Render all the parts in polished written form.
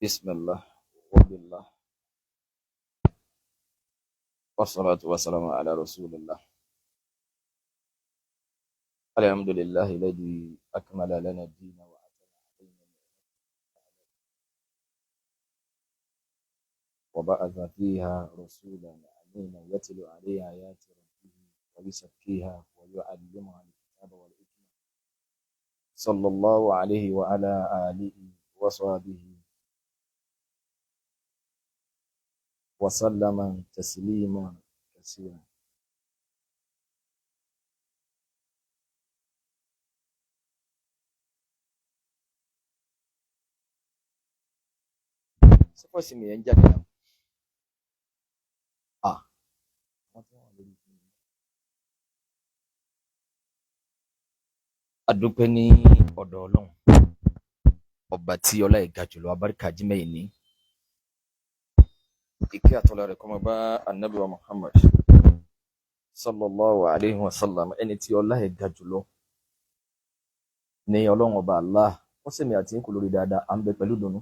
بسم الله وبالله والصلاة والسلام على رسول الله. الحمد لله الذي أكمل لنا الدين وأتم علينا وبعث فيها رسولا أمينا يتلو عليها آيات ربه ويزكيها ويعلمها الكتاب والحكمة صلى الله عليه وعلى آله وصحبه وسلم تسليما كثيرا. Suppose me and Jack. Adúpẹ́ ní ọ̀dọ̀ Ọlọ́run ọba tí ọlá ìga jùlọ abáríkà jímẹ̀ ìní ìkẹ́ àtọ́lá rẹ̀ kó máa bá Ànábì wa Muhammad sallallahu alayhi wa sallam, ẹni tí ọlá ìga jùlọ ní Ọlọ́run ọba Allah. Wọ́n sẹ̀mí àti ń kú lórí dáadáa, à ń bẹ pẹ̀lú dùnú.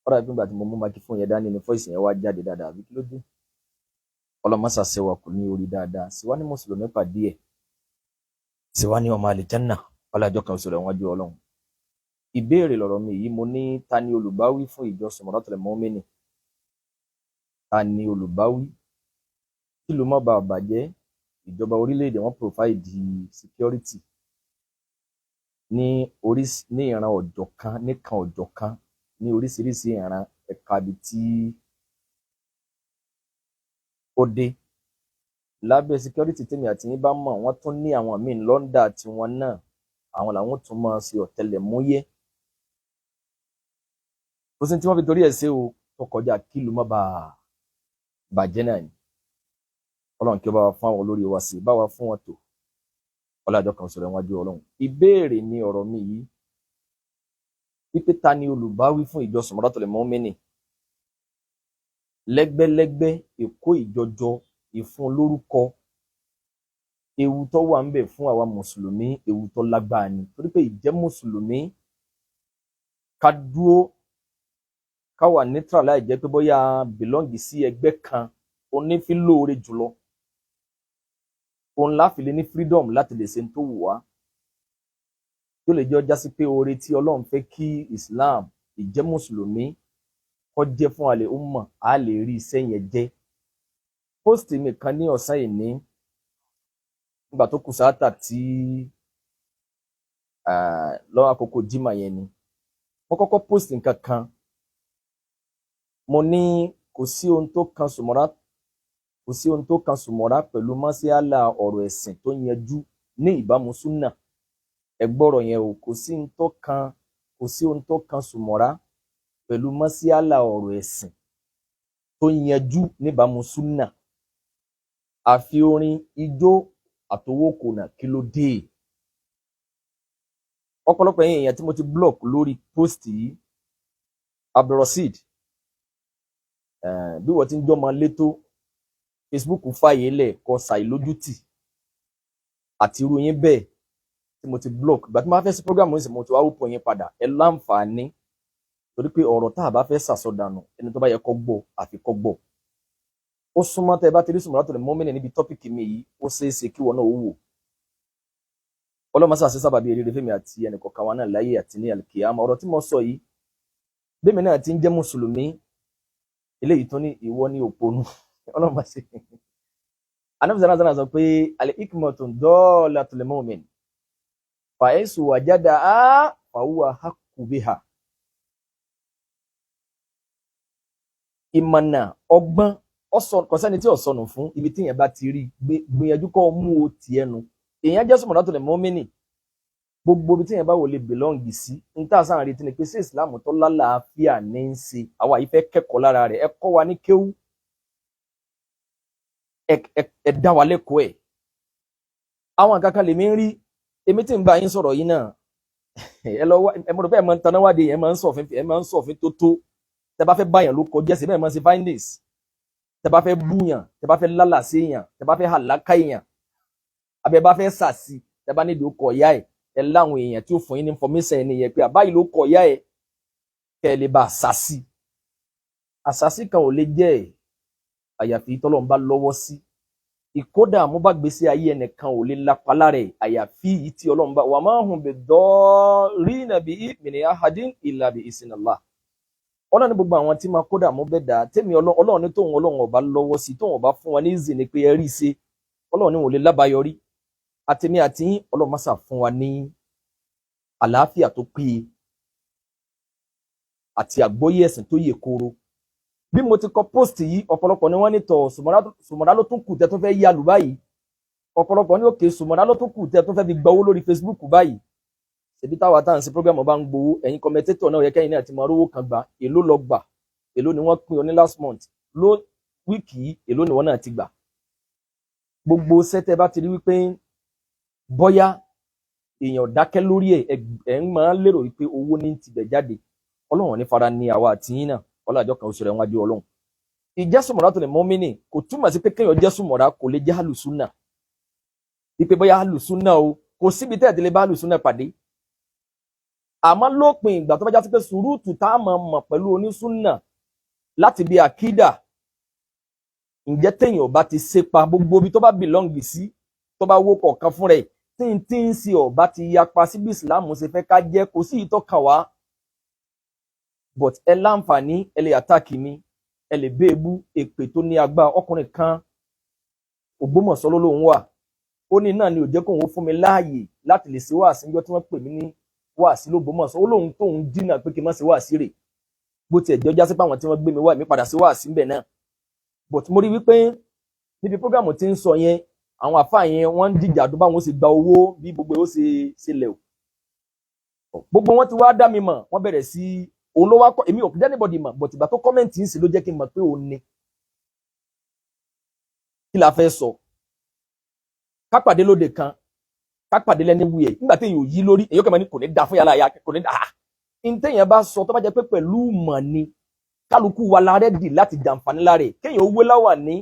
Ọ̀rọ̀ ìgbìngbà tí mo mú mákì fún yẹn dání ni fọ́ìsì yẹn wá jáde dáadáa, àbí kí ló dé? Ọlọ́mọ́sà ṣẹwà kù ní orí dáadáa, sì wá ní mùsùlùmí pàdé ẹ̀, sì wá ní ọmọ àlìjánà ọlájọ́ kan sọ̀rọ̀ wájú Ọlọ́run. Ìbéèrè lọ̀rọ̀ mi yìí, mo ní ta ni olùbáwí fún ìjọ Sumratul Mu'minin? Ta ni olùbáwí? Kí ló má bàa bàjẹ́? Ìjọba orílẹ̀-èdè wọn provide security ní ìran ọ̀jọ̀kan, níkan ọ̀jọ̀kan, ní oríṣiríṣi ìran ẹ̀ka ibi tí ó dé. Lábẹ́ security tèmi àti yín bá mọ̀, wọ́n tún ní àwọn míì Lọ́ndà tiwọn náà, àwọn làwọn tún máa ṣe ọ̀tẹlẹ̀múyẹ́. Kò sí tí wọ́n fi torí ẹ̀ ṣe o, tó kọjá kí ló má bàa bàjẹ́ náà ni. Ọlọ́run kí ó bá wa fún àwọn olórí wa sí, bá wa fún wọn tó ọlájọ́ kan sọ̀rọ̀ wájú Ọlọ́run. Ìbéèrè ni ọ̀rọ̀ mi yìí, wípé ta ni olùbáwí fún ìjọ Sumratul Mu'minin? Lẹ́gbẹ́lẹ́gbẹ́, èkó ìjọjọ, ìfún lórúkọ, ewu tó wà ń bẹ fún àwa mùsùlùmí, ewu tó lágbára ni. Torí pé ìjẹ́ mùsùlùmí, ká dúró, ká wà neutral láì jẹ́ pé bóyá bìlọ́ǹgì sí ẹgbẹ́ kan, onífi lóore jùlọ. Òun láfi lè ní freedom láti lè ṣe tó wù wá. Yóò lè jẹ́ ọjà sí pé oore tí Ọlọ́run fẹ́ kí Islam, ìjẹ́ mùsùlùmí, kó jẹ́ fún àlè ummah, a lè rí iṣẹ́ yẹn jẹ́. Post mi kan ní ọ̀sán ìní, nígbà tó kù sáátà tí lọ́wọ́ àkókò jímà yẹn ni, mo kọ́kọ́ post nǹkan kan. Mo ní kò sí ohun tó kan Sùmọ́rà pẹ̀lú mọ́síálà ọ̀rọ̀ ẹ̀sìn tó yanjú ní ìbámu súnà. Ẹ gbọ́rọ̀ yẹn o, kò sí ohun tó kan Sùmọ́rà pẹ̀lú mọ́síálà ọ̀rọ̀ ẹ̀sìn tó yanjú níbàámu súnà. Àfi orin, ijó, àtowókònà, kí ló dé? Ọ̀pọ̀lọpọ̀ ẹ̀yin èèyàn tí mo ti block lórí post yìí, Abdulrasheed, bí wọ́n ti ń jọ́mọ létó, Facebook fàyè lẹ̀ kọ ṣàìlójútì àti irú yín bẹ́ẹ̀ tí mo ti block. Ìgbà tí mo bá fẹ́ sí program yìí, mo ti wá wúpọ̀ yín padà. Ẹ láǹfààní, torí pé ọ̀rọ̀ tá a bá fẹ́ sàsọdànù, ẹni tó bá yẹ kó gbọ́ àfi kó gbọ́. Ó súnmọ́ tẹ́ ẹ bá ti rí Sumratul Mu'minin níbi tọ́pìkì mi yìí, ó ṣeé ṣe kí wọn náà ó wò. Ọlọ́mọ sàṣẹ sábàbí eré fẹ́mi àti ẹnìkọ̀ọ̀kan wa náà láyé àti ní àlùkìyámà. Ọ̀rọ̀ tí mo sọ yìí, bẹ́ẹ̀mi náà ti ń jẹ́ mùsùlùmí, eléyìí tó ní ìwọ ní òpònú. Ọlọ́mọ sí Ànábì sànà sọ pé al-hikmatu dalatul mu'min fa haythu wajadaha fa huwa haqqu biha. Ìmọ̀nà, ọgbọ́n, kọ̀sẹ́ni tí ò sọnù fún, ibi tí èèyàn bá ti rí, gbìyànjú kó mú o ti ẹnu. Èèyàn jẹ́ Sumratul Mu'minin, gbogbo ibi tí èèyàn bá wò lè belongi sí. N tá sáà retí ni pé sí Islam tó lálàáfíà ní ń ṣe, àwa yìí fẹ́ kẹ́kọ̀ọ́ lára rẹ̀. Ẹ kọ́ wa ní kéwú, ẹ dá wa lẹ́kọ̀ọ́ ẹ̀. Àwọn nǹkan kan lèmi ń rí, èmi tí ń bá yín sọ̀rọ̀ yìí náà, ẹ lọ wá, ẹ mọ̀ pé ẹ máa ń tanáwádìí, ẹ máa ń sọ̀fin tó tó. Tẹ bá fẹ́ báyàn ló kọjá sí, bẹ́ẹ̀ máa ń ṣe findings. Tẹ bá fẹ́ búyàn, tẹ bá fẹ́ lálà sí èèyàn, tẹ bá fẹ́ hàlákà èèyàn, àbí ẹ bá fẹ́ sàsí, tẹ bá nídìí ó kọ ìyá ẹ̀, ẹ láwọn èèyàn tí ó fún yín ní information ẹni yẹn pé àbáyìí ló kọ ìyá ẹ kẹ́ ẹ lè bá àṣàṣì. Àṣàṣì kan ò lè jẹ́ ẹ̀ àyàfi tọ́lọ́run bá lọ́wọ́ sí. Ìkódà mo bá gbèsè ayé ẹnìkan ò lè lapa lára ẹ̀ àyàfi yìí tí Ọlọ́run bá wa ma hum bidarrina bihi min ahadin illa bi iznillah. Ọlọ́run ní gbogbo àwọn tí máa kódà mo bẹ́ dà tẹ́mi Ọlọ́run ní tóun Ọlọ́run ọba lọ́wọ́ sí tóun ọba fún wa ní ìzì ni pé ẹ rí i ṣe Ọlọ́run ní wọn lè lábàáyọrí. Àtẹ̀mí àti yín Ọlọ́run má ṣà fún wa ní àlàáfíà tó péye àti àgbọ́yé ẹ̀sìn tó yè kooro. Bí mo ti kọ post yìí ọ̀pọ̀lọpọ̀ ni wọ́n ní tọ̀ Sùmọ̀dá ló tún kù tẹ́ tó fẹ́ yá lù báyìí. Ọ̀pọ̀lọpọ̀ ní òkè Sùmọ̀dá ló tún kù tẹ́ tó fẹ́ fi gbowó lórí Facebook báyìí. Ṣèbí táwa tá à ń ṣe program bá ń gbowó ẹ̀yin commentator náà yẹ kẹ́yìn náà ti máa rówó kan gbà. Èló lọ gbà, èló ni wọ́n pín ọ ní last month, wíìkì yìí èló ni wọ́n náà ti gbà. Gbogbo sẹ́tẹ̀ bá ti rí wípé bọ́yá èèyàn dákẹ́ lórí ẹ̀ ń máa lérò wípé owó ní tibẹ̀ jáde. Ọlọ́run ní fara ní àwa àti yín náà ọlọ́jọ́ kan oṣù rẹ̀ wájú Ọlọ́run. Ìjẹ́ Sùmọ̀dá mọ́mínì kò túmọ̀ sí pé kéèyàn jẹ́ Sùmọ̀dá kò lè jẹ́ àlùsúnà. Wípé bóyá àlùsúnà o kò síbi tẹ́ ẹ̀ ti lè bá àlùsúnà pàdé. Àmọ́ lópin ìgbà tó bá já sí pé sùúrùtù tá a máa mọ̀ pẹ̀lú onísúnà láti bí àkídà. Ǹjẹ́ téèyàn bá ti sépa gbogbo ibi tó bá bìlọ́ǹgì sí tó bá wó kọ̀ọ̀kan fún rẹ̀ tí ń ṣe ọ̀bá ti yapa sí bí ìsìláàmù ṣe fẹ́ ká jẹ́ kò sí ìtọ́ka wá. But ẹ láǹfààní ẹ lè àtàkì mi ẹ lè béèbú èpè tó ní agbára. Ọkùnrin kan Ògbómọ̀ṣọ́ ló lóun wà ó ní náà ni ò jẹ́ kóun fún mi láàyè láti lè ṣe wáàsí níjọ́ tí wọ́n pè mí ní wáàsí l'Ógbómọ̀ṣọ́. Ó lóun tóun dínà pé kí n má ṣe wáàsí rẹ̀ bó tiẹ̀ jẹ́ jásí pé àwọn tí wọ́n gbé mi wá mi padà ṣe wáàsí ńbẹ̀ náà. But mo rí wípé níbi prógrámù tí ń sọ yẹn àwọn àfáà yẹn wọ́n ń dìjà tó báwọn ó ṣe gba owó bí gbogbo ó ṣe lẹ̀ o. Gbogbo wọn ti wá dá mi mọ̀ wọ́n bẹ̀rẹ̀ sí òun ló wá kọ́ èmi ò kí anybody mọ̀ but ìgbà tó kọ́mẹ̀ntì ń sì ló jẹ́ kí n mọ̀ pé òun ni. Kí la fẹ́ sọ? Ká pàdé lóde kan ká pàdé lẹ́ni wuyẹ̀ nígbà tí èèyàn ò yí lórí èèyàn kẹ́mọ̀ ní kò ní da fún yàrá ya kò ní da. Ntẹ̀yìn bá sọ tó bá jẹ́ pé pẹ̀lú mọ̀ ni kálukú wa la rẹ́dì láti jàǹfààní lára ẹ̀ kéèyàn owó láwà ní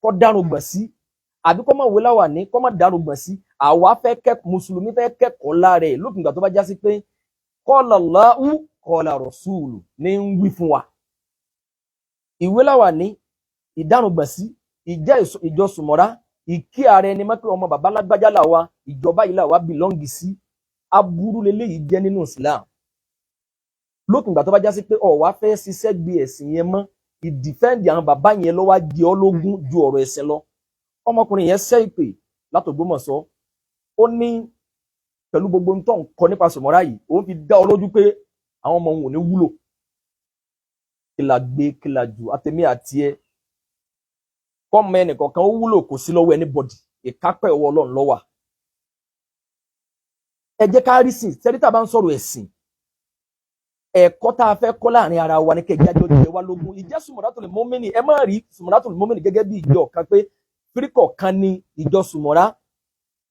kọ́ dárun gbọ̀n sí àbí kọ́ máa wé láwà ní kọ́ máa dárun gbọ̀n sí. Àwa fẹ́ kẹ́kọ̀ọ́ mùsùlùmí fẹ́ kẹ́kọ̀ọ́ lára ẹ̀ lópin ìgbà tó bá já sí pé qala Allahu qala Rasulu ní ń wí fún wa. Ìwé láwà ní ìdárun gbọ̀n sí ìjẹ́ ìjọ Sùmọ̀dá ìkí ààrẹ ẹni mọ́ pé ọmọ bàbá lágbájá làwa ìjọba yìí làwa bìlọ́ǹgì sí. Aburú leléyìí jẹ́ nínú Islam. Lókùn ìgbà tó bá já sí pé ọ̀wá fẹ́ ṣiṣẹ́ gbé ẹ̀sìn yẹn mọ́ ìdìfẹ́ǹdì àwọn bàbá yẹn ló wá jẹ ọ́ lógún ju ọ̀rọ̀ ẹ̀sìn lọ. Ọmọkùnrin yẹn ṣẹ́ ìpè látògbómọ̀ṣọ́ ó ní pẹ̀lú gbogbo nǹkan kọ nípa Sùmọ̀dá yìí òun fi dá ọ lójú pé àwọn ọmọ òun ò ní wúlò. Kìlà gbé kìlà jù àtẹ̀mí àti ẹ kọ́mọ ẹnìkọ̀ọ̀kan ó wúlò kò sí lọ́wọ́ anybody ìkápẹ́ ọwọ́ Ọlọ́run ló wà. Ẹ jẹ́ ká rí sìn sẹ́dítà bá ń sọ̀rọ̀ ẹ̀sìn ẹ̀kọ́ tá a fẹ́ kọ́ láàrin ara wa ní kẹjá jọ jẹ wá lógún. Ìjẹ́ Sùmọ̀dátùl Mọ́mínì ẹ má rí Sùmọ̀dátùl Mọ́mínì gẹ́gẹ́ bí ìjọ kan pé fíríkọ̀ kan ní ìjọ Sùmọ̀dá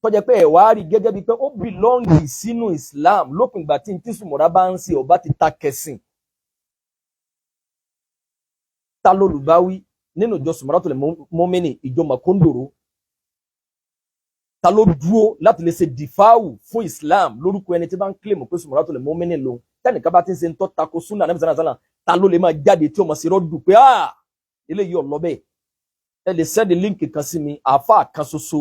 tó jẹ́ pé ẹ wá rí gẹ́gẹ́ bí pé ó bìlọ́ǹgì sínú Islam lópin ìgbà tí Sùmọ̀dá bá ń ṣe ọba ti ta kẹsìn. Ta lolùbáwí nínú ìjọ Sùmọ̀dátùl Mọ́mínì ìjọ Màkóndòrò ta ló dúró láti lè ṣe dìfáwù fún Islam lórúkọ ẹni tí bá ń kílèmù pé Sùmọ̀dátùl Mọ́mínì lòun tẹ́nìkan bá ti ń ṣe ń tọ́ tako súnà Ànábì sallallahu alaihi wasallam ta ló lè máa jáde tí ó mọ̀ sí rọ́dù pé eléyìí ọ̀ lọ́bẹ̀. Ẹ lè sẹ́ẹ̀dì líǹkì kan sí mi àáfàá kan ṣoṣo.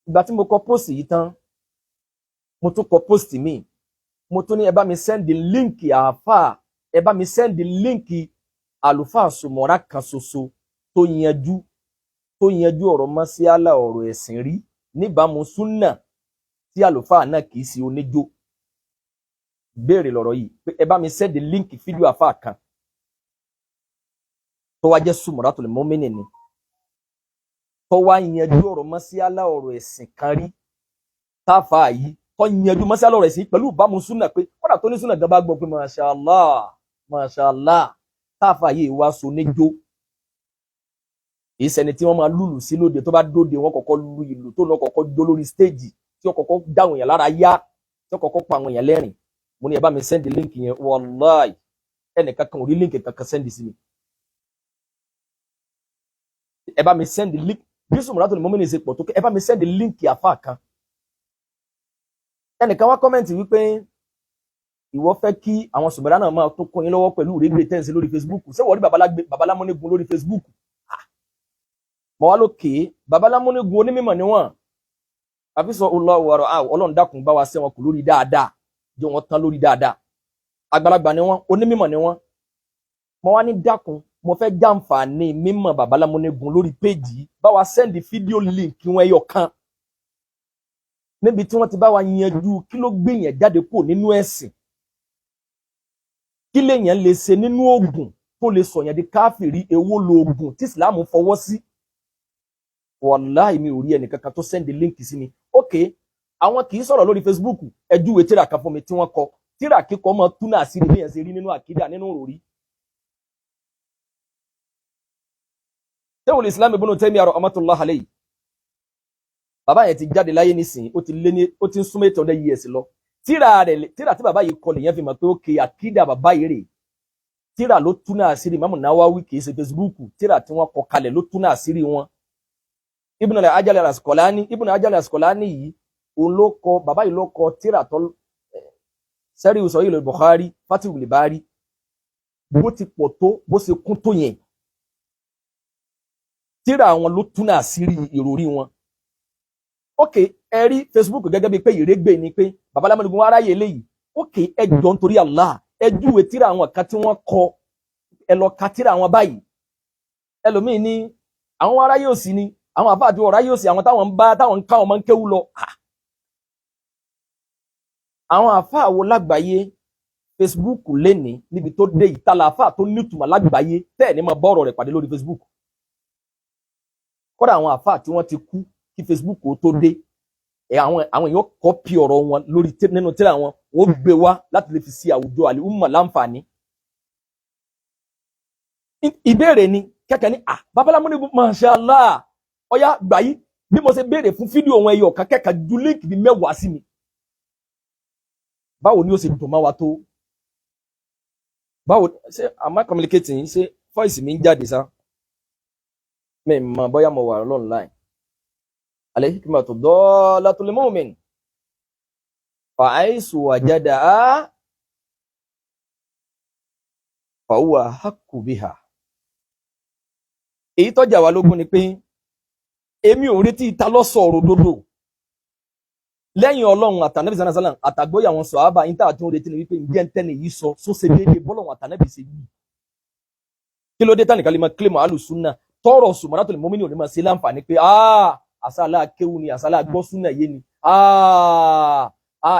Ìgbà tí mo kọ post yìí tán mo tún kọ post míì mo tún ní ẹ bá mi sẹ́ẹ̀dì líǹkì àáfàá ẹ bá mi sẹ́ẹ̀dì líǹkì àlùfáà Sùmọ̀dá kan ṣoṣo tó yanjú ọ̀rọ̀ mọ́síálà ọ̀rọ̀ ẹ̀sìn rí níbàámu súnà tí àlùfáà náà kì í sí oníjó. Béèrè lọ̀rọ̀ yìí pé ẹ bá mi sẹ́ẹ̀dì líǹkì fídíò àfáà kan tó wá jẹ́ Sùmọ̀dátùl Mọ́mínì ni tó wá yanjú ọ̀rọ̀ mọ́síálà ọ̀rọ̀ ẹ̀sìn kan rí táfàá yìí tó yanjú mọ́síálà ọ̀rọ̀ ẹ̀sìn pẹ̀lú ìbámu súnà pé kódà tó ní súnà gan bá gbọ́ pé mashallah táfàá yìí wá so níjó. Ìsẹni tí wọ́n máa lùlù sí lóde tó bá dóde wọ́n kọ́kọ́ lu ìlù tó lọ kọ́kọ́ jó lórí stéèjì tí ó kọ́kọ́ dáwọn èèyàn lára yá tí ó kọ́kọ́ pa àwọn èèyàn lẹ́rìn. Mo ní ẹ bá mi sẹ́ndì líǹkì yẹn wàláì ẹnìkan kan ò rí líǹkì kankan sẹ́ndì sí mi. Ẹ bá mi sẹ́ndì líǹkì bí Sumratul Mu'minin ṣe pọ̀ tó ẹ bá mi send líǹkì àfáà kan. Ẹnìkan wá kọ́mẹ̀ntì wípé ìwọ fẹ́ kí àwọn Sùmọ̀rá náà máa tún kún yín lọ́wọ́ pẹ̀lú ìrégbè tẹ́ǹsì lórí Facebook, ṣé wọ́n rí babalámúnigun lórí Facebook? Mọ̀ wá lókè, babalámúnigun onímọ̀ ni wọ́n, àfi sọ ọlọ́wọ́rọ̀ Ọlọ́run dákun bá wa ṣe wọn kù lórí dáadáa, jẹ́ wọn tán lórí dáadáa. Àgbàlagbà ni wọ́n, onímọ̀ ni wọ́n. Mọ̀ wá ní dákun, mo fẹ́ jàǹfààní mímọ̀ babalámúnigun lórí péjì, bá wa send fídíò link wọn ẹyọ kan níbi tí wọ́n ti bá wa yanjú kí ló gbé yẹn jáde kúrò nínú ẹ̀sìn, kí lèyàn lè ṣe nínú oògùn tó lè sọ̀yàn di káfìrí, èwo lo oògùn tí Islam fọwọ́ sí. Wàláhì mi ò rí ẹnìkankan tó send link sí mi. Ok, àwọn kì í sọ̀rọ̀ lórí Facebook, ẹ júwe tírà kan fún mi tí wọ́n kọ, tírà kíkọ mọ́ túnà àṣírí bí yẹn ṣe rí nínú àkídà nínú òròrí. Sheikhul Islam Ibn Taymiyyah rahmatullahi alayhi, bàbá yẹn ti jáde láyé nísìnyí, ó ti ń súnmọ́ 800 years lọ. Tírà tí bàbá yìí kọ lèyàn fi mọ̀ pé ó ké àkídà bàbá yìí rè. Tírà ló túnà àṣírí Imam Nawawi, kì í ṣe Facebook. Tírà tí wọ́n kọ kalẹ̀ ló túnà àṣírí wọn. Ibn Hajar al-Asqalani yìí, òun ló kọ, bàbá yìí ló kọ tírà tó Sharh Sahih al-Bukhari, Fathul Bari. Bó ti pọ̀ tó, bó ṣe kún tó yẹn. Tírà wọn ló túnà àṣírí ìròrí wọn. Ok, ẹ rí Facebook gẹ́gẹ́ bí pé ìrégbè ni pé babalámúnigun wá ráyè eléyìí. Ok, ẹ jọ̀ọ́ nítorí Allah, ẹ júwe tírà àwọn kan tí wọ́n kọ, ẹ lọ ka tírà àwọn báyìí. Ẹlòmíì ní àwọn aráyé òsì ni, àwọn àfáà àti ọ̀ráyé òsì, àwọn táwọn ń ká ọmọ ń kéwú lọ. Àwọn àfáà wo lágbàáyé Facebook lénìí níbi tó dé ìtàlà àfáà tó nítumọ̀ lágbàáyé tẹ́ẹ̀ ní máa bá ọ̀rọ̀ rẹ̀ pàdé lórí Facebook. Kódà àwọn àfáà tí wọ́n ti kú kí Facebook ó tó dé, àwọn èèyàn kọ́pì ọ̀rọ̀ wọn lórí nínú tírà wọn, wọ́n gbé wá láti lè fi sí àwùjọ àlùmọ̀ láǹfààní. Ìbéèrè ni kẹ́kẹ́ ní babalámúnigun Masha Allah, ọ̀yá gbà yí bí mo ṣe béèrè fún fídíò wọn ẹyọ kan kẹ́kẹ́ ju líǹkì bí 10 sí mi. Báwo ni ó ṣe dùn máa wa tó? Báwo ṣe am I communicating? Ṣé voice mi ń jáde sá? Mi mọ̀ bóyá mo wà online. Al-hikmatu dalatul mu'min fa'aisu wajada'a fa huwa haqqu biha. Èyí tó jà wá lógún ni pé èmi ò retí ìta lọ sọ̀rọ̀ òdodo lẹ́yìn Ọlọ́run àtànẹ́bì sallallahu alaihi wasallam àtàgbóyà àwọn sàhábà yín tá àti retí ni wípé ǹjẹ́ ntẹ́ni yìí sọ ṣe déédéé bọ́lọ́run àtànẹ́bì ṣe yìí. Kí ló dé tán nìkan lè máa claim Ahlus-Sunnah tọrọ Sumratul Mu'minin ò ní máa ṣe láǹfààní pé àsálà kéwù ni, àsálà gbọ́ súnà yé ni,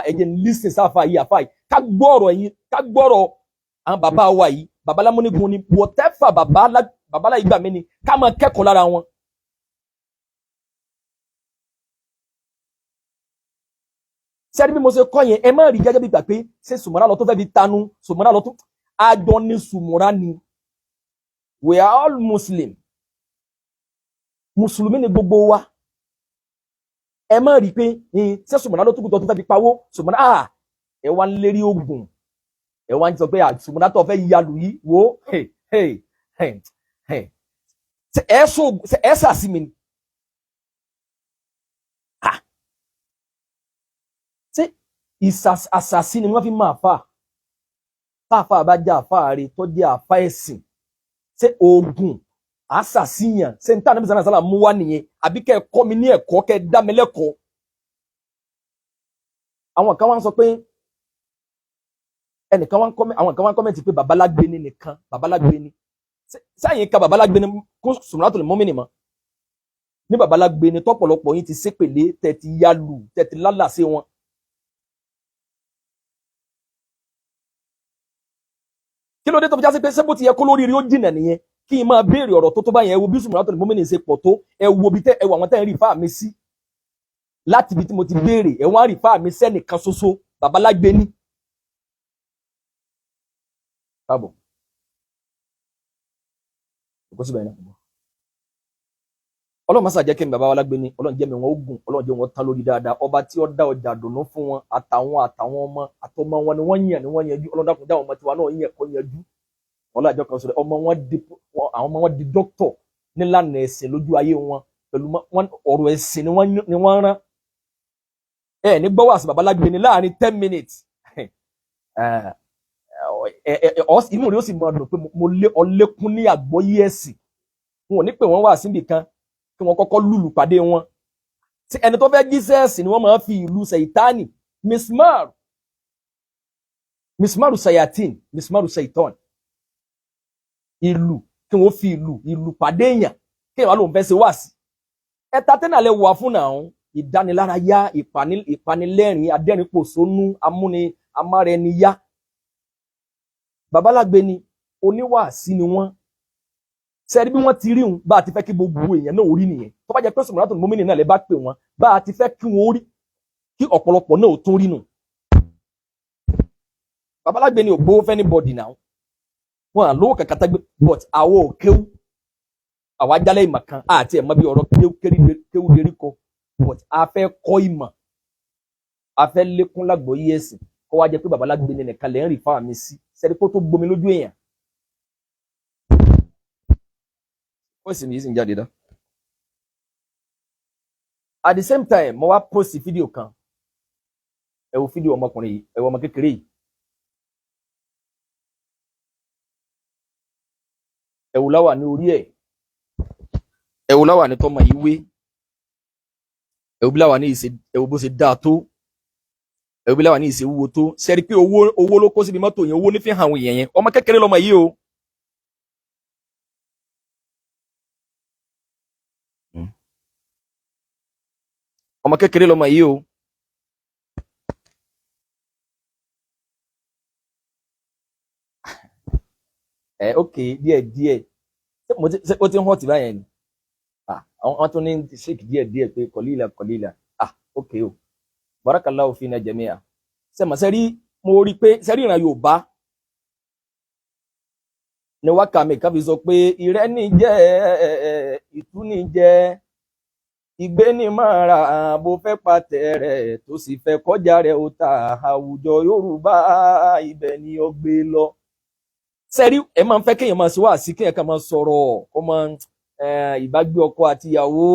ẹ̀jẹ̀ ní lísìn sáfà yìí àfà yìí, ká gbọ́rọ̀ àwọn bàbá wa yìí, babalámúnigun ni, whatever babalá ìgbà mi ni, ká máa kẹ́kọ̀ọ́ lára wọn. Sẹ́ni bí mo ṣe kọ́ yẹn, ẹ má rí gẹ́gẹ́ bí gbà pé ṣé Sùmọ̀rá lọ tó fẹ́ fi tanú, Sùmọ̀rá lọ tó, àjọ ní Sùmọ̀rá ni. We are all Muslim. Mùsùlùmí ni gbogbo wa. Ẹ má rí pé ṣé Sùmọ̀rá ló tó fẹ́ fi pawó, Sùmọ̀rá ẹ wá ń lérí ogun, ẹ wá ń sọ pé Sùmọ̀rá tó fẹ́ yalù yìí wo ẹ sàsí mi ni. Ṣé àsàsí ni wọ́n fi máa fà? Táàfà bá jẹ́ àfà rẹ̀ tó jẹ́ àfà ẹ̀sìn, ṣé ogun àsàsíyàn ṣé níta Ànábì sallallahu alaihi wasallam mú wá nìyẹn, àbí kẹ́ ẹ kọ́ mi ní ẹ̀kọ́, kẹ́ ẹ dá mi lẹ́kọ̀ọ́. Àwọn kan wá ń sọ pé àwọn kan wá ń kọ́mẹ̀ntì pé babalágbé ni nìkan, babalágbé ni. Sáyìn ka babalágbé ni kó Sumratul Mu'minin mọ́. Ní babalágbé ni tọ́pọ̀lọpọ̀ yín ti ṣépèlé, tẹ́ ti yálù, tẹ́ ti lálàsé wọn. Kí ló dé tó fi já sí pé ṣé bó ti yẹ kó lórí rí ó jìnà nìyẹn, kí n máa béèrè ọ̀rọ̀ tó bá yẹn, ẹ wo bí Sumratul Mu'minin ṣe pọ̀ tó, ẹ wo bí ẹ wo àwọn tẹ́ ń rí fáà mi sí láti ibi tí mo ti béèrè, ẹ wọ́n á rí fáà mi sẹ́nìkan ṣoṣo, babalágbé ní. Káàbọ̀. Kò síbẹ̀ náà. Ọlọ́run máa jẹ́ kí n bàbá wa lágbé ní, Ọlọ́run jẹ́ mi wọn ogun, Ọlọ́run jẹ́ wọn tán lórí dáadáa, ọba tí ó dá ọjà dùnú fún wọn àtàwọn ọmọ àtọmọ wọn ni wọ́n yàn ni wọ́n yanjú, Ọlọ́run dákun dá ọmọ tiwa náà yàn kó yanjú. Ọlọ́run àjọ kan sọ̀rọ̀ àwọn ọmọ wọn di dókítọ̀ nílànà ẹ̀sìn lójú ayé wọn, pẹ̀lú wọn ọ̀rọ̀ ẹ̀sìn ni wọ́n rán ní gbọ́ wá sí babalágbé ni láàrin 10 minutes inú rẹ̀ ó sì mọ̀ ọdún pé mo lé ọlékún ní àgbọ́yé ẹ̀sìn wọn ò ní pè wọ́n wá síbì kan kí wọ́n kọ́kọ́ lùlù pàdé wọn tí ẹni tó fẹ́ jíṣẹ́ ẹ̀sìn ni wọ́n máa fi ìlú Sàìtánì mismaru sayatin mismaru saitan ìlú kí wọ́n fi ìlú pàdé èèyàn kí èèyàn ló ń fẹ́ ṣe wá sí ẹ̀ta tẹ́nà lè wà fún náà ìdánilárayá ìpanilẹ́rìn adẹ́rìnpòṣónú amáraẹniyá babalágbé ni oníwàásí ni wọ́n sẹ́rí bí wọ́n ti rí wọn bá a ti fẹ́ kí gbogbo èèyàn náà orí nìyẹn tó bá jẹ́ pé sọmọlátò mọ́mìnì náà lè bá pè wọ́n bá a ti fẹ́ kí wọ́n orí kí ọ̀pọ̀lọpọ̀ náà ò tún rí nù babalágbé ni ò gbówó fẹ́ ní bọ́dì náà wọn à lówó kankan tágbé but àwọ̀ ò kéwú àwa jálẹ̀ ìmọ̀ kan àti ẹ̀mọ́ bí ọ̀rọ̀ kéwú lérí kọ but a fẹ́ kọ́ ìmọ̀ a fẹ́ lékún lágbóyé ẹ̀sìn kó wá jẹ́ pé babalágbé ni nìkan lè ń rí fáwọn mi sí sẹ́rí kó tó gbomi lójú èèyàn ó sì ní ìsìn jáde dá at the same time mo wá post fídíò kan ẹ wo fídíò ọmọkùnrin yìí ẹ wo ọmọ kékeré yìí ẹ wo láwà ní orí ẹ wo láwà ní tọmọ yìí wé ẹ wo bí láwà ní ìṣe ẹ wo bó ṣe dáa tó ẹ wo bí láwà ní ìṣe wúwo tó sẹ́rí pé owó ló kó síbi mọ́tò yẹn owó ní fi hàn àwọn èèyàn yẹn ọmọ kékeré lọmọ yìí o. ọmọ kékeré lọmọ yìí o ok díẹ̀ ó ti ń hàn tì báyẹn ni àwọn tó ní ṣèkì díẹ̀ pé kọlílà ok o barakallahu fina jami'a sẹ́mọ̀ sẹ́rí mo rí pé sẹ́rí ìran Yorùbá ni wákàmì kan fi sọ pé ìrẹ́ni jẹ́ ìtúni jẹ́ ìgbéni máa ra bó fẹ́ pàtẹ rẹ̀ tó sì fẹ́ kọjá rẹ̀ ó ta àwùjọ Yorùbá ibẹ̀ ni ó gbé lọ. sẹ́rí ẹ máa ń fẹ́ kéèyàn máa ṣe wá sí kéèyàn kan máa sọ̀rọ̀ kó máa ìbágbé ọkọ àti ìyàwó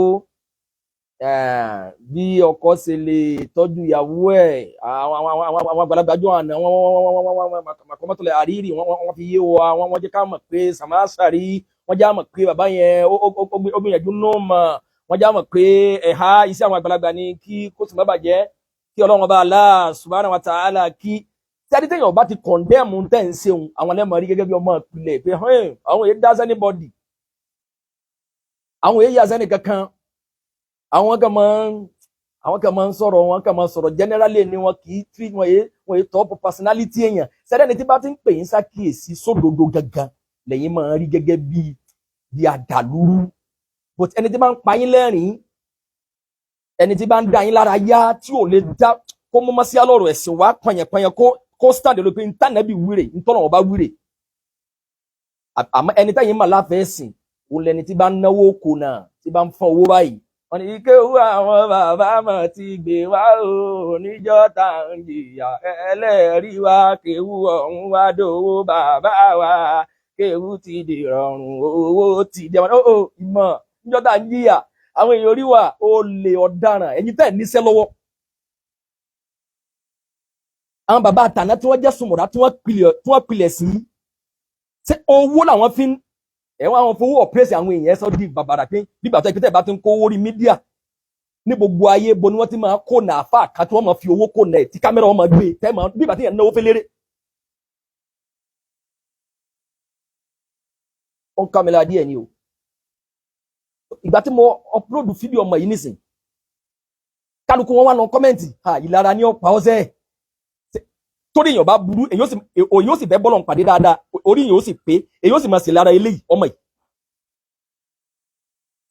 bí ọkọ ṣe lè tọ́jú ìyàwó ẹ̀ àwọn àgbàlagbà jọ àná màkọ́mọ́tòlẹ̀ àrírí wọ́n fi yé wa wọ́n jẹ́ ká mọ̀ pé sàmásàrí wọ́n já mọ̀ pé bàbá yẹn ó gbìyànjú náà mọ̀ wọ́n já mọ̀ pé ẹ̀há iṣẹ́ àwọn àgbàlagbà ni kí kó sì má bàjẹ́ kí Ọlọ́run Ọba Allah subhanahu wa ta'ala kí tí téèyàn bá ti condemn tẹ́ ń ṣeun àwọn ẹlẹ́mọ̀ rí gẹ́gẹ́ bí ọmọ ìpìlẹ̀ pé àwọn èyí dá anybody àwọn èyí yà sẹ́ni kankan àwọn kan máa ń sọ̀rọ̀ wọn kan máa ń sọ̀rọ̀ generally ni wọn kì í treat wọn yé top personality èèyàn sẹ́dẹ̀ni tí bá ti ń pè yín ṣàkíyèsí sódodo gangan lẹ́yìn máa rí gẹ́gẹ́ bí àdàlúrú but ẹni tí bá ń pa yín lẹ́rìn ẹni tí bá ń dá yín lára yá tí ò lè dá kó mọ́ sí alọ́rọ̀ ẹ̀sìn wá pàyànpàyàn kó stand lórí pé ntànẹ́bì wíre ntọ́nà ọba wíre àmọ́ ẹni táyìn mà láfẹ̀ẹ́ sìn òun lẹni tí bá ń náwó kò náà tí bá ń fọ́n owó báyìí wọ́n ní kéwú àwọn bàbá mọ̀ ti gbé wá o níjọ́ tá à ń jìyà ẹlẹ́rìí wá kéwú ọ̀hún wá dòwó bàbá wa kéwú ti dìrọ̀rùn owó ti dẹ̀ wọ́n ìmọ̀ níjọ́ tá à ń jìyà àwọn èèyàn orí wa ó lè ọ̀daràn ẹ̀yin tẹ́ ẹ̀ níṣẹ́ lọ́wọ́. àwọn bàbá àtàná tí wọ́n jẹ́ sùmọ̀dá tí wọ́n pilẹ̀ sí ṣé owó làwọn fi ń ẹ̀wọ̀n àwọn fowó ọ̀pẹ́sì àwọn èèyàn ẹ̀sọ́ di bàbàrà pé bí bàtà ìpínlẹ̀ bá ti ń kó owó rí mídíà ní gbogbo ayé bo ni wọ́n ti máa kó nà àfà ká tí wọ́n máa fi owó kó nà ẹ̀ tí kámẹ́rà wọn máa gbé tẹ́ máa bí bàtà yẹn náwó fẹ́lẹ́rẹ́. ó ń kámẹ́rà díẹ̀ ni o ìgbà tí mo upload fídíò ọmọ yìí nísìn kálukú wọn wá lọ kọ́mẹ́ǹtì ìlara ní ọ̀pá ọ̀sẹ̀ torí èèyàn bá burú èyí ó sì bẹ́ bọ́lọ̀ ń pàdé dáadáa orí èyí ó sì pé èyí ó sì máa sì lára eléyìí ọmọ yìí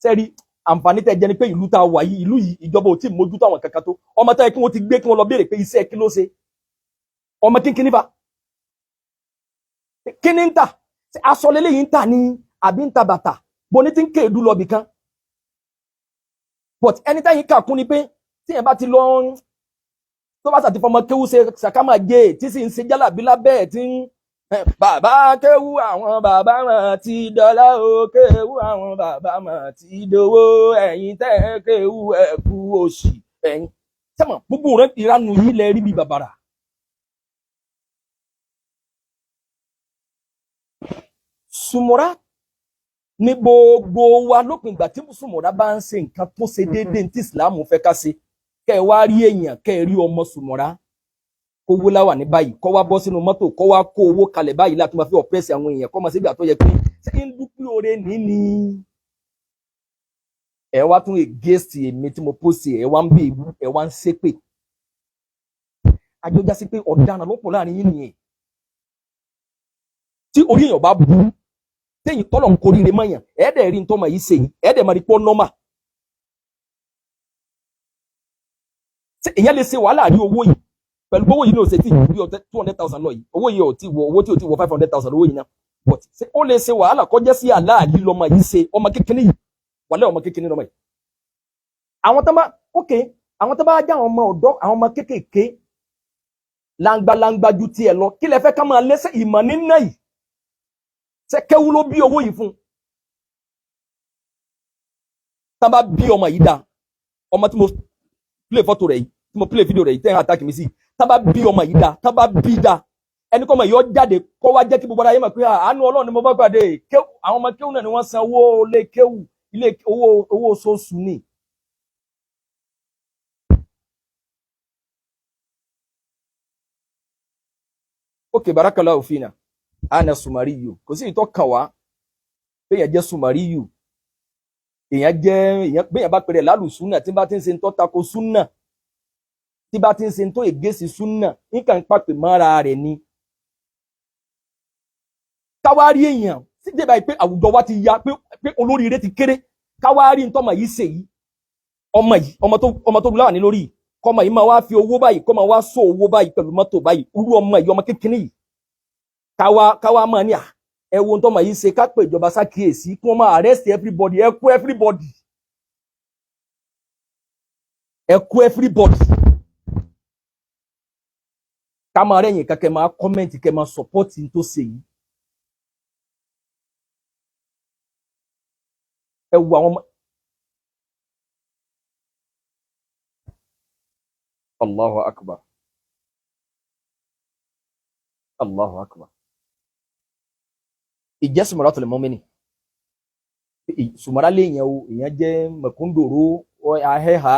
sẹ́rí àǹfààní tẹ́ jẹ́ ni pé ìlú tá a wà yìí ìlú yìí ìjọba ò tí ì mójútó àwọn kankan tó ọmọ táyà kí wọ́n ti gbé kí wọ́n lọ béèrè pé iṣẹ́ kí ló ṣe ọmọ kínkínní bá kíní ń tà aṣọ lélẹ́yìí ń tà ní àbí ń ta bàtà boni ti ń kéèdú lọ bìkan but ẹni táyìn kà kún ni pé tí ẹ bá ti lọ tó bá sàti fọmọ kéwú ṣe sàkámà gé tí sì ń ṣe jálàbí lábẹ́ ẹ̀ tí bàbá kéwú àwọn bàbá mọ̀ ti dọ́là o kéwú àwọn bàbá mọ̀ ti dowó ẹ̀yin tẹ́ kéwú ẹ̀kú òṣì ẹ̀yin sẹ́mọ̀ gbogbo rẹ̀ ìranu yìí lẹ rí bí bàbàrà. Sùmọ̀rá ní gbogbo wa lópin ìgbà tí Sùmọ̀rá bá ń ṣe nǹkan tó ṣe déédéé tí ìsìláàmù fẹ́ ká ṣe kẹ́ ẹ wá rí èèyàn kẹ́ ẹ rí ọmọ Sùmọ̀rá kó wó láwà ní báyìí kó wá bọ́ sínú mọ́tò kó wá kó owó kalẹ̀ báyìí láti máa fi ọ̀pẹ́sì àwọn èèyàn kó máa ṣe bí àtọ́ yẹ pé ṣé ń dúpẹ́ oore níní. ẹ wá tún ègéèsì èmi tí mo pósì ẹ wá ń bí ìlú ẹ wá ń ṣépè. àjọjá sí pé ọ̀daràn ló pọ̀ láàrin yín nìyẹn. tí orí èèyàn bá burú téyìn tọ́lọ̀ ń koríire mọ́yàn ẹ̀ẹ́dẹ̀ rí ntọ́mọ yìí ṣe yìí ẹ̀ẹ́dẹ̀ máa rí pọ́ nọ́mà. èèyàn lè ṣe wàhálà rí owó yìí pẹ̀lú owó yìí ní òsè tí bí 200,000 lọ yìí owó yìí ò tí wọ owó tí ò tí wọ 500,000 owó yìí náà but ó lè ṣe wàhálà kọjá sí àláàlí lọmọ yìí ṣe ọmọ kékeré yìí wàlẹ́ ọmọ kékeré lọmọ yìí. àwọn tó bá já àwọn ọmọ ọ̀dọ́ àwọn ọmọ kékèké langbalangba ju tiẹ̀ lọ kí lẹ fẹ́ ká máa lẹ́sẹ̀ ìmọ̀ nínú yìí ṣe kéwú ló bí owó yìí fún. tá bá bí ọmọ yìí dá ọmọ tí mo play fọ́tò rẹ̀ yìí tí mo play fídíò rẹ̀ yìí tẹ́ ẹ̀ attack mi sí tá bá bí ọmọ yìí dá tá bá bí dá ẹni kọ́ ọmọ yìí ó jáde kó wá jẹ́ kí gbogbo ayé mọ̀ pé àánú Ọlọ́run ni mo bá pàdé àwọn ọmọ kéwú náà ni wọ́n san owó lé kéwú ilé owó oṣooṣù ni. ok barakallahu fina ana sumariyu kò sí ìtọ́ kan wá béèyàn jẹ́ sumariyu béèyàn bá pèrè lálùsúnà tí bá ti ń ṣe ń tọ́ tako súnà tí bá ti ń ṣe ń tó ègésì súnà nǹkan pàpè mọ́ra rẹ̀ ni. káwárí èèyàn sí dé báyìí pé àwùjọ wa ti ya pé olóríire ti kéré káwárí ntọ́mọ yìí ṣe yìí ọmọ tó láwà ní lórí kọ́mọ yìí máa wá fi owó báyìí kọ́mọ wá sọ owó báyìí pẹ̀lú mọ́tò báyìí irú ọmọ yìí ọmọ kékeré yìí káwá máa ní ẹ wo ntọ́mọ yìí ṣe ká pè ìjọba ṣàkíyèsí kí wọ́n máa arrest everybody ẹ kú everybody ká máa rẹ́yìn kẹ́kẹ́ máa kọ́mẹ́ǹtì kẹ́ máa sọ́pọ́tì tó ṣe yìí. ẹ wo àwọn ọmọ. Allahu akbar. Allahu akbar. ìjẹ́ Sumaratul Mu'minin Sumara léèyàn o èèyàn jẹ́ mẹ̀kúndòrò ahẹ́hà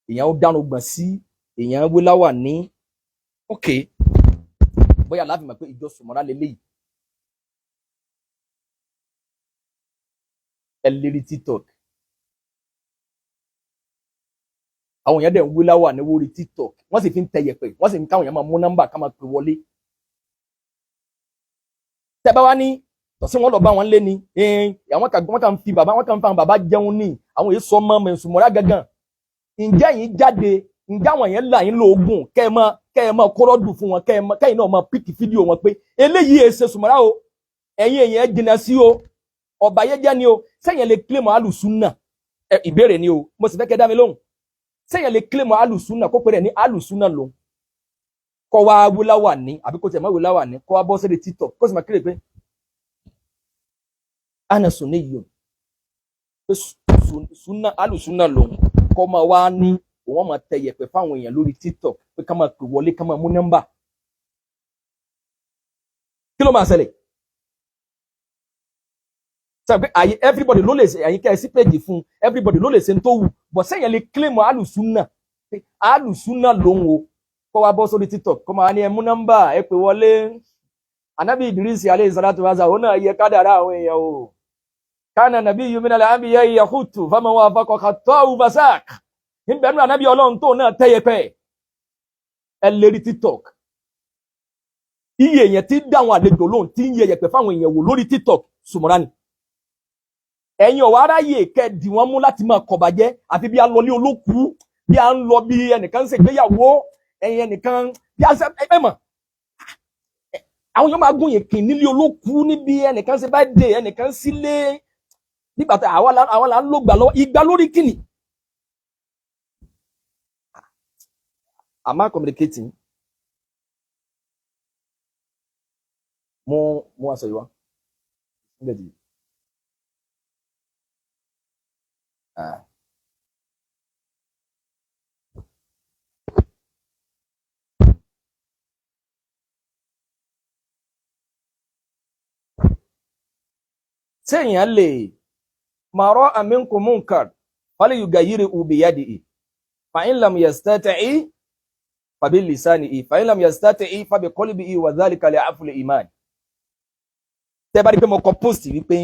èèyàn ó dánu gbọ̀n sí èèyàn wíláwà ní ok bóyá láti mọ̀ pé ìjọ Sumara lélẹ́yìí ẹ lérí TikTok àwọn èèyàn dẹ̀ ń wíláwà ní wórí TikTok wọ́n sì fi ń tẹ yẹ̀pẹ̀ wọ́n sì ń káwọn èèyàn máa mú nọ́mbà ká máa pè wọlé. tẹ́ bá wá ní tọ̀sí wọn lọ bá wọn lé ni àwọn kan fi bàbá wọn kan fa bàbá jẹun ní àwọn èso ọmọ Sumara gangan ǹjẹ́ yìí jáde ǹjẹ́ àwọn yẹn là yín lóògùn kẹ́ ẹ máa kọ́rọ́dù fún wọn kẹ́yìn náà máa píkì fídíò wọn pé eléyìí èsè Sumara o ẹ̀yin èèyàn jìnnà sí o ọ̀bà yẹn jẹ́ ni o sẹ́yìn lè kílèmọ̀ alùsùnà ìbéèrè ni o mo sì fẹ́ kẹ́ dá mi lóhùn sẹ́yìn lè kílèmọ̀ alùsùnà kó pèrè ní alùsùnà lòun kọ́ wá wúláwà ní àbí kó tẹ̀ mọ́ wúláwà ní kọ́ wá bọ́ sórí TikTok kó sì máa kílè pé ana sunniyun pé alùsùnà lòun kọ́ máa wá ní òun máa tẹ yẹ̀pẹ̀ fáwọn èèyàn lórí TikTok pé ká máa pè wọlé ká máa mú nọ́mbà kí ló máa ṣẹlẹ̀ sọ pé everybody ló lè ṣe àyíká ẹ sí péjì fún everybody ló lè ṣe ń tó wù bọ̀ sẹ́yìn lè claim alùsùnà pé alùsùnà lòun o kọ́ wá bọ́ sórí TikTok kọ́ máa ní ẹ mú nọ́mbà ẹ pè wọlé anabi Idris alayhi salatu wa sallam náà yẹ kádàrá àwọn èèyàn o kana nabiyyu minal anbiya yahutu faman wafaqa khattahu basak níbẹ̀ nínú anabi ọlọ́run tó náà tẹ́yẹpẹ́ ẹ lérí TikTok iye èèyàn tí dáwọn àlejò lóhùn tí ń yẹyẹpẹ̀ fáwọn èèyàn wò lórí TikTok Sumara ni ẹ̀yin ọ̀wá aráyè kẹ́ẹ̀dì wọ́n mú láti máa kọ̀bàjẹ́ àfi bí a lọ lé olókùú bí a ń lọ bí ẹnìkan ń ṣègbéyàwó ẹ̀yin ẹnìkan bí a ń ṣe mọ̀ àwọn yóò máa gún yèkì nílé olókùú níbi ẹnìkan ṣe bá dé ẹnìkan sílé nígbà tí àwa là ń lò gbà lọ́wọ́ ìgbà lórí kìnnì. Am I communicating? mú aṣọ ìwá nígbàtí sẹ́yìn lè màrọ́ minkum munkar falyughayyirhu biyadihi fa in lam yastati' fa bilisanihi fa in lam yastati' fa biqalbihi wa dhalika li'aful iman. Tẹ́ bá rí pé mo kọ post wípé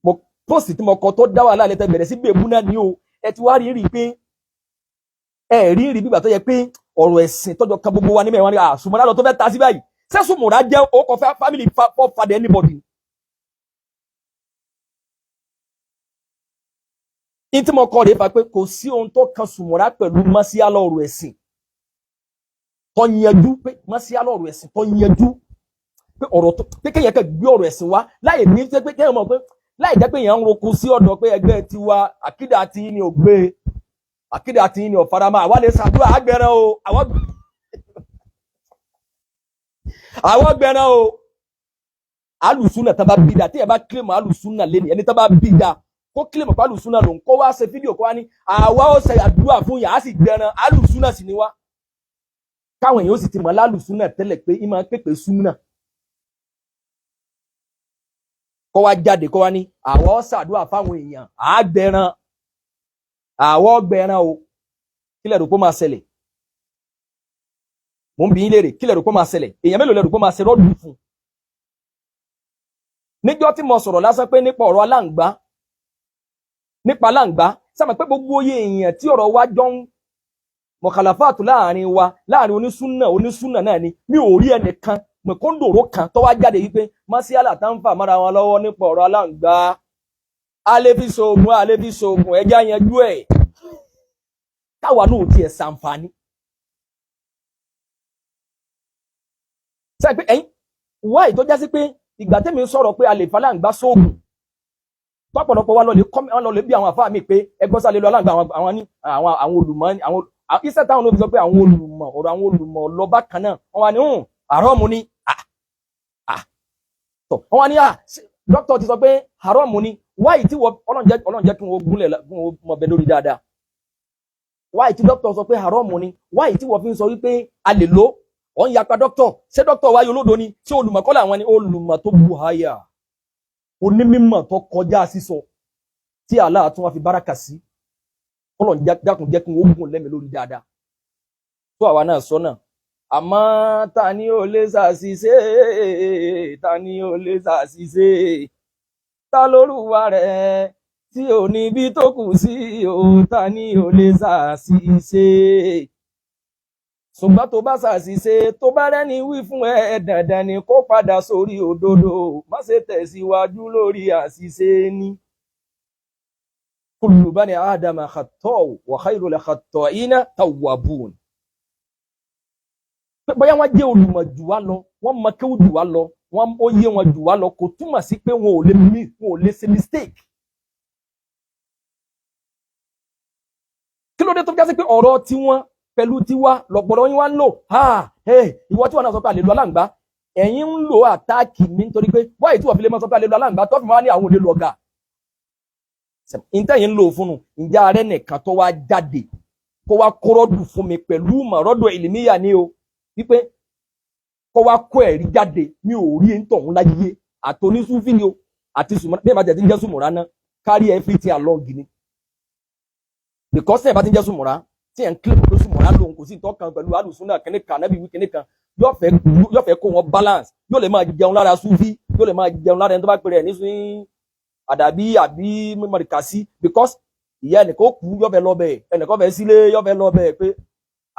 mo post tí mo kọ tó dá wàhálà lẹ́tẹ̀ bẹ̀rẹ̀ sí bèbú náà ní o ẹ ti wá rí pé ẹ rí bígbà tó yẹ pé ọ̀rọ̀ ẹ̀sìn tọ́jọ́ kan gbogbo wa ní mẹ́wàá ní àsùnmọ́ra lọ tó fẹ́ ta sí báyìí sẹ́sùmùrà jẹ́ ó kọ fẹ́ family father anybody. Ìtí mo kọ rèé fa pé kò sí ohun tó kan sùnmùrà pẹ̀lú mọ́síálà ọ̀rọ̀ ẹ̀sìn tó yanjú pé mọ́síálà ọ̀rọ̀ ẹ̀sìn tó yanjú pé ọ̀rọ̀ tó pé kéèyàn kẹ́ gbé ọ̀rọ̀ ẹ̀sìn wá láì ní pé kéèyàn mọ̀ pé láì jẹ́ pé èèyàn ń roko sí ọ̀dọ̀ pé ẹgbẹ́ tiwa àkídà tí ní ò gbé àkídà tí ní ò farama àwa lè ṣàdúrà àgbẹ̀rẹ̀ o àwọn gbẹ̀rẹ̀ o alùsùnà tó bá bí dá tí ẹ bá kílèmù alùsùnà lẹ́nu ẹni tó bá bí dá kó kílèmù pa alùsùnà lòun kó wá ṣe fídíò kó wá ní àwa ó ṣe àdúrà fún yà á sì gbẹ̀rẹ̀ alùsùnà sì ni wá káwọn èèyàn ó sì ti mọ̀ lálùsùnà tẹ́lẹ̀ pé ìmọ̀ pépè súnà kó wá jáde kó wá ní àwa ó ṣàdúrà fáwọn èèyàn àgbẹ̀rẹ̀ àwa ó gbẹ̀rẹ̀ o kílẹ̀ rò pé máa ṣẹlẹ̀ mo ń bi yín léèrè kílẹ̀ rò pé máa ṣẹlẹ̀ èèyàn mélòó lẹ́rù pé máa ṣe rọ́ọ̀dù fún níjọ́ tí mo sọ̀rọ̀ lásán pé nípa ọ̀rọ̀ aláǹgbá nípa aláǹgbá sábà pé gbogbo oyè èèyàn tí ọ̀rọ̀ wa jọ ń mọ̀kàlàfáàtù láàrin wa láàrin onísúnà náà ni mi ò rí ẹnìkan mẹ̀kọ́ndòrò kan tó wá jáde wípé mọ́síálà tá ń fà mára wọn lọ́wọ́ nípa ọ̀rọ̀ aláǹgbá alẹ́bíṣoògùn ẹja yanjú ẹ̀ káwa náà tiẹ̀ ṣàǹfààní. sẹ́yìn pé ẹ̀yin wá ìtọ́já sí pé ìgbà tẹ́mi sọ̀rọ̀ pé a lè fa aláǹgbá sóògùn tọ́pọ̀lọpọ̀ wa lọ lè bí àwọn àfáà mi pé ẹgbọ́n sálẹ̀ lọ aláǹgbá àwọn olùmọ̀ àwọn iṣẹ́ táwọn olóbi sọ pé àwọn olùmọ̀ ọ̀rọ̀ àwọn olùmọ̀ lọ́ba kan náà wọ́n wá ní àrọ́ọ̀mù ni wọ́n wá ní dókítà ti sọ pé àrọ́ọ̀mù ni wáyì tí Ọlọ́run jẹ́ kí wọ́n gúnlẹ̀ mọ̀ bẹ lórí dáadáa wáyì tí dókítà sọ pé àrọ́ọ̀mù ni wáyì tí wọ́n fi ń sọ wípé a lè lò wọ́n yapa dókítà ṣé dókítà wáyé olódo ni ṣé olùmọ̀ kọ́ làwọn ni olùmọ̀ tó bu háyà onímọ̀ tó kọjá sísọ tí Allah tún wá fi báràkà sí Ọlọ́run dákun jẹ́ kí wọ́n gùn lẹ́mìí lórí dáadáa tó àwa náà sọ náà àmọ́ ta ni ó lè ṣàṣìṣe ta ni ó lè ṣàṣìṣe ta lórúwa rẹ̀ tí ò ní bí tó kù sí o ta ni ó lè ṣàṣìṣe ṣùgbọ́n tó bá ṣàṣìṣe tó bá rẹ́ni wí fún ẹ dandan ni kó padà sórí òdodo má ṣe tẹ̀síwájú lórí àṣìṣe ní. kullu bani adama khata'u wa khayrul khata'ina tawwabun. bóyá wọ́n jẹ́ olùmọ̀ jù wá lọ wọ́n mọ kéwú jù wá lọ wọ́n ó yé wọn jù wá lọ kò túmọ̀ sí pé wọn ò lè ṣe mistake. kí ló dé tó fi já sí pé ọ̀rọ̀ tiwọn pẹ̀lú tiwa lọ̀pọ̀lọ́ yín wá ń lò ìwọ tí wọ́n náà sọ pé a lè lo aláǹgbá ẹ̀yin ń lo àtáàkì mi nítorí pé wáyé tí wọ́n fi lè máa sọ pé a lè lo aláǹgbá tó fi máa ní àwọn òde lo ọ̀gá ìtẹ̀yìn ń lò fún un ìjà rẹ̀ nìkan tó wá jáde kó wá kọ́rọ́dù fún mi pẹ̀lú mọ̀rọ́dù ìlìmíyà ni o wípé kó wá kó ẹ̀rí jáde mi ò rí ẹ̀ńtọ̀hún láyé àtònísúfì ni o àti sùmọ́ra bí ẹ̀ bá tẹ̀ tí ń jẹ́ sùmọ́ra náà carry everything along ni because ẹ̀ bá ti ń jẹ́ sùmọ́ra tí ẹ̀ ń kílẹ̀ pẹ̀lú sùmọ̀rá lòun kò sí ìtọ́kan pẹ̀lú alùsùnà kìnní kan nábì wí kìnní kan yóò fẹ́ kó wọn balance yóò lè máa jẹun lára súfì yóò lè máa jẹun lára ẹni tó bá pèrè ẹ̀ ní sún àdàbí àbí mọ̀rìkàsí because ìyá ẹnìkan ó kú yóò fẹ́ lọ́bẹ̀ ẹnìkan fẹ́ sílé yóò fẹ́ lọ́bẹ̀ pé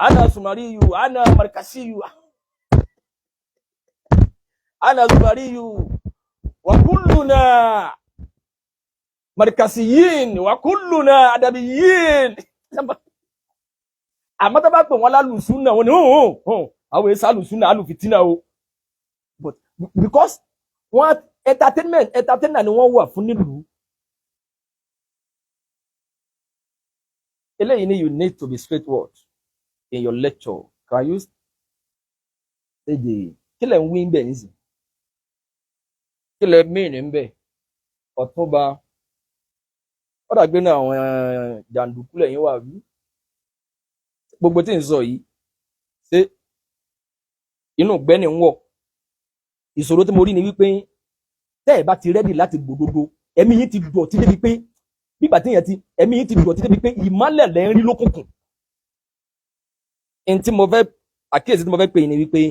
àná sùmọ̀rí yù àná mọ̀rìkàsí yù àná sùmọ̀rí yù wa kulluna mọ̀rìkàsíyìn wa kulluna àdàbíyìn àmọ́ tó bá pè wọ́n lálùsúnà wọn ni àwọn èsì alùsúnà alùfìtínà o but because wọ́n entertainment ni wọ́n wà fún nílùú eléyìí ni you need to be straightforward in your lecture can you say the kílẹ̀ ń wí ń bẹ̀ nísìn kí lẹ mí ní bẹ Ọ̀túnba ó dàgbé náà àwọn jàǹdùkú lẹ́yìn wà bí gbogbo tí ń sọ yìí ṣé inú gbẹ́ ni ń wọ̀ ìṣòro tí mo rí ni wípé tẹ́ ẹ̀ bá ti rẹ́dì láti gbòdodo ẹ̀mí yín ti dọ̀tí débi pé bígbà tí ẹ̀mí yín ti dọ̀tí débi pé ìmọ́lẹ̀ lẹ́ ń rí lókùnkùn. n tí mo fẹ́ àkíyèsí tí mo fẹ́ pè ní wípé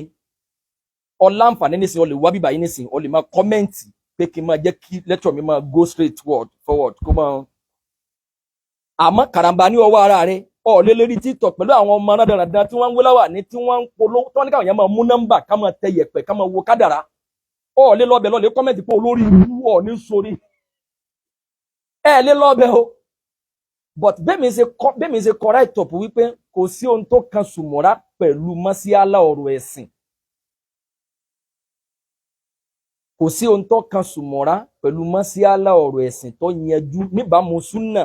ọlá àǹfààní nísìnyí ọ lè wá bíbá yín nísìnyí ọ lè máa kọ́mẹ́ǹtì pé kí n máa jẹ́ kí lecture mi máa go straight forward kó máa. àmọ́ karamba ní ọwọ́ ara rẹ ọ lé lérí TikTok pẹ̀lú àwọn ọmọ aráàlú tí wọ́n ń wé láwà ní tí wọ́n ń polówó tí wọ́n ní káwọn yẹn máa mú nọ́mbà ká máa tẹ yẹ̀pẹ̀ ká máa wo kádàrá ọ lé lọ́bẹ̀ lọ́lẹ̀ kọ́mẹ́ǹtì pé olórí ìlú ọ ní sórí ẹ lé lọ́bẹ̀ o but bẹ́ẹ̀ mi ṣe correct up wípé kò sí ohun tó kan sùmọ́ra pẹ̀lú mọ́síálà ọ̀rọ̀ ẹ̀sìn kò sí ohun tó kan sùmọ́ra pẹ̀lú mọ́síálà ọ̀rọ̀ ẹ̀sìn tó yanjú níbàámu súnà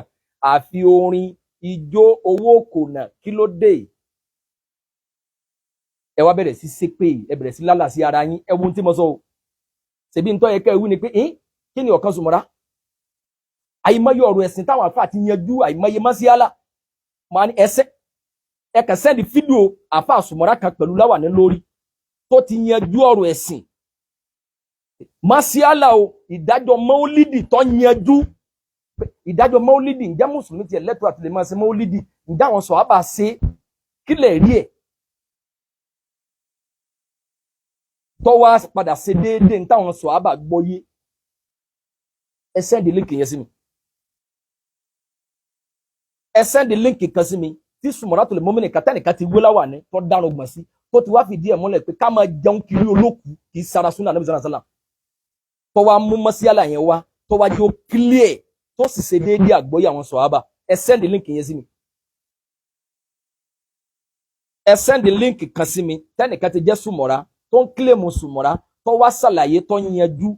àfi orin ijó owó kònà kí ló dé ẹ wá bẹ̀rẹ̀ sí ṣépè ẹ bẹ̀rẹ̀ sí lálà sí ara yín ẹ wo ohun tí mo sọ o ṣèbí ń tọ́ yẹ kẹ́ ẹ wí ni pé kí ni ọ̀kan sùmọ́ra àìmọye ọ̀rọ̀ ẹ̀sìn táwọn àfáà ti yanjú àìmọye mọ́síálà máa ní ẹsẹ̀ ẹ kàn sẹ́ndì fídíò àfáà sùmọ́ra kan pẹ̀lú láwàní lórí tó ti yanjú ọ̀rọ̀ ẹ̀sìn mọ́síálà o ìdájọ́ mọ́ólídì tó yanjú ìdájọ́ mọ́ólídì ǹjẹ́ mùsùlùmí tiẹ̀ lẹ́tọ̀ọ́ àti lè máa ṣe mọ́ólídì ǹjẹ́ àwọn sọ̀hábà ṣe kílẹ̀ rí ẹ̀ tó wá padà ṣe déédéé ní táwọn sọ̀hábà gbọ́yé ẹ sẹ́ndì líǹkì yẹn sí mi ẹ sẹ́ndì líǹkì kan sí mi tí Sumuratul Mu'minin kátẹ́nìkan ti wé láwàní tó dáná gbọ̀n sí tó ti wá fìdí ẹ̀ múlẹ̀ pé ká máa jẹun kiri olókùú kì í sara súnà Ànábì sallallahu alaihi wasallam tó wá mú mọ́síálà yẹn wá tó wá jẹ́ ó clear tó sì ṣe déédéé àgbọ́yé àwọn sọ̀hábà ẹ sẹ́ndì líǹkì yẹn sí mi ẹ sẹ́ndì líǹkì kan sí mi tẹ́nìkan ti jẹ́ Sumura tó ń kílèmù Sumura tó wá ṣàlàyé tó yanjú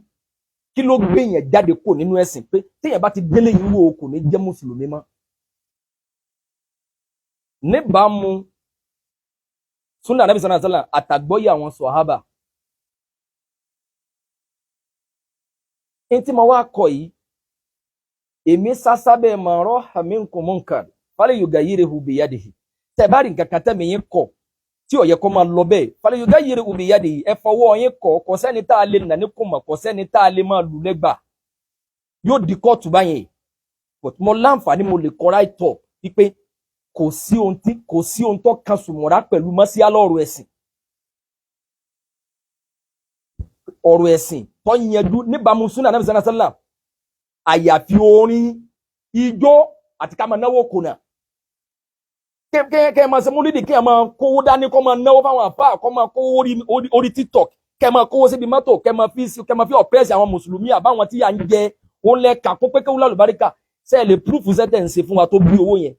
kí ló gbé yẹn jáde kó nínú ẹ̀sìn pé téèyàn bá ti délé yìí wò kò ní jẹ́ mùsùlùmí mọ́ níbàámu súnà Ànábì sallallahu alaihi wasallam àtàgbọ́yé àwọn sọ̀hábà ní tí mo wá kọ yìí èmi sásábẹ́ mọ̀ọ́rọ́ minkum munkar falyughayyirhu biyadihi tẹ́ bá rí nǹkan kan tẹ́mi yín kọ̀ tí ó yẹ kó máa lọ bẹ́ẹ̀ falyughayyirhu biyadihi ẹ fọwọ́ yín kọ̀ kò sẹ́ni tá a lè nà ní kùmọ̀ kò sẹ́ni tá a lè máa lù lẹ́gbà yóò di kóòtù báyẹn but mo láǹfààní mo lè kọ́ right up wípé kò sí ohun tó kan Sumura pẹ̀lú mọ́síálà ọ̀rọ̀ ẹ̀sìn tó yanjú níbàámu súnà Ànábì sallallahu alaihi wasallam àyàfi orin ijó àti ká máa náwó kùnà kẹ́ máa ṣe múlídì kí ẹ máa kówó dání kó máa náwó fáwọn àfáà kó máa kówó orí TikTok kẹ́ máa kówó síbi mọ́tò kẹ́ máa fi ọ̀pẹ́ẹ̀sì àwọn mùsùlùmí àbáwọn tí à ń jẹ òun lẹ́ka kó pé kéwú lálùbáríkà ṣe lè púrúfù sẹ́tẹ̀ ń ṣe fún wa tó bí owó yẹn.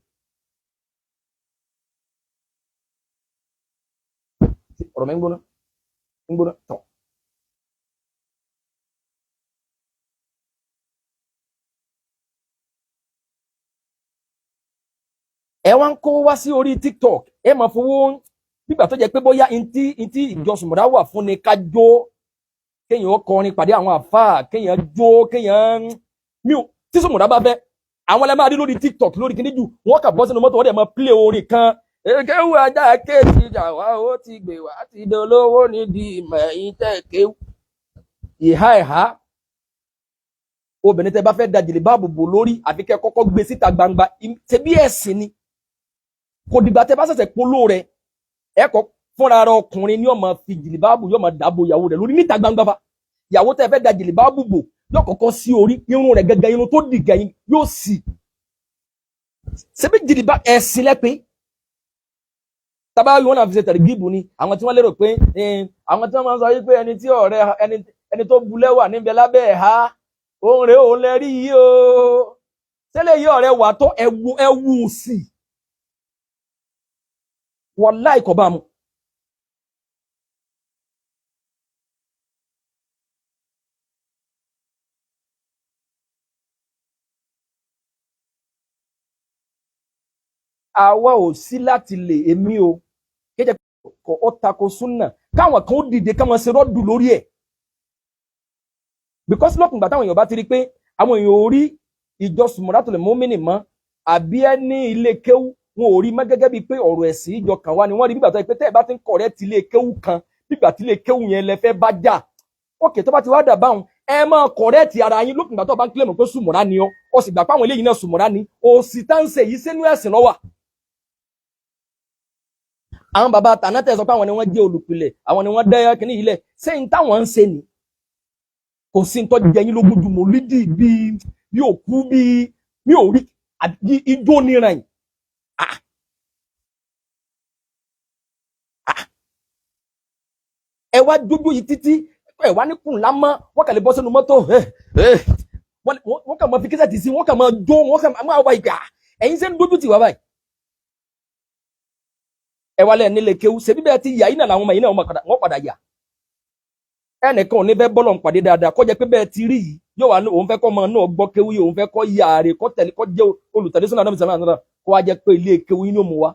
ọ̀rọ̀ mi ń gbóná tán. ẹ wá ń kó wá sí orí TikTok ẹ máa fowó nígbà tó jẹ́ pé bóyá ntí ìjọ Sumura wà fún ni ká jó kéèyàn kọrin pàdé àwọn àfáà kéèyàn jó kéèyàn tí Sumura bá fẹ́ àwọn ẹlẹ́mọ̀ adé lórí TikTok lórí kíní jù wọ́n kà bọ́ sínú mọ́tò wọ́n dẹ̀ máa play orin kan kéwù ajá kéèjì ìjà wá ó ti gbé wá ti dolówó nídìí ìmọ̀ ẹ̀yìn tẹ̀ kéwù ìhà obìnrin tẹ́ bá fẹ́ da jìlìbáàbù bò lórí àfi kẹ́ kọ́kọ́ gbé síta gbangba ṣe bí ẹ̀sìn ni kò dìgbà tẹ́ bá ṣẹ̀ṣẹ̀ polówó rẹ̀ ẹ̀kọ́ fúnra ara ọkùnrin ni yóò máa fi jìlìbáàbù yóò máa dàbò ìyàwó rẹ̀ lórí níta gbangba fa ìyàwó tẹ́ fẹ́ da jìlìbáàbù bò yóò kọ́kọ́ sí orí irun rẹ̀ gẹ́gẹ́ irun tó dìgẹ yóò sì ṣe bí jìlìbá ẹ̀sìn lẹ́pẹ́ tábà wọn náà fi ṣe tẹ̀lé gíìbù ni àwọn tí wọ́n lérò pé àwọn tí wọ́n máa ń sọ yí pé ẹni tó bulẹ̀ wà níbẹ̀ lábẹ́ ẹ̀ ha òun rèé òun lẹ rí yìí o tẹ́lẹ̀ yìí ọ̀rẹ́ wà tó ẹwu sí wàláhì kò bá mu. àwa ò sí láti lè èmi o kéjẹ kò ó tako súnà káwọn kan ó dìde káwọn ṣe rọ́dù lórí ẹ̀ because lọ́kùn gbà táwọn èèyàn bá ti rí pé àwọn èèyàn ò rí ìjọ Sumuratul Mu'minin mọ́ àbí ẹni ilé kéwú wọn ò rí mọ́ gẹ́gẹ́ bíi pé ọ̀rọ̀ ẹ̀sìn ìjọ kan wá ni wọ́n rí nígbà tó yẹ pé tẹ́ ẹ bá ti ń correct ilé kéwú kan nígbà tí ilé kéwú yẹn lẹ fẹ́ bá jà ókè tó bá ti wá dà báwọn ẹ máa correct ara yín lókùn gbà tó bá ń kílẹ̀ mọ̀ pé Sumura ni ọ́ ó sì gbà pé àwọn eléyìí náà Sumura ni òsì tá ń ṣe yìí sínú ẹ̀sìn lọ́wà. àwọn bàbá tànátẹ̀ sọ pé àwọn ni wọ́n jẹ́ olùpìlẹ̀ àwọn ni wọ́n dẹ́ kínní yìí lẹ̀ sẹ́yìn táwọn ń ṣe ni kò sí ń tọ́jú ẹyin lógún ju mòlídì bí òkú bí òrí ijó níran yìí. ẹ wá dúdú yìí títí ẹ wá ní kùn lámọ́ wọ́n kà lè bọ́ sínú mọ́tò wọ́n kà máa fi kíṣẹ́ sí wọ́n kà máa jó wọ́n kà máa wá ìgbà ẹ̀yin ṣe ń dúdú tì wá báyìí. ẹ wá lẹ́ẹ̀ nílé kéwú ṣe bíbẹ́ ti yà yín náà làwọn ọmọ yìí náà wọ́n padà yà. ẹnìkan ò ní bẹ́ẹ̀ bọ́lọ̀ ń pàdé dáadáa kó jẹ́ pé bẹ́ẹ̀ ti rí yìí yóò wá òun fẹ́ kọ́ ọmọ náà gbọ́ kéwú yìí òun fẹ́ kọ́ yàrá kọ́ tẹ̀lé kọ́ jẹ́ olùtẹ̀lé sọ́nà àdàmì sàlám kó wá jẹ́ pé ilé kéwú yín ló mú wa.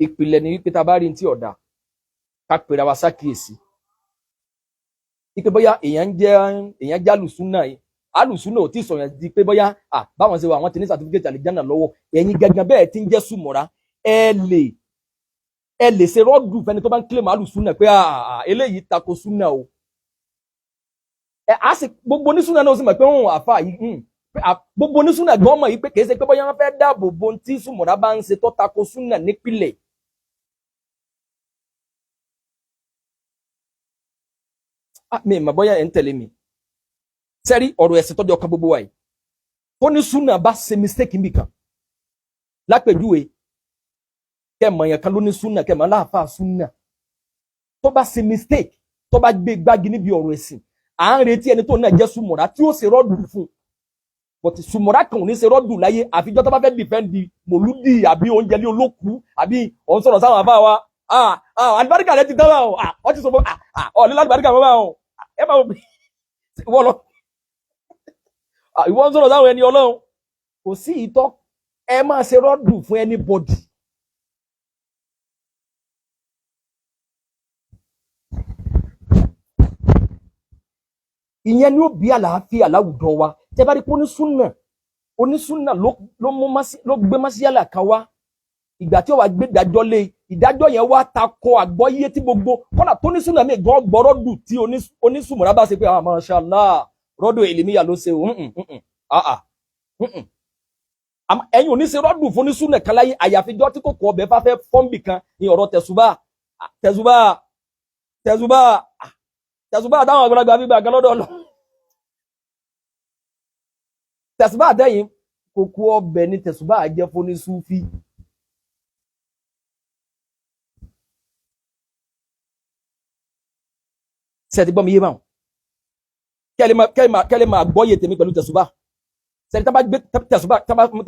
ìpìlẹ̀ ni wípé tá a bá rí ní tí ọ̀dà ká pèrè àwa sákìyèsí wípé bóyá èèyàn jẹ́ alùsúnà yìí alùsúnà ò tí ì sọ̀yàn di pé bóyá báwọn ṣe wà àwọn ti ní sàtífíkẹ́tì àlìjánà lọ́wọ́ ẹ̀yin gangan bẹ́ẹ̀ ti ń jẹ́ Sumura ẹ lè ṣe rọ́ọ̀dù fẹ́ni tó bá ń kílèmù alùsúnà pé eléyìí tako súnà o a sì gbogbo onísúnà náà ó sì mọ̀ pé òun àfa yìí gbogbo onísúnà gan mọ̀ yìí pé kì í ṣe pé bóyá wọ́n fẹ́ dáàbò bo tí Sumura bá ń ṣe tó tako súnà nípìnlẹ̀. mi ìmọ̀ bóyá ẹ̀ ń tẹ̀lé mi sẹ́rí ọ̀rọ̀ ẹ̀sìn tọ́jú ọkàn gbogbo wa yìí tó ní súnà bá ṣe mistake nbìkan lápèjúwe kẹ́mọ̀ yẹn kan ló ní súnà kẹ́mọ̀ aláàfáà súnà tó bá ṣe mistake tó bá gbé gbági níbi ọ̀rọ̀ ẹ̀sìn à ń retí ẹni tó náà jẹ́ Sumura tí ó ṣe rọ́ọ̀dù fún but Sumura kan ò ní ṣe rọ́ọ̀dù láyé àfijọ́ tó bá fẹ́ dìfẹ́ǹdì mòlúdì àbí oúnjẹ lé olókùú àbí òun sọ̀rọ̀ sáwọn àfáà wa àlùbáríkà rẹ ti dán wa o ọ ti sọ fún ọ ní àlùbáríkà mọ́ bá o ẹ máa wọ́n lọ ìwọ ń sọ̀rọ̀ sáwọn ẹni Ọlọ́run kò sí ìtọ́ ẹ máa ṣe rọ́ọ̀dù fún anybody. ìyẹn ni ó bí àlàáfíà láwùjọ wa tẹ bá rí pé onísúnà ló gbé másíyàlà kan wá ìgbà tí ó wà gbé ìdájọ́ lé ìdájọ́ yẹn wá takò àgbọ́yé tí gbogbo kọ́nà tó ní súnà mi gan gbọ́rọ́ dù tí onísùmùrà bá ṣe pé mashallah rọ́dù èlìmíyà ló ṣe ẹ̀yin ò ní ṣe rọ́dù fún onísúnà kan láyé àyàfijọ́ tí kò kọ́ ọbẹ̀ fáfẹ́ fọ́ǹbì kan ní ọ̀rọ̀ tẹ̀sùbá táwọn àgbàlagbà fi gbà kan lọ́dọ̀ lọ tẹ̀sùbá àtẹ̀yìn kòkó ọbẹ̀ ní tẹ̀sùbá jẹ́ fún ní súfì. sẹ́ẹ̀tì gbọ́ mi yé báwọn kẹ́lẹ́ máa gbọ́ yé tèmi pẹ̀lú tẹ̀sùbá sẹ́ẹ̀tì tá bá gbé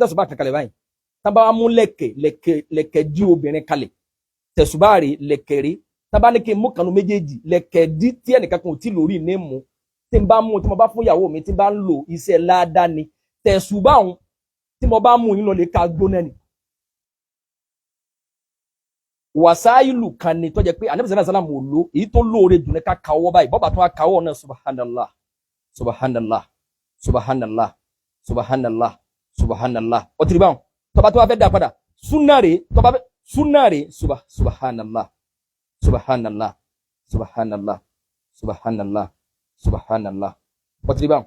tẹ̀sùbá kankalẹ̀ báyìí tá bá mú lẹ̀kẹ̀ dí obìnrin kalẹ̀ tẹ̀sùbá rè lẹ̀kẹ̀ rí tá bá ní kí n mú kanu méjèèjì lẹ̀kẹ̀ dí tí ẹnìkan kan ò tí lórí ní mú tí n bá mú tí mo bá fún ìyàwó mi tí n bá ń lò iṣẹ́ ládàá ni tẹ̀sùbá òun tí mo bá mú yín lọ lè ka gbóná ni. wàsáìlù kan ni tó jẹ́ pé Ànábì sallallahu alaihi wasallam lò èyí tó lóore jù ní ká kawọ́ báyìí bọ́bà tó wá kawọ́ náà subhanallah subhanallah subhanallah subhanallah subhanallah ó ti rí báwọn tó bá tó wá fẹ́ dá padà súnàrè tó bá fẹ́ súnàrè subhanallah subhanallah subhanallah subhanallah subhanallah ó ti rí báwọn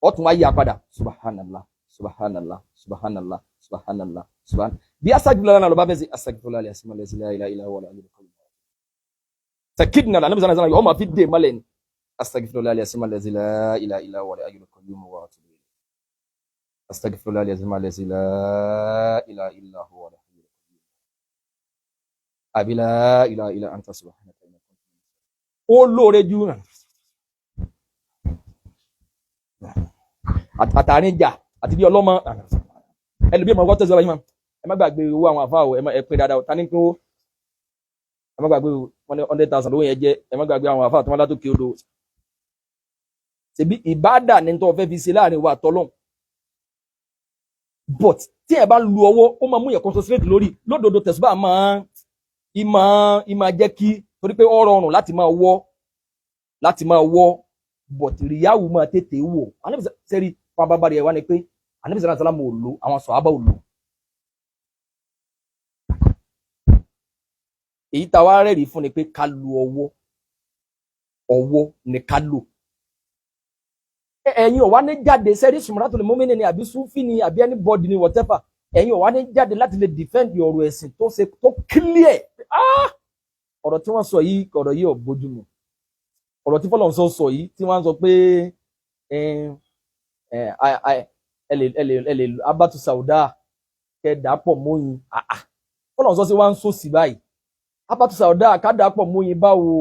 ó tún wá yá padà subhanallah subhanallah subhanallah subhanallah subhan bí astaghfirullah náà ló bá fẹ́ sí astaghfirullah al-azim allazi la ilaha illa huwa al-aliyyul qayyum sakidna la nabi sallallahu alaihi wasallam ó máa fi dé mọ́lẹ̀ ni astaghfirullah al-azim allazi la ilaha illa huwa al-aliyyul qayyum wa atubu ilayh astaghfirullah al-azim allazi la ilaha illa huwa al-aliyyul qayyum abi la ilaha illa anta subhanaka inni kuntu ó lóore jù àtàrin jà àti bí ọlọ́mọ ẹlòmíì ọmọ ọgọ́ tẹ̀síwájú báyìí máa ẹ má gbàgbé owó àwọn àfáà o ẹ pé dáadáa ta ní pé owó ẹ má gbàgbé wọn ní 100,000 owó yẹn jẹ ẹ má gbàgbé àwọn àfáà tó wọn látòkè odò ṣebí ìbádà ní tó fẹ́ fi ṣe láàrin wa tọ́lọ́n but tí ẹ bá lu ọwọ́ ó máa mú yẹn concentrate lórí lódodo tẹ̀sùbá ìmọ̀ jẹ́ kí torí pé ó rọrùn láti máa wọ́ but ríyáwó máa tètè wò Ànábì sẹ́rí pàbàbàrì ẹ̀ wá ni pé Ànábì sẹ́rí àtàlámù ò lò àwọn sàhábà ò lò. Èyí tá wá rẹ́rìí fún ni pé ká lu ọwọ́ ni ká lò. Ẹ̀yin ò wá ní jáde sẹ́rí Sumratul Mu'minin ni àbí Sufi ni àbí anybody ni whatever ẹ̀yin ò wá ní jáde láti lè defend ọ̀rọ̀ ẹ̀sìn tó clear ọ̀rọ̀ tí wọ́n sọ yìí ọ̀rọ̀ yìí ò bójúmu ọ̀rọ̀ tí fọlọ́n sọ yìí tí wọ́n sọ pé abatu sauda kẹ́ẹ̀dá pọ̀ mọ́yìn fọlọ́n sọ sí wọ́n sọ sí báyìí abatu sauda kádà pọ̀ mọ́yìn báwo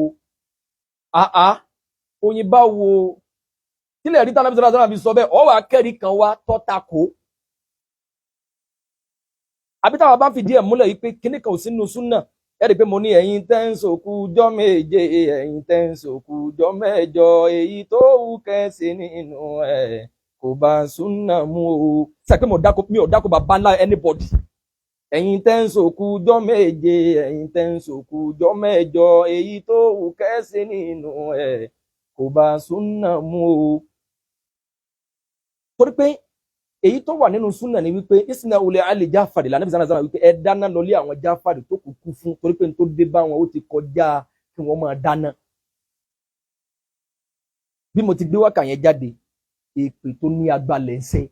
oyin báwo kílẹ̀ rí tánàbí sọ́dọ̀ àbí sọ bẹ́ẹ̀ ọwọ́ akẹ́rì kan wá tọ́tako àbí táwọn bá fìdí ẹ̀ múlẹ̀ yìí pé kíní kan ò sínú súnà ẹ̀rí pé mo ní ẹ̀yin tẹ́ ń sòkú jọ́ méje ẹ̀yin tẹ́ ń sòkú jọ́ mẹ́jọ èyí tó wù kẹ́sì nínú ẹ̀ kò bá súnà mú o sẹ́ pé mi ò dákò bàbá ńlá anybody ẹ̀yin tẹ́ ń sòkú jọ́ méje ẹ̀yin tẹ́ ń sòkú jọ́ mẹ́jọ èyí tó wù kẹ́sì nínú ẹ̀ kò bá súnà mú o. Torí pé èyí tó wà nínú súnà ni wípé ìsìnà olè alè jáfàdì lànà bí zanazana wípé ẹ dáná lọlé àwọn jáfàdì tó kúkú fún torí pé n tó dé bá wọn ó ti kọjá kí wọ́n máa dáná. Bí mo ti gbé wákà yẹn jáde èpè tó ní agbálẹ̀ ń sẹ́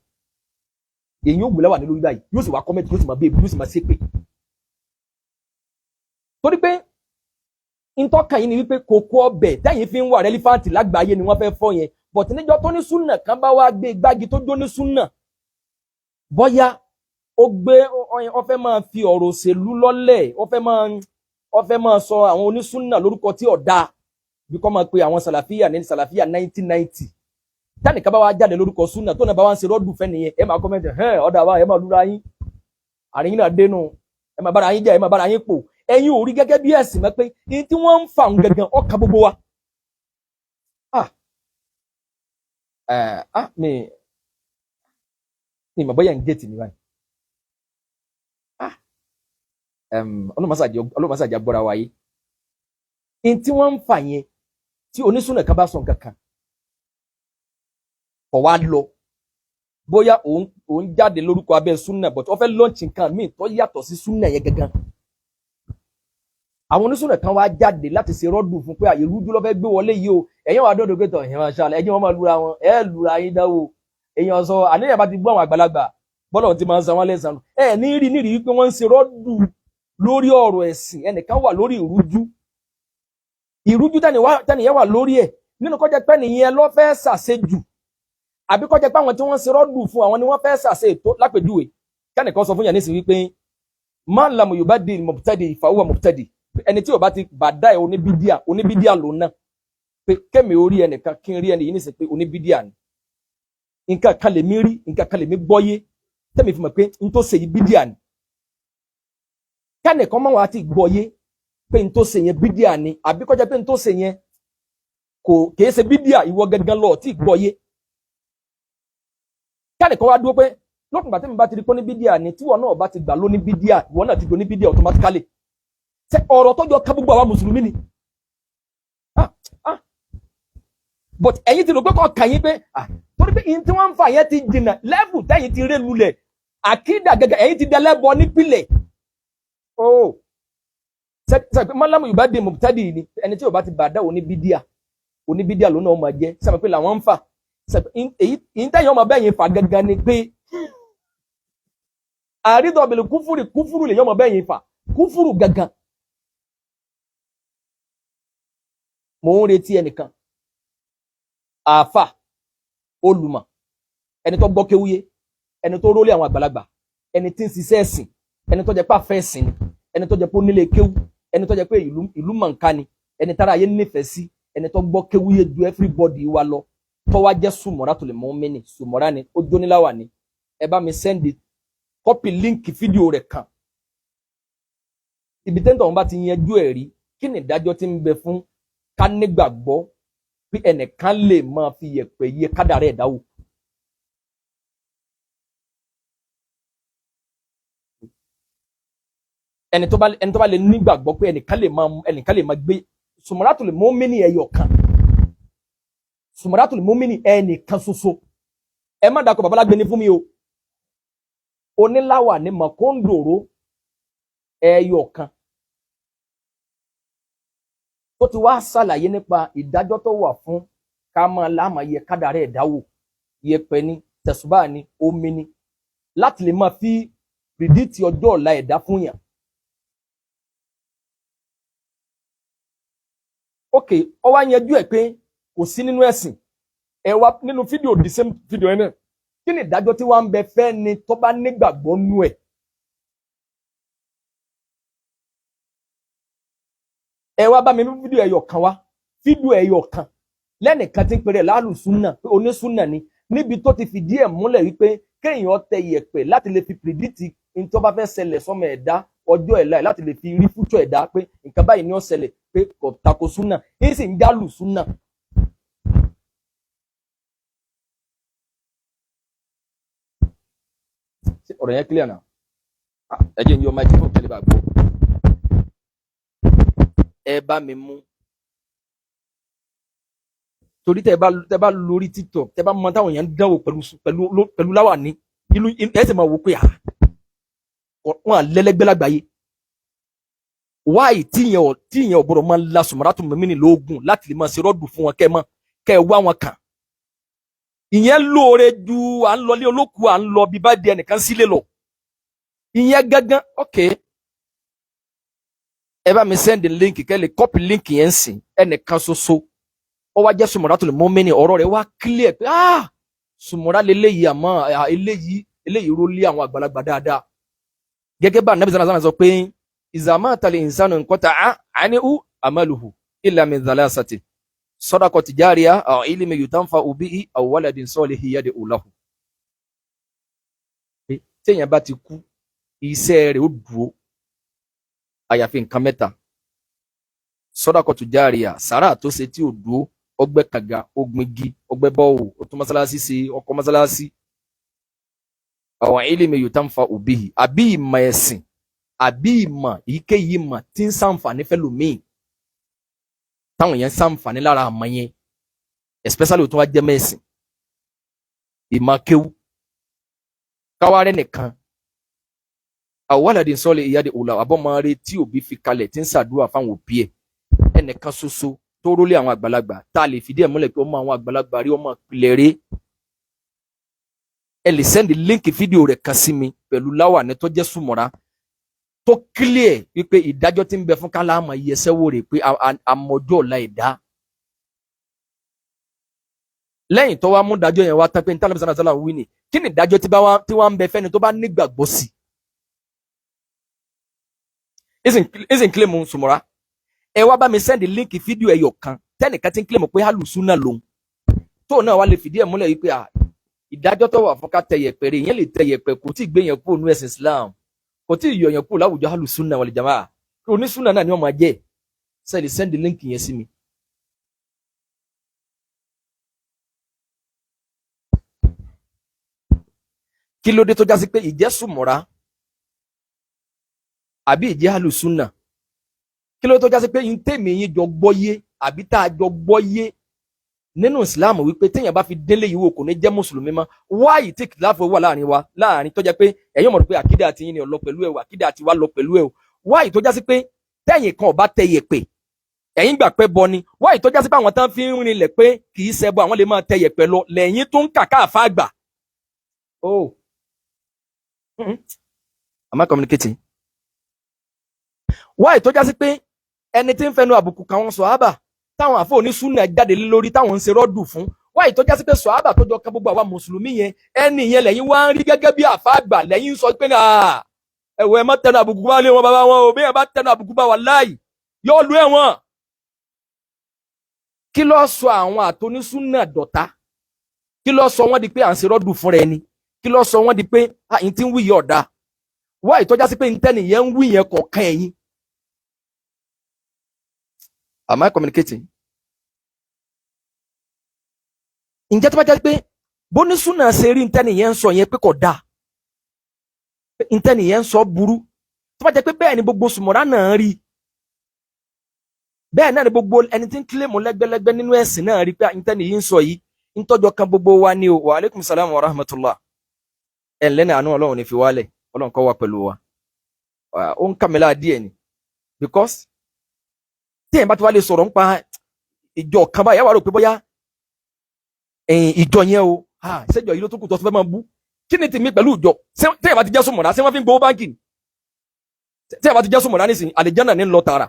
èyí ó gbìlẹ̀ wà nílò báyìí yóò sì wá kọ́mẹ́ntì yóò sì máa bẹ́ẹ̀ yóò sì máa ṣépè. Torí pé ntọ́ka yìí ni wípé kòkó ọbẹ̀ tẹ́yìn fi ń wà rẹ́lífáǹtì lágbàáyé ni wọ́n fẹ́ fọ́ yẹn bọ̀tí níjọ́ tó ní súnà kan bá wá gbé igbági tó jó ní súnà bọ́yá ó fẹ́ máa fi ọ̀rọ̀ òṣèlú lọ́lẹ̀ ó fẹ́ máa sọ àwọn onísúnà lórúkọ tí ọ̀dà bí kò máa pe àwọn sàlàfíà ní sàlàfíà 1990 tánìkan bá wá jáde lórúkọ súnà tó náà bá wá ń ṣe rọ́dù fẹ́ nìyẹn ẹ máa kọ́mẹ́ntì ọ̀dà wa ẹ máa lúra yín àríyìn náà dénú ẹ máa bára yín jẹ́ ẹ máa bára yín pò ẹ̀yin ò rí gẹ́gẹ́ bí ẹ̀sìn mọ́ pé ní tí wọ́n ń fa òun gẹ̀gẹ̀ ọkà gbogbo wa. mi ìmọ̀ bọ́yà ń gẹ̀ẹ́tì ní báyìí. ọlọ́mọsáàjì agbọ́ra wáyé. ní tí wọ́n ń fa yẹn tí onísùnà kan bá sọ nǹkan kan kọ̀ wá lọ bóyá òun jáde lórúkọ abẹ́ súnà but ó fẹ́ lọ́ọ̀chì nǹkan míì tó yàtọ̀ sí súnà yẹn gangan. Àwọn onísùnà kan wá jáde láti ṣe rọ́dù fún pé àyè rújú ló fẹ́ gbé wọlé yìí o ẹ̀yin wà dọ́dọ̀ pẹ́tọ̀ ẹ̀yin máa ṣàlẹ̀ ẹ̀yin wọn máa lura wọn lura yín dáwò èèyàn sọ àníyàn bá ti gbọ́ àwọn àgbàlagbà bọ́lọ̀ ti máa ń san wọn lẹ́sàn ní rí wípé wọ́n ń ṣe rọ́dù lórí ọ̀rọ̀ ẹ̀sìn ẹnìkan wà lórí ìrújú tẹ́nìyẹn wà lórí ẹ̀ nínú kọjá pẹ́ nìyẹn ló fẹ́ ṣàṣejù àbí kọjá pé àwọn tí wọ́n ń ṣe rọ́dù fún àwọn ni wọ́n fẹ́ ṣàṣe ètò lápèjúwe kẹ́nìkan sọ fún yàn nísìnyí wípé man lam yubadil mubtadi fa huwa mubtadi ẹni tí ó bá ti bàdá ẹ oníbídíà ló ná pé kẹ́mi orí ẹnìkan kí n rí ẹni yìí ní sè pé oníbídíà ni nǹkan kan lè mí rí nǹkan kan lè mí gbọ́yé tẹ́mi fi mọ̀ pé n tó ṣe yìí bídíà ni kẹ́nìkan máa wà á ti gbọ́yé pé n tó ṣe yẹn bídíà ni àbí kọjá pé n tó ṣe yẹn kìí ṣe bídíà ìwọ gangan lọ tí gbọ́yé kẹ́nìkan wá dúró pé lókùngbà tẹ́mi bá ti rí pé ní bídíà ni tíwọ náà bá ti gbà lóní bídíà ìwọ náà ti gbọ́ ní bídíà automatically ọ̀rọ̀ tó jọ ká gbogbo àwa mùsùlùmí ni but ẹ̀yin ti rò pé kọ́ kàn yín pé torí pé ìyẹn tí wọ́n ń fa yẹn ti jìnnà lẹ́bù tẹ́yìn ti ré lulẹ̀ àkídà gẹ́gẹ́ ẹ̀yin ti dẹlẹ́bọ nípìlẹ̀ sẹ pé mọ́lámù yorùbá dé mọ̀tádì ni ẹni tí yorùbá ti bàdá oníbídíà lónà ọmọ jẹ sẹ pé làwọn ń fà ìyẹn tẹ́yìn ọmọ bẹ́yìn fà gẹ́gẹ́ ni pé àrídọ̀bìlì kúfúrù lè yọmọ bẹ́yìn fà kúfúrù gẹ́gẹ́. Mo ń retí ẹnìkan àáfà olùmọ̀ ẹni tó gbọ́ kéwúyé ẹni tó rólé àwọn àgbàlagbà ẹni tí ń ṣiṣẹ́ ẹ̀sìn ẹni tó jẹ́ pé àfẹ́ ẹ̀sìn ni ẹni tó jẹ́ pé onílé kéwú ẹni tó jẹ́ pé ìlú mọ̀nká ni ẹni tára ayé nífẹ̀ẹ́ sí ẹni tó gbọ́ kéwúyé ju everybody wa lọ tó wá jẹ́ Sumratul Mu'minin Sumra ni ó jóníláwà ni ẹ bá mi sẹ́ndì kọ́pì líǹkì fídíò rẹ̀ kan ibi tẹ́ńtọ̀ wọn bá ti yanjú ẹ̀ rí kí ni ìdájọ́ ti ń bẹ fún ká nígbàgbọ́ pé ẹnìkan lè máa fi yẹ̀pẹ̀ yẹ kádàrá ẹ̀dá wò ẹni tó bá lè nígbàgbọ́ pé ẹnìkan lè máa gbé sumaratul mu'mini ẹyọ kan, sumaratul mu'mini ẹnìkan ṣoṣo. Ẹ má dàkọ̀ babalágbé ní fún mi o. Oníláwà ní mọ̀kóńdòrò ẹyọ kan tó ti wá ṣàlàyé nípa ìdájọ́ tó wà fún ká máa láàmà yẹ kádàrá ẹ̀dáwò, yẹpẹ̀ ni, tẹ̀sùbá ni, omi ni, láti lè máa fi pìrìdìtì ọjọ́ ọ̀la ẹ̀dá fún yàn. Ok, ó wá yanjú ẹ̀ pé kò sí nínú ẹ̀sìn. Ẹ wá nínú fídíò, the same fídíò yẹn náà, kí ni ìdájọ́ tí wọ́n ń bẹ fẹ́ ni tó bá nígbàgbọ́ nú ẹ̀? Ẹ wá bá mi mú fídíò ẹyọ kan wá, fídíò ẹyọ kan lẹ́nìkan tí ń pèrè lálùsúnà pé onísúnà ni, níbi tó ti fìdí ẹ̀ múlẹ̀ wípé kéèyàn tẹ yẹ̀pẹ̀ láti lè fi pìrìdìtì ní tó bá fẹ́ ṣẹlẹ̀ sọ́mọ ẹ̀dá ọjọ́ ẹ̀la ẹ̀, láti lè fi rí fújọ́ ẹ̀dá pé nǹkan báyìí ni ó ṣẹlẹ̀, pé kò tako súnà, yìí sì ń jálù súnà. Ọ̀rọ̀ yẹn clear náà? Ẹ jẹ́ ń yọ microphone kẹ́lẹ́ bá gbọ́. Ẹ bá mi mú, torí tẹ́ bá lórí TikTok, tẹ́ bá mọ táwọn èèyàn ń dánwò pẹ̀lú láwà ní ìlú, ẹ sì máa wò pé wọn à lẹ́lẹ́gbẹ́ lágbàáyé. Wáyé tíyẹn ọ̀gbọ́dọ̀ máa la sumaratul mu'mini lóògùn láti lè máa ṣe rọ́dù fún wọn kẹ́ ẹ wá wọn kàn. Ìyẹn lóore ju à ń lọ lé olókùú, à ń lọ bí bá di ẹnìkan sílé lọ. Ìyẹn gángan, ok. Ẹ bá mi send link, kẹ́ lè copy link yẹn sìn, ẹnìkan ṣoṣo. Ó wá jẹ́ sumaratul mu'mini, ọ̀rọ̀ rẹ̀ wá clear pé sumara leléyìí, àmọ́ eléyìí ró lé àwọn àgbàlagbà dáadáa. Gẹ́gẹ́ bá Nabi sallallahu alaihi wasallam sọ pé iza mata al-insanu inqata'a anhu amaluhu illa min thalathati sadaqati jariyah aw ilmin yuntafa bihi aw waladin salihin yad'u lahu. Téèyàn bá ti kú, iṣẹ́ rẹ̀ ó dúró àyàfi nǹkan mẹ́ta. Sadaqatu jariyah, sàrà tó ṣe tí ò dúró, ọgbẹ́ kàga, ogbingi, ọgbẹ́ bọ́ọ̀, ó tún mọ́sálásí ṣe, ọkọ̀ mọ́sálásí. Àwọn ilmi yuntafa bihi, àbí ìmọ̀ ẹ̀sìn, àbí ìmọ̀ èyíkéyìí ìmọ̀ tí ń ṣàǹfààní fẹ́lòmíì, táwọn èèyàn ṣàǹfààní lára àmọ́ yẹn, especially tó wá jẹ́ mẹ́sìn, ìmọ̀ kéwú, káwárẹ́ nìkan, aw waladin salihin yad'u lahu, àbọ̀mọ́ rẹ̀ tí òbí fi kalẹ̀ tí ń ṣàdúrà fáwọn òbí ẹ̀, ẹnìkan ṣoṣo tó rólé àwọn àgbàlagbà, tá a lè fìdí ẹ̀ múlẹ̀ pé ọmọ àwọn àgbàlagbà rí, ọmọ ìpìlẹ̀ rí. Ẹ lè send link fídíò rẹ̀ kan sí mi pẹ̀lú láwàní tó jẹ́ sùmọ̀ra tó clear wípé ìdájọ́ tí ń bẹ fún kálá àmọ́ iyẹsẹ́ wò rè pé àmọ́jọ́ ọ̀la ẹ̀dá. Lẹ́yìn tó wá mú ìdájọ́ yẹn wá tán pé nítorí Nabi sallallahu wí ni, kí ni ìdájọ́ tí wọ́n ń bẹ fẹ́ni tó bá nígbàgbọ́ sí? Ìsìn claim sùmọ̀ra. Ẹ wá bá mi send link fídíò ẹyọ kan tẹ́nìkan tí ń claim pé alùsúnà lòun, tó náà wá lè fìdí ẹ̀ múlẹ̀ wípé ìdájọ́ tó wà fún ká tẹ yẹ̀pẹ̀ rẹ̀, ìyẹn lè tẹ yẹ̀pẹ̀, kò tí ì gbé yẹn kúrò nínú ẹ̀sìn Islam, kò tí ì yọ yẹn kúrò láwùjọ alùsúnà wal jamaa, kí onísúnà náà ni wọ́n máa jẹ́. Sẹ́ẹ̀lì send link yẹn sí mi. Kí ló dé tó já sí pé ìjẹ́ sùmọ̀ra àbí ìjẹ́ alùsúnà, kí ló dé tó já sí pé tèmi yín jọ gbọ́yé àbí tá a jọ gbọ́yé nínú Islam wípé téèyàn bá fi délé yìí wò kò ní jẹ́ mùsùlùmí mọ́. Wáyé tí kìláàfù wà láàrin tó jẹ́ pé ẹ̀yin mọ̀ pé àkídà àti yín ni ọ̀lọ́ pẹ̀lú ẹ̀ o, àkídà àti wá lọ pẹ̀lú ẹ̀ o. Wáyé tó já sí pé tẹ́yìn kan ọba tẹ yẹ̀pẹ̀, ẹ̀yin gbà pé bọ ni. Wáyé tó já sí pé àwọn tán fi ń rinlẹ̀ pé kì í ṣẹbọ, àwọn lè máa tẹ yẹ̀pẹ̀ lọ, lẹ́yìn tó ń kàkà àfa àgbà. Am I communicating? Wáyé tó já sí pé ẹni tí ń fẹnu àbùkù kan wọn sàhábà táwọn àfọ onísúnà jáde lé lórí táwọn ń ṣe rọ́dù fún, wáyé tó já sí pé sàhábà tó jọ ká gbogbo àwa mùsùlùmí yẹn, ẹni yẹn lẹ́yìn wá ń rí gẹ́gẹ́ bí àfa àgbà, lẹ́yìn sọ pé ẹ̀wọ̀ ẹ má tẹnu àbùkù bá lé wọn bàbá wọn o, bí ẹ bá tẹnu àbùkù bá wà láàyè yóò lu ẹ̀wọ̀n. Kí ló sọ àwọn àtonísúnà dọ̀tá? Kí ló sọ wọ́n di pé à ń ṣe rọ́dù fún rẹ ni? Kí ló sọ wọ́n di pé àyìn tí ń wí yẹ ọ̀dà? Wáyé tó já sí pé ntẹ́ni yẹn ń wí yẹn kọ̀ọ̀kan ẹ̀yìn. Am I communicating? Ǹjẹ́ tó bá jẹ́ pé bónísúnà ṣe rí ntẹ́ni yẹn ń sọ yẹn pé kò dáa, ntẹ́ni yẹn ń sọ burú, tó bá jẹ́ pé bẹ́ẹ̀ ni gbogbo sùmọ̀rá náà rí bẹ́ẹ̀ náà ni gbogbo ẹni tí ń kílèmù lẹ́gbẹ́lẹ́gbẹ́ nínú ẹ̀sìn náà rí pé ìtẹ́ni yìí ń sọ yìí ń tọ́jọ́ kan gbogbo wa ní o. Wa alaikum salam wa rahmatullah. ẹ̀ ńlẹ́ ní àánú ọlọ́run ní fi wálẹ̀, ọlọ́run kó wà pẹ̀lú wa. ó ń kàmílà díẹ̀ ni because tí ẹ̀ bá ti wá lè sọ̀rọ̀ nípa ìjọ kan báyìí wà rò pé bóyá ìjọ yẹn o ṣéjọ yìí ló tún kù tó fẹ́ máa bú. kí ni tèmi pẹ̀lú ìjọ tí ẹ̀ bá ti jẹ́ sùmọ̀rá ṣé wọ́n fi ń gbowó báńkì ni? tí ẹ̀ bá ti jẹ́ sùmọ̀rá nísìnyí àlìjánnà ní lọ tààrà.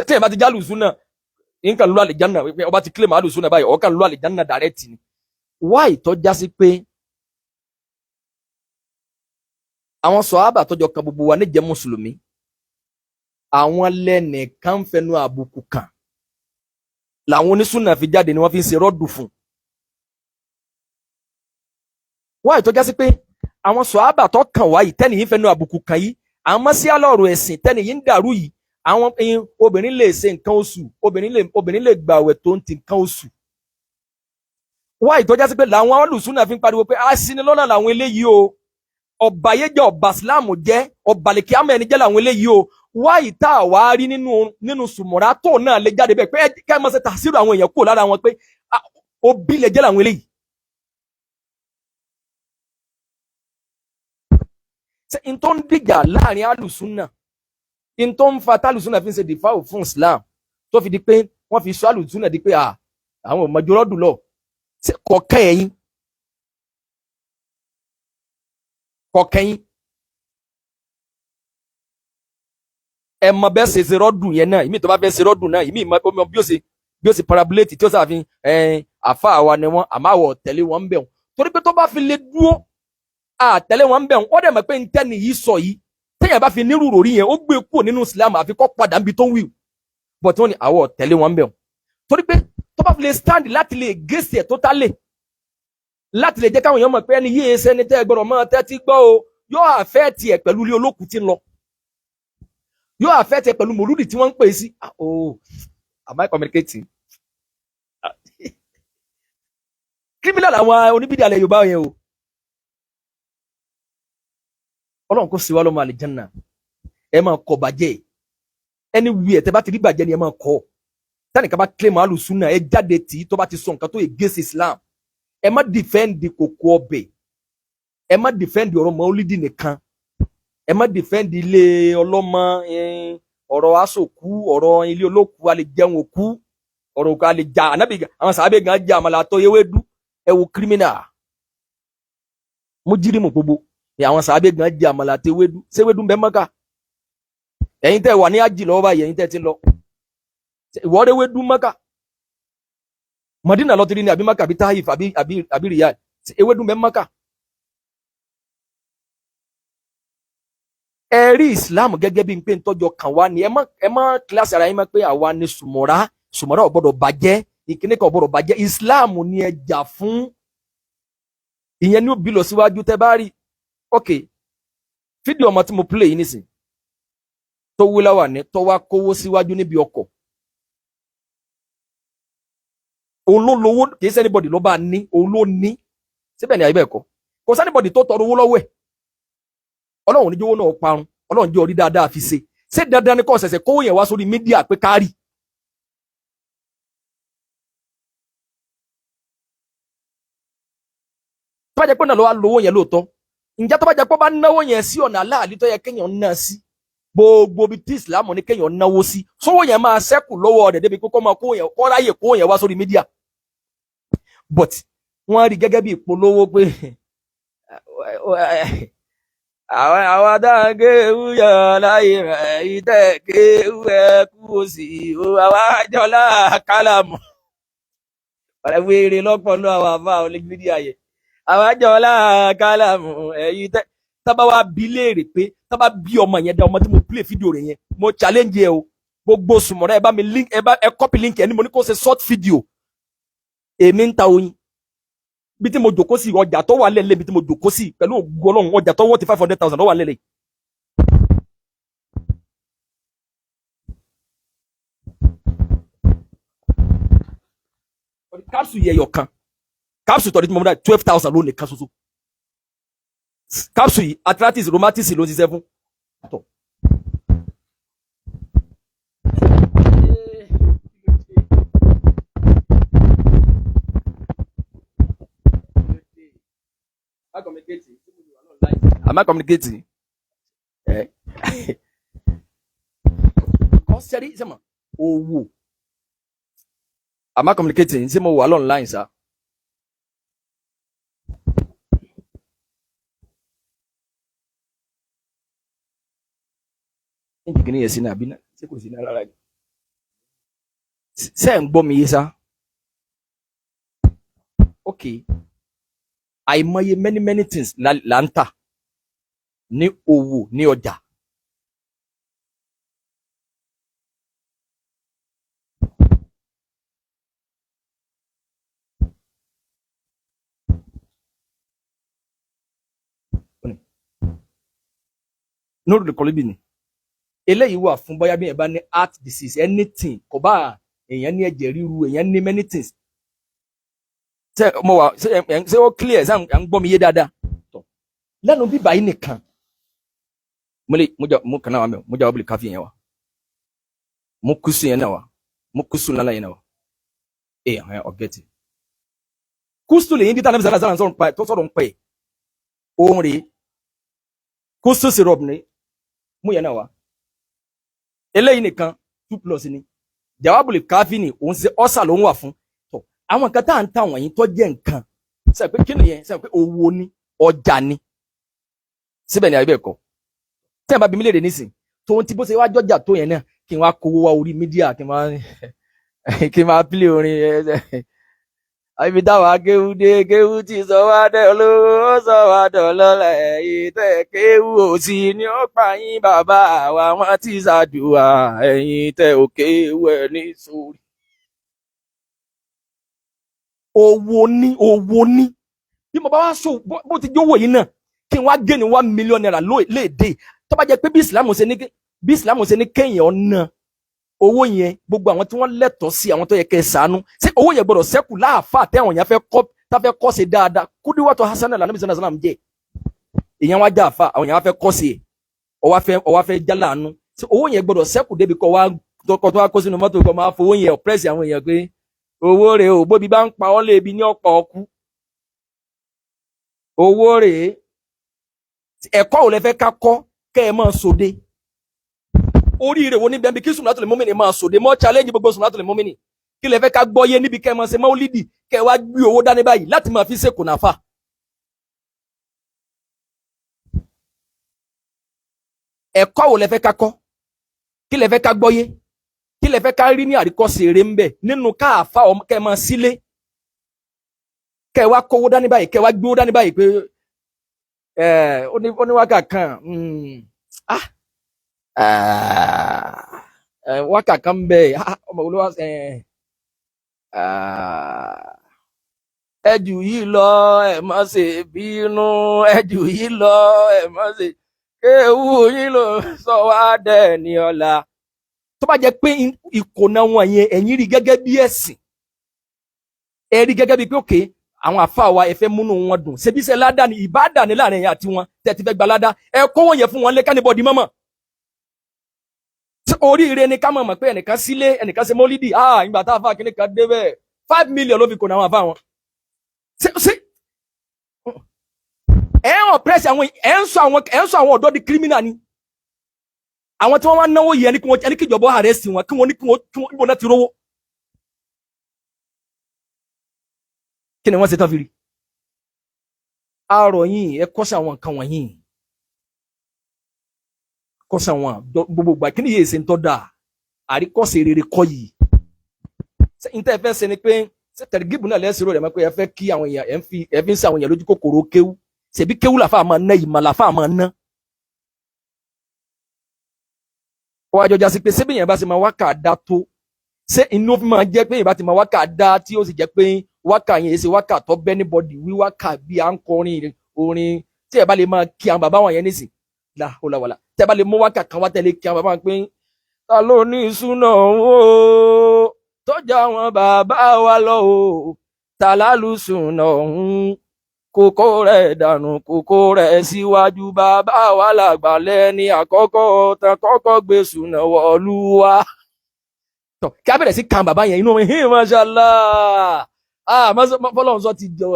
tí ẹ̀ bá ti jẹ́ àlùsùnà nǹkan lọ àlìjánnà ọba ti kílèmù àlùsùnà báyìí ọ̀kan lọ àlìjánnà direct ni. wá ìtọ́já sí pé àwọn sọ̀hábà tọ́jọ́ kan gbogbo wa níjẹ́ mùsùlùmí àwọn lẹ́nìkan fẹnu àbùkù kàn làwọn onísùnà fi jáde ni wọ́n fi ń ṣe rọ́dù fún. wá ìtọ́já sí pé àwọn sọ̀hábà tó kàn wá yìí tẹ́nìyí fẹnu àbùkù kàn yìí àwọn mọ́síálà ọ̀rọ̀ ẹ̀sìn tẹ́nìyí ń dàrú yìí àwọn obìnrin lè ṣe nǹkan oṣù obìnrin lè gbààwẹ̀ tó ń ti nǹkan oṣù. wá ìtọ́já sí pé làwọn olùsùnà fi ń pariwo pé aṣinilọ́nà làwọn eléyìí o ọ̀bàyéjẹ́ ọ̀bà sílámù jẹ́ ọ̀bàlẹ̀kí àmọ́ ẹni jẹ́ làwọn eléyìí o. wá ìta wá rí nínú sùmọ̀rá tó náà lè jáde bẹ́ẹ̀ pé ká máa ṣe tàṣírò àwọn èèyàn kúrò lára wọn pé òbí lè jẹ́ làwọn eléyìí. n tó ń dìjà láàrin alùsùnà n tó ń fa tálùsùnà fi ń ṣe dìfáwò fún Islam tó fi di pé wọ́n fi sọ alùsùnà di pé àwọn ọmọjọ́rọ́dù lọ kọ̀ọ̀kan ẹ mọ bẹ́ẹ̀ ṣe rọ́dù yẹn náà ìmí tó bá fẹ́ ṣe rọ́dù náà ìmí mọ bí ó ṣe parabolate tí ó sàfin àfa àwa ni wọn àmọ́ àwọ̀ tẹ̀lé wọn ń bẹ̀ wọn torí pé tó bá fi lè dúró àtẹ̀lé wọn ń bẹ̀ wọn ó dẹ̀ mọ̀ pé ntẹ́ni yìí sọ yìí téèyàn bá fi nírú rò rí yẹn ó gbé kúrò nínú Islam àfi kọ́ padà níbi tó ń wí but wọ́n ní àwọ̀ tẹ̀lé wọn ń bẹ̀ wọn torí pé tó bá fi lè stand láti lè gèsè ẹ̀ tó tá lè láti lè jẹ́ káwọn èèyàn mọ̀ pé ẹni yìí ṣe ẹni tẹ́ gbọ́dọ̀ mọ́ tẹ́tí gbọ́ o yóò àfẹ́ tiẹ̀ pẹ̀lú ilé olókùn tí ń lọ yóò àfẹ́ tiẹ̀ pẹ̀lú mòlúdì tí wọ́n ń pè sí am I communicating? criminal àwọn oníbídìí alẹ́ Yorùbá yẹn o Ọlọ́run kò sí wa lọ́mọ àlìjánná ẹ máa kọ̀ bàjẹ́ ẹni wí ẹ̀ tẹ́ bá ti rí bàjẹ́ ni ẹ máa kọ̀ tánìkan bá claim alùsùnà ẹ jáde tì í tó bá ti sọ nǹkan tó yẹ gẹ́sì Islam ẹ má dìfẹ́ǹdì kòkó ọbẹ̀ ẹ má dìfẹ́ǹdì ọ̀rọ̀ mọ́lídì nìkan ẹ má dìfẹ́ǹdì ilé ọlọ́mọ ọ̀rọ̀ asòkú ọ̀rọ̀ ilé olókù alẹ́ jẹun òkú ọ̀rọ̀ òkú alẹ́ jà ànábì àwọn sàábẹ̀ gan jẹ àmàlà àtọ́ ewédú ẹ wo kírímínà mo jírí mọ̀ gbogbo àwọn sàábẹ̀ gan jẹ àmàlà àtọ́ ewédú séwédú ń bẹ Mọ́kà ẹ̀yin tẹ́ wà ní ájì lọ́wọ́ báyìí ẹ̀yin tẹ́ ti lọ ìwọ́rẹ́ ewédú Mọ́kà Madina lọ́tìrí ni àbí Maka àbí Taif àbí Riyadh ewédú mẹ́ Maka. ẹ rí Islam gẹ́gẹ́ bí n pé ntọ́jọ kàn wá ni ẹ má kíláàsì ara yín mọ́ pé àwa ni sùmọ̀rá ò gbọ́dọ̀ bàjẹ́ ìkíní kan ò gbọ́dọ̀ bàjẹ́ Islam ni ẹ jà fún ìyẹn ní òbí lọ síwájú tẹ́ bá rí ok fídíò ọmọ tí mo play yìí nísìn tó wí láwà ní tó wá kówó síwájú níbi ọkọ̀ òun ló lówó kì í ṣe anybody ló bá ní òun ló ní síbẹ̀ ni àyíbẹ̀ kọ́ kò sí anybody tó tọrọ owó lọ́wọ́ ẹ̀ Ọlọ́run ní jówó náà parun Ọlọ́run jẹ́ orí dáadáa fi ṣe dandan ní kò ṣẹ̀ṣẹ̀ kówó yẹn wá sórí mídíà pé kárì. tó bá jẹ́ pé náà ló wá lówó yẹn lóòótọ́ ǹjẹ́ tó bá jẹ́ pé ó bá náwó yẹn sí ọ̀nà aláàlí tó yẹ kéèyàn ná sí gbogbo bí tí Islam ní kéèyàn náwó sí sówó yẹn máa ṣẹ́kù lọ́wọ́ rẹ̀ débi pé kó máa kó ráyè kó yẹn wá sórí mídíà but wọ́n rí gẹ́gẹ́ bí ìpolówó pé àwọn adáǹgé wúyọ láyé rẹ̀ ìtẹ́gé wúwẹ́ kú sí àwọn àjọlá kálàmù ọ̀rẹ́ wéèrè lọ́pọ̀ náà àwọn àbá onígbídíà yẹn àwọn àjọlá kálàmù ẹ̀yìn tẹ́ tábà wá bí léèrè pé tábà bí ọmọ yẹn dá ọmọ tí mo play fídíò rẹ̀ yẹn mo challenge ẹ o gbogbo sùmọ̀rẹ́ ẹ bá mi link ẹ copy link ẹ ní mo ní kó ṣe short video èmi ń ta oyin bí tí mo jòkó sí ọjà tó wà lẹ́lẹ́ bí tí mo jòkó sí pẹ̀lú ògùn Ọlọ́run ọjà tó wọ́n ti 500,000 ló wà lẹ́lẹ́. capsule yẹ yọ kan capsule tọ́jú tí mo mú dá 12,000 ló nìkan ṣoṣo capsule yìí arthritis rheumatism ló ń ṣiṣẹ́ fún. Am I communicating? Kọ́sẹ́rí sẹ́mọ̀ owó. Am I communicating? Ṣé mo wà online sá? Ǹjẹ́ kìíní yẹn sí ní àbí náà? Ṣé kò sí ní rárá? Ṣé ẹ̀ ń gbọ́ mi yé sá? Okay. Àìmọye many things là ń tà ní owó ní ọjà. Nóòrò lè kọ́lé bì ní. Eléyìí wà fún bóyá bí ẹ bá ní heart disease anything kò bá èèyàn ní ẹ̀jẹ̀ ríru èèyàn ní many things. Ṣé ó clear ṣé à ń gbọ́ mi yé dáadáa? Lẹ́nu bíbá yìí nìkan mo kàn náà wà mẹ́ mo jà wọ́pẹ̀lẹ̀ káfí yẹn wa mo kùsù yẹn náà wa mo kùsù nálà yẹn náà wa ọ̀gẹ́tì kùsù lè yín dídá nàbí sàlá tó sọ̀rọ̀ ń pẹ́ òun rèé kùsù syrup ni mú yẹn náà wa eléyìí nìkan 2+ ni jawabul káfí ni òun ṣe ọ́sà ló ń wà fún àwọn nǹkan tá à ń tà wọ̀nyí tó jẹ́ nǹkan sọ pé kí nìyẹn sọ pé owó ni ọjà ni síbẹ̀ ni àbí ẹ̀kọ́ tẹ́ ẹ̀ bá bí mi léde nísìn tòun ti bó ṣe wá jọjà tó yẹn náà kí n wá kówó wá orí mídíà kí n máa pílé orin ibi táwọn kéwú ti sọ wá dẹ́ olówó sọ wá dọ̀lọ́lá ẹ̀yìn tẹ́ kéwú òsì ni ó pa yín bàbá wa wọ́n ti ṣàdùà ẹ̀yìn tẹ́ òkéwú ẹ̀ ní sórí. Owó ní bí mo bá wá sọ bó ti jówó yìí náà kí n wá gé ní $1 million léèdè tó bá jẹ́ pé bí ìsìlámù ṣe ní kéèyàn ná owó yẹn gbogbo àwọn tí wọ́n lẹ́tọ̀ọ́ sí àwọn tó yẹ kẹ́ ṣàánú ṣé owó yẹn gbọ́dọ̀ ṣẹ́kù láàfà tẹ́wọ̀n yẹn fẹ́ kọ́ ṣe dáadáa kúdíwàtò hasanah lànà bisana salam jẹ́ èèyàn wá já àfà àwọn yẹn wá fẹ́ kọ́ ṣe ọwá fẹ́ já láàánú ṣé owó yẹn gbọ́dọ̀ ṣẹ́kù débi kọ́ wá kó sínú mọ́tò kọ́ máa fowó yẹn ọ̀pẹ́sì àwọn èèyàn pé owó rèé ò bóbi bá ń pa ọ́ lébi ní ọ̀pọ̀ ọkú owó rèé ẹ̀kọ́ ò lẹ fẹ́ ká kọ́ kẹ́ ẹ máa sòde oríire wo níbi ẹbí kí Sunnatul Mu'minin máa sòde mọ́ challenge gbogbo Sunnatul Mu'minin kí lẹ fẹ́ ká gbọ́yé níbi kẹ́ ẹ máa ṣe Maulidi kẹ́ ẹ wá gbé owó dání báyìí láti máa fi ṣe kùnàfà. ẹ̀kọ́ ò lẹ fẹ́ ká kọ́ kí lẹ fẹ́ ká gbọ́yé kí lẹ fẹ́ ká rí ní àríkọ́ṣe eré ń bẹ̀ nínú káàfà kẹ́ ẹ máa sílé kẹ́ ẹ wá kówó dání báyìí kẹ́ ẹ wá gbé owó dání báyìí pé oníwákà kan wákà kan bẹ ọmọ olówó ẹjù yìí lọ ẹ má ṣe bínú ẹjù yìí lọ ẹ má ṣe kéwú yìí lọ sọ wá dẹ ní ọ̀la tó bá jẹ́ pé ìkònà wọn yẹn ẹ̀yin rí gẹ́gẹ́ bí ẹ̀sìn ẹ rí gẹ́gẹ́ bí pé òkè àwọn àfa wa ẹ fẹ́ múnú wọn dùn ṣebí ṣe ládàá ni ìbádà ní láàrin ẹ̀yin àti wọn tẹ́ ti fẹ́ gba ládàá ẹ kó wọn yẹn fún wọn lẹ́kàn níbọ̀dì mọ́mọ́ oríire ni ká mọ̀ mọ̀ pé ẹnìkan sílé ẹnìkan ṣe mọ́lídì ìgbà tá a fà kíní kan dé bẹ́ẹ̀ 5 million ló fi kò ní àwọn àfa wọn. ẹ ń ọ̀pẹ́sì àwọn ẹ ń sọ àwọn ọ̀dọ́ di kírímínà ni àwọn tí wọ́n wá náwó yẹn ní kí ìjọba àrẹ́sì wọn kí wọ́n ní kí wọ́n níbo náà ti rówó. kí ni wọ́n ṣe tán fi rí? àrò yìí ẹ kọ́sí àwọn nǹkan wọ̀nyí kọ́sí àwọn gbogbo gbà kí ni yéé ṣe ń tọ́ da àríkọ́sí rere kọ́ yìí. níta ẹ fẹ́ ṣe ni pé ṣé tẹ̀lifíìbù náà lẹ́sìn rẹ̀ mọ́ pé ẹ fẹ́ kí àwọn èèyàn ẹ fi ń ṣe àwọn èèyàn lójú kòkòrò kéwú ṣèbí kéwú làfà máa ná ìmọ̀ làfà máa ná. wọ́n àjọjà sí pé ṣé bí èèyàn bá ṣe máa wákà dá tó ṣé inú fi máa jẹ́ pé èèyàn bá ti máa wákà dá tí ó sì jẹ́ pé wákà yẹn ṣe wákà tó bẹ́ ní bọ́dì wí wákà bí à ń kọrin orin tí ẹ bá lè máa kí àwọn bàbá wọn yẹn nísìn láhùláwàlà tí ẹ bá lè mú wákà kan wá tẹ́lẹ̀ kí àwọn bàbá wọn pé ta ló ní ìṣúná o tọ́jà wọn bàbá wa lọ o ta lálùsùnà ọ̀hún kókó rẹ̀ dànù kókó rẹ̀ síwájú bàbá wa làgbà lẹ́ni àkọ́kọ́ tán kọ́kọ́ gbé sùnà wọ̀lúwa. tọ kí a bẹ̀rẹ̀ sí kan bàbá yẹn inú mi hìn mashallah fọlọ́run sọ ti jọ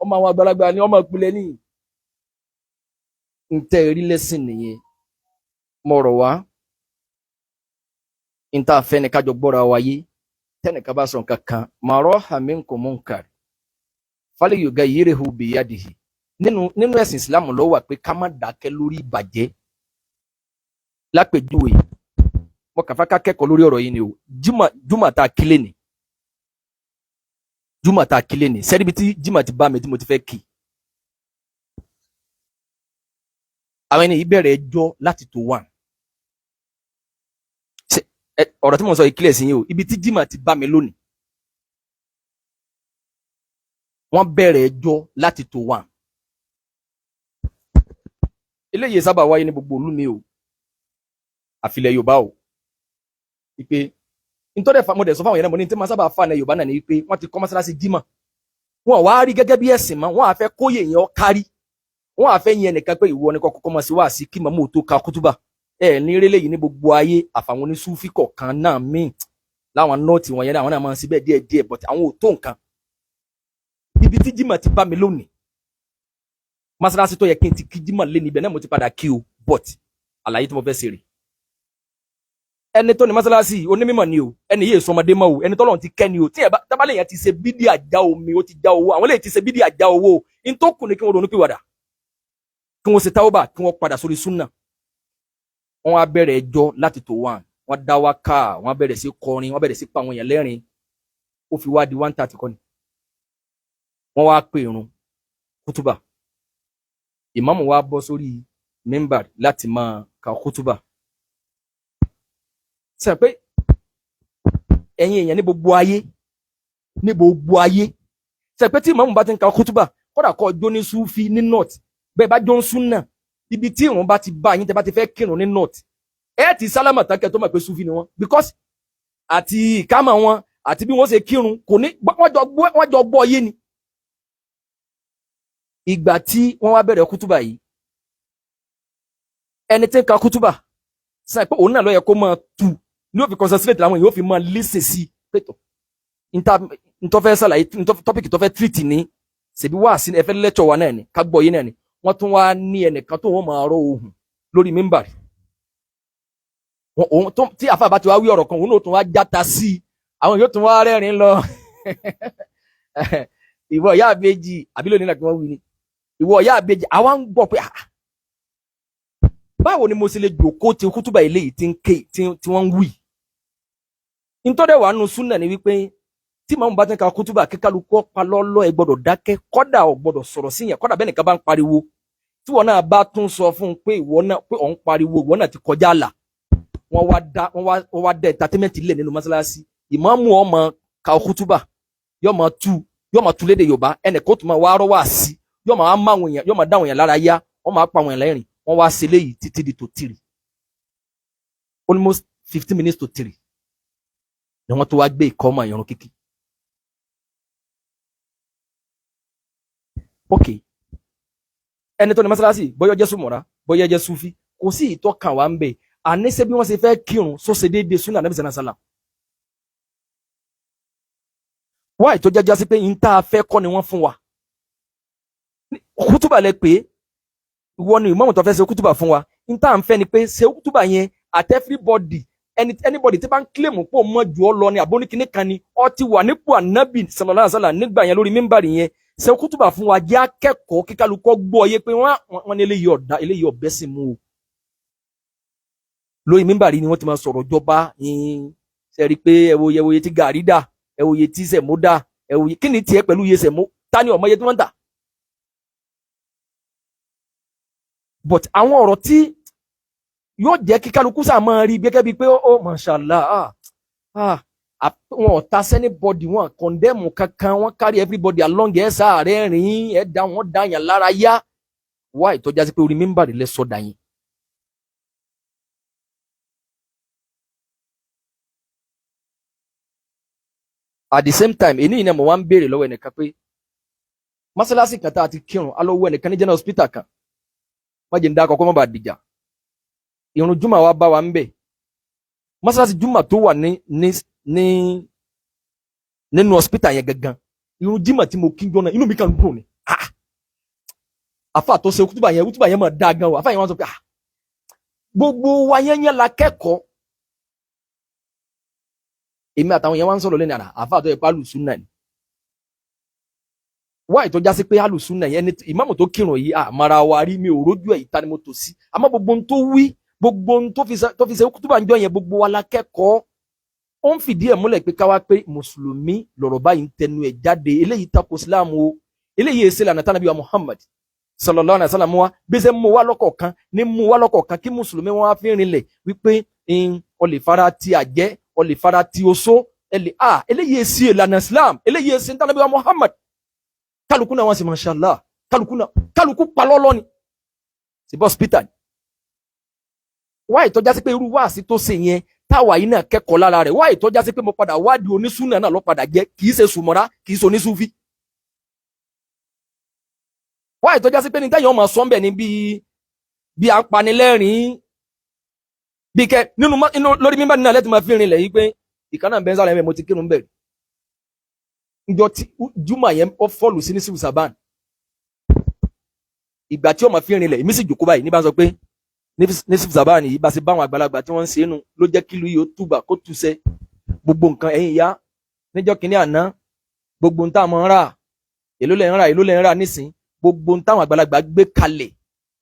ọmọ àwọn àgbàlagbà ni ọmọ ìpìlẹ̀ ní. ntẹ́ rí lẹ́sìn nìyẹn mo rọ̀ wá ntá fẹ́ni kájọ gbọ́ra wáyé tẹ́nìkan bá sọ nǹkan kan màrọ́ minkum munkar falyughayyirhu biyadihi nínú ẹ̀sìn Islam ló wà pé ká má dákẹ́ lórí ìbàjẹ́. lápèjúwe mo kàfá ká kẹ́kọ̀ọ́ lórí ọ̀rọ̀ yìí ni o jùmọ̀ tá a kílé ni sẹ́ríbi tí jùmọ̀ ti bá mi tí mo ti fẹ́ kì. àwọn ẹni yìí bẹ̀rẹ̀ ẹjọ́ láti tó wà. ọ̀rọ̀ tí mo sọ ìkílẹ̀ sí yín o ibi tí jùmọ̀ ti bá mi lónìí wọ́n bẹ̀rẹ̀ ẹjọ́ láti tó wà. eléyìí sábà wáyé ní gbogbo ìlú mi o àfilẹ̀ Yorùbá o ìpè nítorí mo dẹ̀ sọ fáwọn yẹn náà mo ní tí máa sábà fà ní Yorùbá náà ni wípé wọ́n ti kọ́ mọ́sálásí jímọ̀ wọn wá rí gẹ́gẹ́ bí ẹ̀sìn mọ́ wọn á fẹ́ kóyè yẹn ọ kárí wọn á fẹ́ yẹn nìkan pé ìwọ ni kọ́kọ́ mọ̀ sí wá sí kí màmú tó ka kútúbà ní rélé yìí ní gbogbo ayé àfàwọn onísúfì kọ̀ọ̀kan náà míì láwọn nọ́ọ̀tì wọn yẹn náà àwọn náà máa ń síbẹ̀ díẹ̀ but àwọn ò tó nǹkan. ibi tí jímọ̀ ti bá mi lónìí mọ́sálásí tó yẹ kí n ti kí jímọ̀ lé níbẹ̀ náà mo ti padà kí o but àlàyé tí mo fẹ́ ṣe rè ẹni tó ní mọ́sálásí onímọ̀ ni o ẹni yéé sọmọdé mọ́ o ẹni tọ́lọ́run ti kẹ́ ni o tí tábàlẹ̀ yẹn ti ṣe bídí àjà omi ó ti já owó àwọn lè ti ṣe bídí àjà owó o in tó kù ni kí wọ́n ronú pìwàdà kí wọ́n ṣe táwọ́bà kí wọ́n padà sórí súnà. wọ́n á bẹ̀rẹ̀ ẹjọ́ láti tó wà wọ́n dá wákà wọ́n bẹ̀rẹ̀ sí kọrin wọ́n bẹ̀rẹ̀ sí pa àwọn èèyàn lẹ́rìn ó fi wá di 1:30 kọ́ni. wọ́n wá pè irun kútúbà ìmáàmù wá bọ́ sórí mímbàr láti máa ka kútúbà. sọ pé ẹ̀yin èèyàn ní gbogbo ayé sọ pé tí ìmáàmù bá ti ń ka kútúbà kódà kọ́ ọjọ́ ní súfì ní north bẹ́ẹ̀ bá jọ ń súnà ibi tí ìrun bá ti bá yín tẹ́ bá ti fẹ́ kírun ní north ẹ ti sálámà tákẹ́ tó mọ̀ pé súfì ni wọ́n because àti ìkámà wọn àti bí wọ́n ṣe kírun kò ní wọ́n jọ gbọ́ yé ni. ìgbà tí wọ́n wá bẹ̀rẹ̀ kútúbà yìí ẹni tí ń ka kútúbà sọ pé òun náà ló yẹ kó máa tu ní ó fi concentrate làwọn yóò fi máa listen sí pẹ̀tọ̀ ntọ́fẹ́ sàlàyé tọ́pìkì tọ́fẹ́ treat ní ṣèbí wá sí ẹfẹ́ lecture wa náà ni ká gbọ́ yé náà ni wọ́n tún wá ní ẹnìkan tó wọ́n máa rọ ohùn lórí mímbàrì tí àfa bá ti wá wí ọ̀rọ̀ kan òun náà tún wá játa sí i àwọn yóò tún wá rẹ́rìn lọ ìwọ ìyá àbèjì àbí lónìí náà kí wọ́n wí ni ìwọ ìyá àbèjì àwa ń gbọ́ pé báwo ni mo ṣe lè jòkó ti kútùbà eléyìí tí wọ́n ń wí nítorí wàá nu súnà ni wípé tí màmú bá ti ń ka kútùbà kíkálukú pa lọ́lọ́ ẹ gbọ́dọ̀ dákẹ́ kọ́dà ò gbọ́dọ̀ sọ̀rọ̀ sí yẹn kọ́dà bẹ́ẹ̀ nìkan bá ń pariwo tí wọn náà bá tún sọ fún un pé ìwọ náà pé òun pariwo ìwọ náà ti kọjá àlà wọ́n wá dá entertainment lẹ̀ nínú mọ́sálásí ìmáàmù ó máa ka kútùbà yóò máa tú lédè Yorùbá ẹnìkan ó tún máa wá rọ́ wá sí yóò máa dá àwọn èèyàn lára yá wọ́n máa pa àwọn èèyàn lẹ́rìn wọ́n wá ṣe léyìí títí di tó 3 almost 15 minutes to 3 ni wọ́n tó wá gbé ìkọ́ ọmọ ìrun kíkí. ok ẹni tó ní mọ́sálásí bóyá jẹ́ súnmọ́ra bóyá jẹ́ súfí kò sí ìtọ́kàn wá ń bẹ̀ àníṣe bí wọ́n ṣe fẹ́ kírun sóṣe déédéé súnà Ànábì sallallahu alaihi wasallam. wáì tó jẹ́jẹ́ sí pé yín tá a fẹ́ kọ́ ni wọ́n fún wa kútùbà lẹ pé ìwọ ni ìmáàmù tó fẹ́ ṣe kútùbà fún wa yín tá à ń fẹ́ ni pé ṣe kútùbà yẹn at everybody anybody tí bá ń claim pò mọ́ jù ọ lọ ni àbóníkíní kan ni ọ ti wà nípò Ànábì sallallahu alaihi wasallam nígbà yẹn lórí mímbàrì yẹn ṣe kútùbà fún wa jẹ́ akẹ́kọ̀ọ́ kíkálukọ́ gbọ́ yé pé wọ́n ní eléyìí ọ̀bẹ sì mú o lórí mímbàrí ni wọ́n ti máa sọ̀rọ̀ jọba ṣe rí i pé ẹwòye tí gàrí dà ẹwòye tí sẹ̀mó dà ẹwòye kí ni tiẹ̀ pẹ̀lú iye sẹ̀mó ta ni ọmọ iye tí wọ́n ń tà. but àwọn ọ̀rọ̀ tí yóò jẹ́ kí kálukú sáà máa rí gẹ́gẹ́ bíi pé ó mashallah wọn ò ta sẹ́nibọ́dì wọn kọ̀ndẹ́mù kankan wọn carry everybody along ẹ̀ sáà rẹ̀ rìn ẹ̀ dá wọn dá yàn lára yá wá ìtọ́já sí pé orí mímbàrí lẹ sọ̀dà yín. at the same time èyí ni mo wá ń béèrè lọ́wọ́ ẹnìkan pé mọ́sálásí kan tá a ti kírun alọ́wọ́ ẹnìkan ní general hospital kan wọ́n jẹ́ ń dá àkọ́kọ́ mọ́ bá dìjà ìrun júmọ̀ wa bá wa ń bẹ̀ mọ́sálásí júmọ̀ tó wà nínú hospital yẹn gangan ìrun jímọ̀ tí mo kí jọ náà inú mi kàn dùn ni àfà tó ṣe kútùbà yẹn mọ̀ dáa gan o àfà yẹn wọ́n sọ pé gbogbo wa yẹn la kẹ́kọ̀ọ́ èmi àtàwọn yẹn wá ń sọ̀rọ̀ lẹ́nu àrà àfà tó yẹ pé alùsùnà ni wá ìtọ́já sí pé alùsùnà yẹn ìmáàmù tó kírun yìí àmàrà wa rí mi ò rójú ẹ̀ ìta ni mo tò sí àmọ́ gbogbo ohun tó wí gbogbo ohun tó fi ṣe kútùbà ń jọ yẹn gbogbo wa la kẹ́kọ̀ọ́ ó ń fìdí ẹ̀ múlẹ̀ pé káwá pé mùsùlùmí lọ̀rọ̀ báyìí ń tẹnu ẹ̀ jáde eléyìí tako Islam o eléyìí èsì lànà tánàbí wa Muhammad sallallahu alaihi wasallam wa gbèsè mú wa lọ́kọ̀ọ̀kan kí mùsùlùmí wọn á fi rinlẹ̀ wípé ó lè fara ti àjẹ́ ó lè fara ti oṣó eléyìí èsì lànà Islam eléyìí èsì tánàbí wa Muhammad kálukú náà wọn sì mashallah kálukú palọ́lọ́ ni sí hospital wá ìtọ́já sí pé irú wáàsí tó ṣe yẹn táwa yìí náà kẹ́kọ̀ọ́ lára rẹ̀ wá ìtọ́já sí pé mo padà wádìí onísúnà náà lọ padà jẹ́ kì í ṣe sùmọ́ra kì í ṣe onísúfí wá ìtọ́já sí pé ní tẹ́yìn ọmọ sọ́ńbẹ̀ ni bí apanilẹ́rìn bí kẹ nínú lórí mímbà nínú alẹ́ tí ma fi rinlẹ̀ yìí pé ìkànnà bẹ́ẹ̀ sálẹ̀ mo ti kírun bẹ̀rẹ̀ njọ tí júmọ̀ yẹn ó fọ́ọ̀lù sí ní sífù sàbán ìgbà tí ọmọ fi rinlẹ̀ èmi sì jòkó báyìí ní bá sọ pé ní sífù sàbán yìí bá ṣe báwọn àgbàlagbà tí wọ́n ń ṣe é nu ló jẹ́ kílù yìí ó túbà kó túṣẹ́ gbogbo nǹkan ẹ̀yìn ìyá níjọ́ kìíní àná gbogbo ń táwọn ń rà èló lẹ̀ ń rà nísìn gbogbo ń táwọn àgbàlagbà gbé kalẹ̀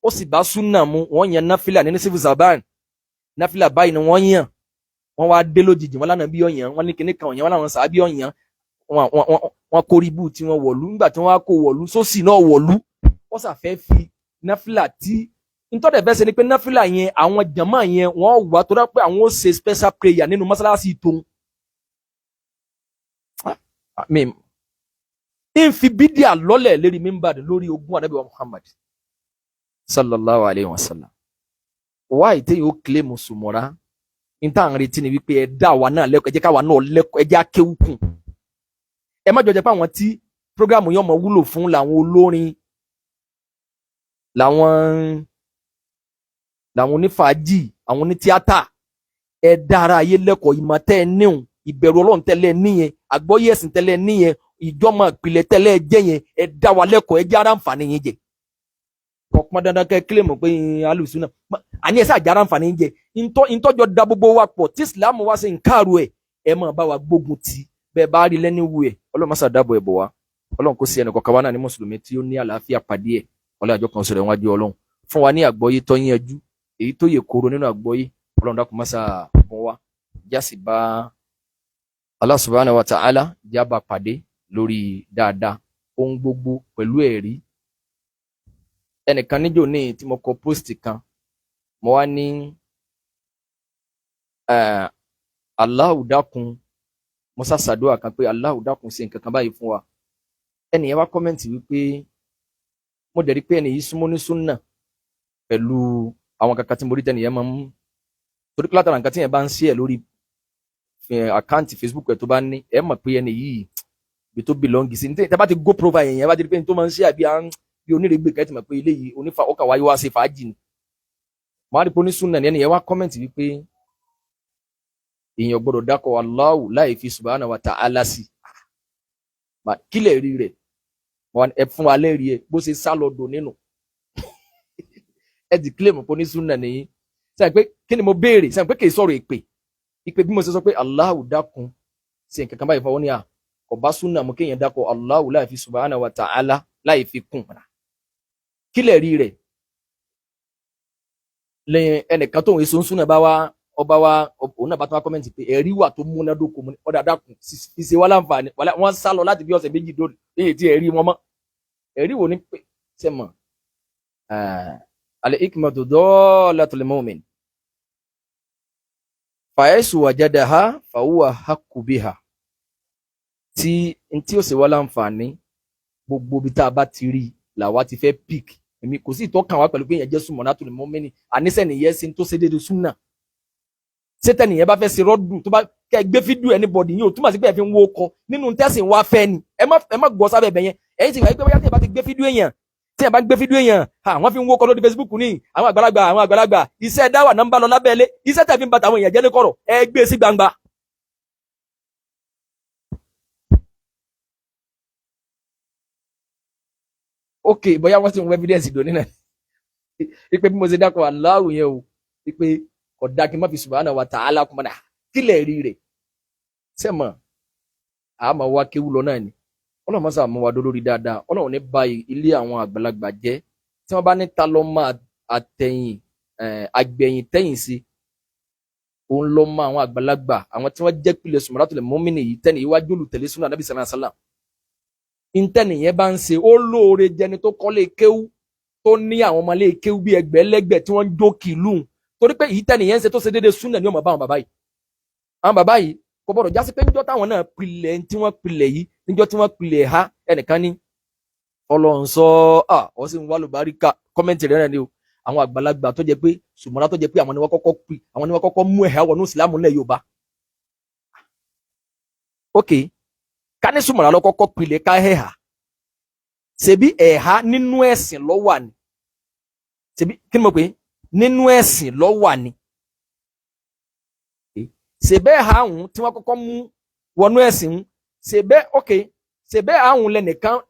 ó sì bá súnà mu wọ́n yan náfìlà ní sífù sàbán náfìlà báyìí ni wọ́n yàn wọ́n wá dé lójijì wọ́n lánàá bí ọ̀yàn wọ́n ní kíní kan ọ̀yàn wọ́n láwọn sàá bí ọ̀yàn wọ́n kórí bú tí wọ́n wọ̀lú nígbà tí wọ́n á kó wọ̀lú sósì náà wọ̀lú wọ́n sàfẹ́ fi náfìlà tí ntọ́dẹ̀ fẹ́ ṣe ni pé náfìlà yẹn àwọn jàmá yẹn wọ́n wà tó dá pé àwọn ó ṣe special prayer nínú mọ́sálásí tóun ń fi bídíà lọ́lẹ̀ lérí mímbàdì lórí ogún ànábì wa Muhammad sallallahu alayhi wa sallam wá ìtẹ́ yóò kílẹ̀ mùsùlùmọ́ra ń tà ń retí ni wípé ẹ dá wa náà lẹ́kọ̀ọ́ ẹ jẹ́ káwa náà lẹ́kọ̀ọ́ ẹ jẹ́ akéwùkùn ẹ má jọ jẹ́ pé àwọn tí prógrámù yẹn mọ̀ wúlò fún làwọn olórin làwọn onífàájì àwọn onítíátà ẹ dára ayé lẹ́kọ̀ọ́ ìmọ̀ tẹ́ ẹ níhùn ìbẹ̀rù Ọlọ́run tẹ́lẹ̀ níyẹn àgbọ́yé ẹ̀sìn tẹ́lẹ̀ níyẹn ìjọmọ ìpìlẹ̀ tẹ́lẹ̀ jẹ́ yẹn ẹ dá wa lẹ́kọ̀ọ́ ẹ jẹ́ ara àǹfààní yẹn jẹ ọ̀pọ̀ dandan kẹ́ kílè mọ̀ pé alùsùnà àní ẹ̀ sáà jẹ́ ara àǹfààní yẹn jẹ ìtọ́jọ́ da gbogbo wa pọ̀ tí Islam wá sí nkáàrú ẹ máa bá wa gbógun tì bẹ́ẹ̀ bá rí lẹ́ni wù ẹ̀ Ọlọ́run má ṣàdábọ̀ ẹ̀ bọ̀ wá Ọlọ́run kó sí ẹnì kọ̀ọ̀kan wa náà ní mùsùlùmí tí ó ní àlàáfíà pàdé ẹ̀ Ọlọ́run àjọ kan sọ̀rọ̀ wájú Ọlọ́run fún wa ní àgbọ́yé tó yanjú èyí tó yẹ kóró nínú àgbọ́yé Ọlọ́run dákun má ṣàbọ̀ wá jásì bá Allah subhanahu wa ta'ala jábà pàdé lórí dáadáa ohun gbogbo pẹ̀lú ẹ̀rí ẹnìkan níjò ní tí mo kọ post kan mo wá ní Allahu dákun mo ṣàṣàdúrà kan pé Allahu dákun ṣe nǹkan kan báyìí fún wa ẹnìyẹn wá kọ́mẹ́ǹtì wípé mo dẹ̀ rí pé ẹnì yìí súnmọ́ ní súnà pẹ̀lú àwọn kankan tí mo rí tẹ́nìyẹn máa ń torí pé látara nǹkan tí yẹn bá ń ṣe ẹ̀ lórí àkáǹtì Facebook ẹ̀ tó bá ní ẹ̀ mọ̀ pé ẹnì yìí bí tó belongi sí ní tẹ́ bá ti go profile yẹn bá ti rí pé ní tó máa ń ṣe àbí bí onírègbè kan ti mọ̀ pé eléyìí onífà ọkà wáyé wá ṣe fàájì ni mo á rí pé onísùnà ní ẹnìyẹn wá kọ́mẹ̀ntì wípé èèyàn gbọ́dọ̀ dákọ̀ Allahu láì fi subhanahu wa ta'ala sí kílẹ̀ rí rẹ̀ ẹ fún wa lẹ́rìí ẹ bó ṣe sá lọ́dọ̀ nínú ẹ ti kílẹ̀ mọ̀ pé onísùnà nìyí sẹ́yìn pé kí ni mo béèrè sẹ́yìn pé kì í sọ̀rọ̀ ìpè bí mo ṣe sọ pé Allahu dákun ṣe nǹkan kan báyìí fọwọ́ ní ọba súnà mú kéèyàn dákọ̀ Allahu láì fi subhanahu wa ta'ala láì fi kún kílẹ̀ rí rẹ̀ lẹ́yìn ẹnìkan tó ń èso ń súnà bá wá ọba wa òun náà bá tún wá kọ́mẹ́ǹtì pé ẹ̀rí wà tó múnádóko mu ọ̀dà dákun fi ṣe wá láǹfààní wọ́n sá lọ láti bí ọ̀sẹ̀ méjì dóòlù èyí tí ẹ̀rí wọn mọ́ ẹ̀rí wo ni pé sẹ́mọ̀ al-hikmatu dallatul mu'min fàyẹ̀sù wajadaha fahuwa haqqu biha tí ó ṣe wá láǹfààní gbogbo bí tá a bá ti rí làwa ti fẹ́ pick èmi kò sí ìtọ́kàn wá pẹ̀lú pé èèyàn jẹ́ sumonatul mu'min àníṣe nìyẹn sí tó ṣe déédéé súnà ṣètẹ́ nìyẹn bá fẹ́ ṣe rọ́dù tó bá kẹ́ gbé fídíò anybody yìí ò túmọ̀ sí pé ẹ fi ń wo ọkọ nínú tẹ́sìn wá fẹ́ ni ẹ má gbọ́ sábẹ́ bẹ̀ yẹn ẹ̀yin ti wà pé bóyá tí ẹ bá ti gbé fídíò èèyàn wọ́n fi ń wó kọ́ lórí Facebook ní àwọn àgbàlagbà iṣẹ́ dáwà náà ń bá lọ lábẹ́lé iṣẹ́ tẹ̀ fi ń bàtà àwọn èèyàn jẹ́ ní kọ̀rọ̀ ẹ gbé sí gbangba. ok bóyá wọ́n sì ń wọ evidence dòní náà ipe bí mo ṣe dákọ̀ Allahu yẹn o ipe ọ̀dà kí n má fi subhanahu wa ta'ala kún mọ́nà kílẹ̀ rí rẹ̀ sẹ́mọ̀ àmọ́ wa kéwú lọ náà ni ọlọ́run mọ́sá mú wa dó lórí dáadáa ọlọ́run ní ba ilé àwọn àgbàlagbà jẹ́ tí wọ́n bá ní ta lọ́ máa àtẹ̀yìn àgbẹ̀yìn tẹ̀yìn sí òun lọ́ mọ àwọn àgbàlagbà àwọn tí wọ́n jẹ́ pilẹ̀ Sumratul Mu'minin yìí tẹ́ni iwájú olùtẹ̀lé súnà Nabi sallallahu alaihi wasallam ìtẹ́ni yẹn bá ń ṣe ó lóore jẹni tó kọ́lé kéwú tó ní àwọn ọmọlé kéwú bí ẹgbẹ̀lẹ́gbẹ̀ tí wọ́n ń jó kìlú torí pé ìtẹ́ni yẹn ń ṣe tó ṣe déédéé súnà ní ọmọ bá àwọn bàbá yìí kò bọ̀dọ̀ jásí pé níjọ́ táwọn náà pilẹ̀ tí wọ́n pilẹ̀ yìí níjọ́ tí wọ́n pilẹ̀ ha ẹnìkan ní Ọlọ́run sọ ọ sì ń wá lùbáríkà kọ́mẹ́ǹtì rẹ̀ ni o àwọn àgbàlagbà tó jẹ pé Sùmọ́rà tó jẹ pé àwọn ni wọ́n kọ́kọ́ mú ẹ̀hà wọnú ìsìlámù lẹ̀ Yorùbá. ok ká ní Sùmọ́rà lọ kọ́kọ́ pilẹ̀ ká ẹ̀hà ṣebí ẹ̀hà nínú ẹ̀sìn ló wà ní ṣebí kí ni mo pè é nínú ẹ̀sìn ló wà ní ṣebẹ́ ẹ̀hà ọ̀hún tí wọ́n kọ́kọ́ mú wọnú ẹ̀sìn ṣebẹ́ ok ṣebẹ́ àwọn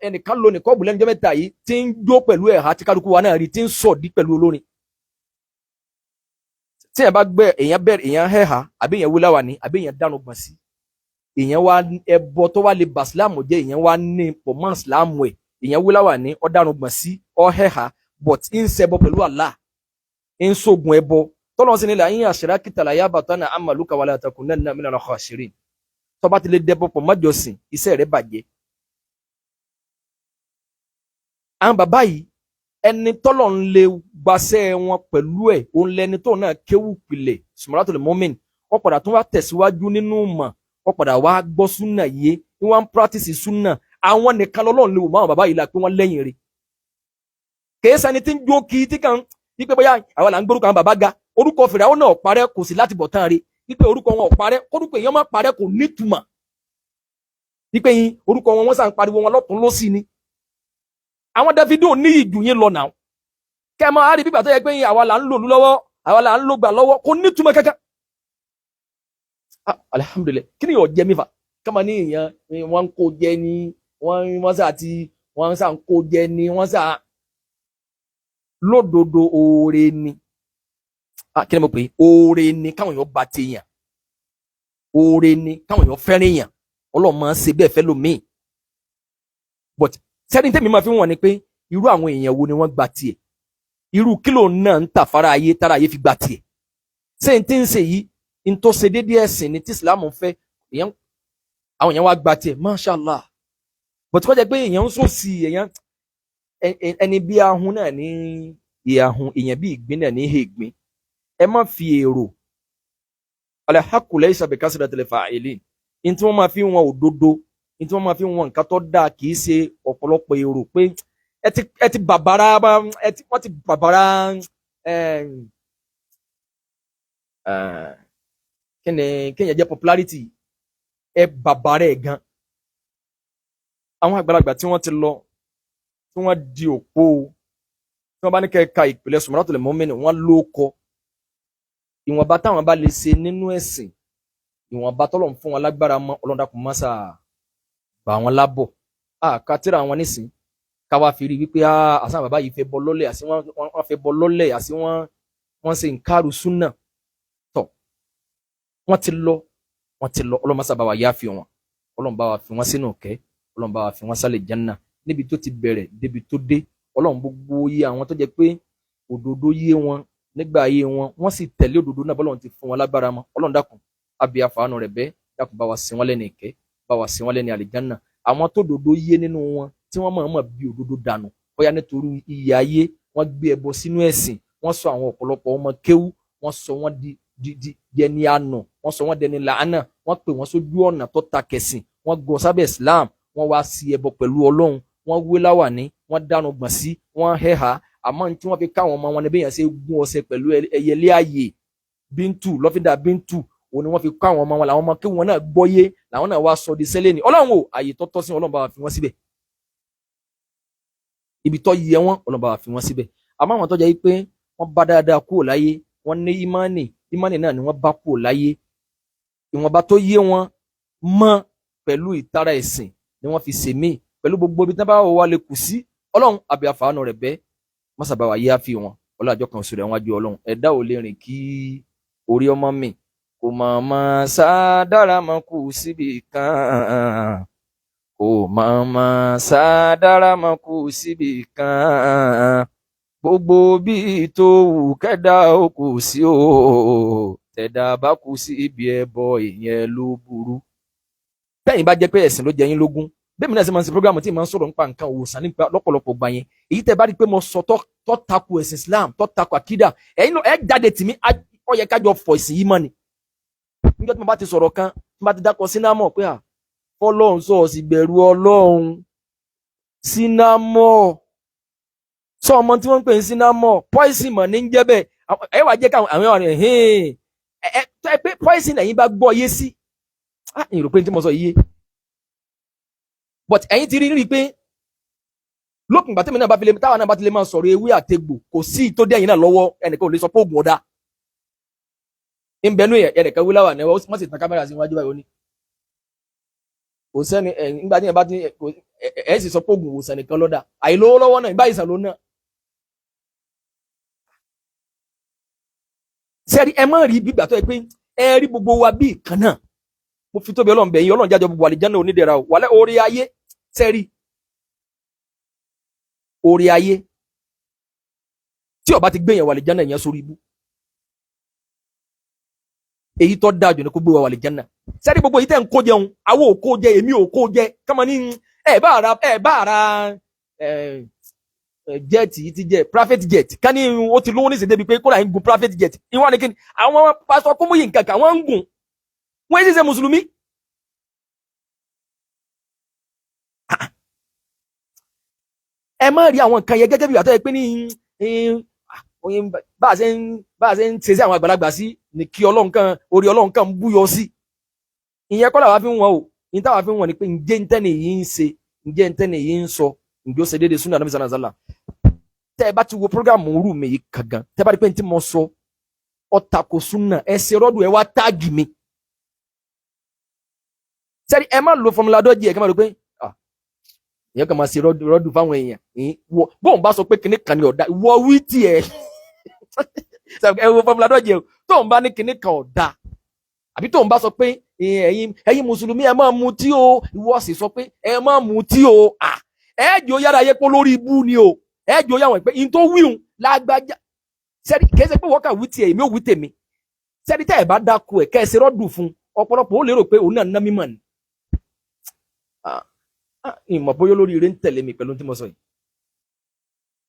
ẹnìkan lo nìkan bùlẹ́ níjọ́ mẹ́ta yìí tí ń jó pẹ̀lú ẹ̀hà tí kálukú wa náà rí tí ń sọ̀dí pẹ̀lú olórin tí èèyàn bá gbẹ èèyàn hẹ́hà àbí èèyàn wúláwà ní àbí èèyàn dànù gbọ̀n sí èèyàn wá ẹbọ tó wá lè bà sílámù jẹ́ èèyàn wá ní pọ̀ mọ́ sílámù ẹ̀ èèyàn wúláwà ní ó dànù gbọ̀n sí ó hẹ́hà but ń ṣẹbọ pẹ̀lú Allah ń ṣoògùn ẹbọ tọ́lọ́ sí nílẹ̀ ayé àṣírá kìtàlá yá bàtà náà amaluka wala takunanna minal khasirin tó bá ti lè dẹ́bọ̀ pọ̀ mọ́jọ́sìn iṣẹ́ rẹ̀ bàjẹ́. àwọn bàbá yìí ẹni tọ́lọ̀ ń lè gbaṣẹ́ wọn pẹ̀lú ẹ̀ òun lẹni tó náà kéwù pilẹ̀ Sumratul Mu'min wọ́n padà tún wá tẹ̀síwájú nínú mọ̀ wọ́n padà wá gbọ́ súnà yé ní wọ́n ń pírátìsì súnà àwọn nìkan lọ́lọ́run lè wò máwọn bàbá yìí la pé wọ́n lẹ́yìn rẹ̀ kèé sani tí ń jó kí tí kan wípé bóyá àwọn là ń gbórúkọ àwọn bàbá ga orúkọ Fìràwọ̀ náà parẹ́ kò sí láti bọ̀ tán rẹ̀ wípé orúkọ wọn ò parẹ́ kórúkọ èèyàn má parẹ́ kò nítumọ̀ wípé yín orúkọ wọn wọ́n sàn pariwo wọn lọ́tún lọ́sì ni àwọn Davido ní ìjù yín lọ náà kẹ́ ẹ máa rí bíbà tó yẹ pé àwa là ń lò lọ́wọ́ àwa là ń lò gbà lọ́wọ́ kò nítumọ̀ kankan. Alhamdulillah kí ni yóò jẹ mí fa kama ní èèyàn wọn ń kó jẹ ní wọn sà ń kó jẹ ní wọn sà lódodo oore ni kí ni mo pè é oore ni káwọn èèyàn bá ti yàn oore ni káwọn èèyàn fẹ́ràn yàn Ọlọ́run máa ń ṣe bẹ́ẹ̀ fẹ́ lómi but sẹ́ni tẹ́mi máa fi wọ́n ni pé irú àwọn èèyàn wo ni wọ́n gba tiẹ̀ irú kílò náà ń tà fara ayé tára ayé fi gba tiẹ̀ sẹ́ni tí ń ṣe yìí ń tó ṣe déédéé ẹ̀sìn ni tí Islam ń fẹ́ àwọn èèyàn wá gba tiẹ̀ mashallah but kọ́ jẹ́ pé èèyàn ń sòsì èèyàn ẹni bí ahun náà ní ìhàhun èèyàn bí ìgbín náà ní ìgbín ẹ má fi èrò al-haqqu laysa bikasratil fa'ilin ní tí wọ́n máa fi wọn òdodo ní tí wọ́n máa fi wọn nǹkan tó dáa kì í ṣe ọ̀pọ̀lọpọ̀ èrò pé ẹ ti bàbàrà wọ́n ti bàbàrà kéèyàn jẹ́ popularity ẹ bàbàrà ẹ̀ gan àwọn àgbàlagbà tí wọ́n ti lọ tí wọ́n di òpó tí wọ́n bá ní kẹ́ka ìpìlẹ̀ Sumratul Mu'min wọ́n ló kọ ìwọ̀nba táwọn bá lè ṣe nínú ẹ̀sìn ìwọ̀nba tọ́lọ́run fún wọn lágbára mọ́ Ọlọ́run dákun mọ́sà bà wọn lábọ̀ àkàtìrà wọn nísìn káwá fi rí wípé àsán bàbá yìí fẹ́ bọ́ lọ́lẹ̀ àti wọ́n fẹ́ bọ́ lọ́lẹ̀ àti wọ́n ṣe nǹkaru súnà tọ̀ wọ́n ti lọ Ọlọ́run mọ́sà bá wa yáfi wọn Ọlọ́run bá wa fi wọn sínú ìkẹ́ Ọlọ́run bá wa fi wọn sálẹ̀ Jánnà níbi tó ti bẹ̀rẹ̀ débi tó dé Ọlọ́run gbogbo yé àwọn tó jẹ́ pé òdodo yé wọn nígbà ayé wọn wọ́n sì tẹ̀lé òdodo náà bọ́lọ́run ti fún wọn lágbára mọ́ Ọlọ́run dákun àbí àfààní rẹ̀ bẹ́ẹ̀ dákun bá wa sí wọn lẹ́nu ìkẹ́ bá wa sí wọn lẹ́nu àlìjánà àwọn tó òdodo yé nínú wọn tí wọ́n mọ̀ bí òdodo dànù bóyá nítorí iyì ayé wọ́n gbé ẹbọ sínú ẹ̀sìn wọ́n sọ àwọn ọ̀pọ̀lọpọ̀ ọmọ kéwú wọ́n sọ wọ́n di ẹni àná wọ́n sọ wọ́n dẹni làánà wọ́n pè wọ́n sójú ọ̀nà tó ta kẹsìn wọ́n gọ sábẹ́ Islam wọ́n wá sí ẹbọ pẹ̀lú Ọlọ́run wọ́n wé láwàní wọ́n dánu gbọ̀n sí wọ́n hẹ́hà àmọ́ tí wọ́n fi káwọn ọmọ wọn ní bẹ́yàn ṣe gún ọṣẹ pẹ̀lú ẹyẹlé ààyè bíntù lọ́fíńdà bíntù òun ni wọ́n fi káwọn ọmọ wọn làwọn ọmọ kí wọn náà gbọ́yé làwọn náà wá sọ di sẹ́lẹ̀ ní Ọlọ́run o ààyè tọ́tọ́ sí Ọlọ́run bá wa fi wọ́n síbẹ̀ ibi tó yẹ wọn Ọlọ́run bá wa fi wọn síbẹ̀. Àmọ́ àwọn tó jẹ́ pé wọ́n bá dáadáa kúrò láyé, wọ́n ní ìmánì náà ni wọ́n bá kúrò láyé, ìwọ̀nba tó yé wọn mọ́ pẹ̀lú ìtara ẹ̀sìn ni wọ́n fi sèmí pẹ̀lú gbogbo ibi tí wọ́n bá wà lè kù sí. Ọlọ́run àbí àfààní rẹ̀ bẹ́ẹ̀ mọ́sàbá wa yé àfi wọn ọlọ́jọ́ kan oṣù rẹ̀ wájú Ọlọ́run. Ẹ̀dá ò lè rìn kí orí ọmọ mi kò mọ̀ọ́mọ́ sá dára mọ́ kù síbi kan, kò mọ̀ọ́mọ́ sá dára mọ́ kù síbi kan, gbogbo bí tó wù kẹ́dá ó kù sí o, tẹ̀dá bá kù sí ibi ẹbọ ìyẹn ló burú. Tẹ́yìn bá jẹ́ pé ẹ̀sìn ló jẹ yín lógún, bẹ́ẹ̀ mi náà ṣe máa ń ṣe programu tí mo ń sọ̀rọ̀ nípa nǹkan òwòsàn nípa lọ́pọ̀lọpọ̀ gbà yẹn, èyí tẹ́ bá rí i pé mo sọ tó tako ẹ̀sìn Islam, tó tako àkídà, ẹ̀yin ẹ jáde tì mí, ó yẹ kájọ fọ ìsìn yìí mọ́ ni. Níjọ́ tí mo bá ti sọ̀rọ̀ kan, tí mo bá ti dákọ̀ sínámọ̀ pé fọlọ́run sọ ọ sì bẹ̀rù Ọlọ́run, sínámọ̀ sọ ọmọ tí wọ́n ń pè ní sínámọ̀ poison mọ̀ ní ń jẹ́ bẹ́ẹ̀, ẹ wá jẹ́ káwọn àwọn ọ̀rẹ́ tó ẹ pé poison ẹ̀yin bá gbọ́ yé sí, ìrò pé ní tí mo sọ yìí yé, but ẹ̀yin ti rí pé lópin ìgbà tẹ́mi náà bá fi lè táwọn náà bá ti lè máa sọ̀rọ̀ ewé àtegbò, kò sí tó dé ẹ̀yin náà lọ́wọ́, ẹnìkan ò lè sọ pé oògùn ọ̀dà ń bẹnu ẹnìkan wí láwà náà wọ́n sì tan kámẹ́rà sí iwájú báyìí ó ní kò sẹ́ni nígbà tí ẹ bá ti ẹ sì sọ pé oògùn òwòsàn nìkan lọ́dà, àìlówó lọ́wọ́ náà ìbá ìsàn ló náà. Sẹ́rí ẹ má rí gbígbà tó yẹ pé ẹ rí gbogbo wa bí ìkan náà. Mo fi tóbi Ọlọ́run bẹ̀yìn, Ọlọ́run jájọ gbogbo àlìjánnà onídẹ̀ra o, wàlẹ́ orí ayé. Sẹ́rí orí ayé tí ó bá ti gbẹ̀yàn wà àlìjánnà èèyàn sórí ibú. Èyí tó dáa jù ní kó gbé wa wà àlìjánnà. Sẹ́rí gbogbo yìí tẹ́ ń kó jẹun, àwọn ò kó jẹ, èmi ò kó jẹ, kọ́mọ ní ẹ bá ara jet yìí ti jẹ private jet ká ní ó ti lówó nísìnyí débi pé kó láì ń gun private jet ìwọ ni kíni àwọn pásítọ̀ Kúmúyì nǹkan kan wọ́n ń gùn, wọ́n ń ṣe mùsùlùmí. Ẹ má rí àwọn nǹkan yẹn gẹ́gẹ́ bí àtọ́ yẹ pé ní bá a ṣe ń ṣe sí àwọn àgbàlagbà sí ní kí Ọlọ́run kan orí Ọlọ́run kan ń búyọ sí, ìyẹn kọ́ làwa fi ń wọ̀n o, ìyẹn táwa fi ń wọ̀n ni pé ǹjẹ́ ntẹ́ni yìí ń ṣe, ǹjẹ́ ntẹ́ni yìí ń sọ, ǹjẹ́ ó ṣe déédéé súnà Ànábì sallallahu alaihi wasallam. Tẹ́ ẹ bá ti wo program rú mi yìí kankan, tẹ́ ẹ bá rí pé ní tí mo sọ ó tako súnà, ẹ ṣe rọ́dù ẹ wá táàgì mi. Sẹ́ni ẹ má lo fọmùlà dọ́jì ẹ̀ kí ẹ má lo pé ìyẹn kan máa ṣe rọ́dù fáwọn èèyàn, bóun bá sọ pé kinní kan ní ọ̀dà ìwọ wí tiẹ̀ ẹ wo fọmùlà dọ́jì ẹ tóun bá ní kinní kan ọ̀dà àbí tóun bá sọ pé ẹ̀yin mùsùlùmí ẹ má mutí o, ìwọ sì sọ pé ẹ má mutí o, ẹ jò yára yẹ pé lórí ibú ni o, ẹ jò yáwọn pé in tó wíhun lágbájá. Sẹ́ni kìí ṣe pé wọ́n kà wí tiẹ̀ èmi ò wí tèmi. Sẹ́ni tẹ́ ẹ̀ bá dákú ẹ̀ kẹ́ ẹ ṣe rọ́dù fún ọ̀pọ̀lọpọ̀ ó lérò pé òun náà ná mímọ̀ ni. Ìmọ̀ bóyá lórí ire ń tẹ̀lé mi pẹ̀lú tí mo sọ yìí.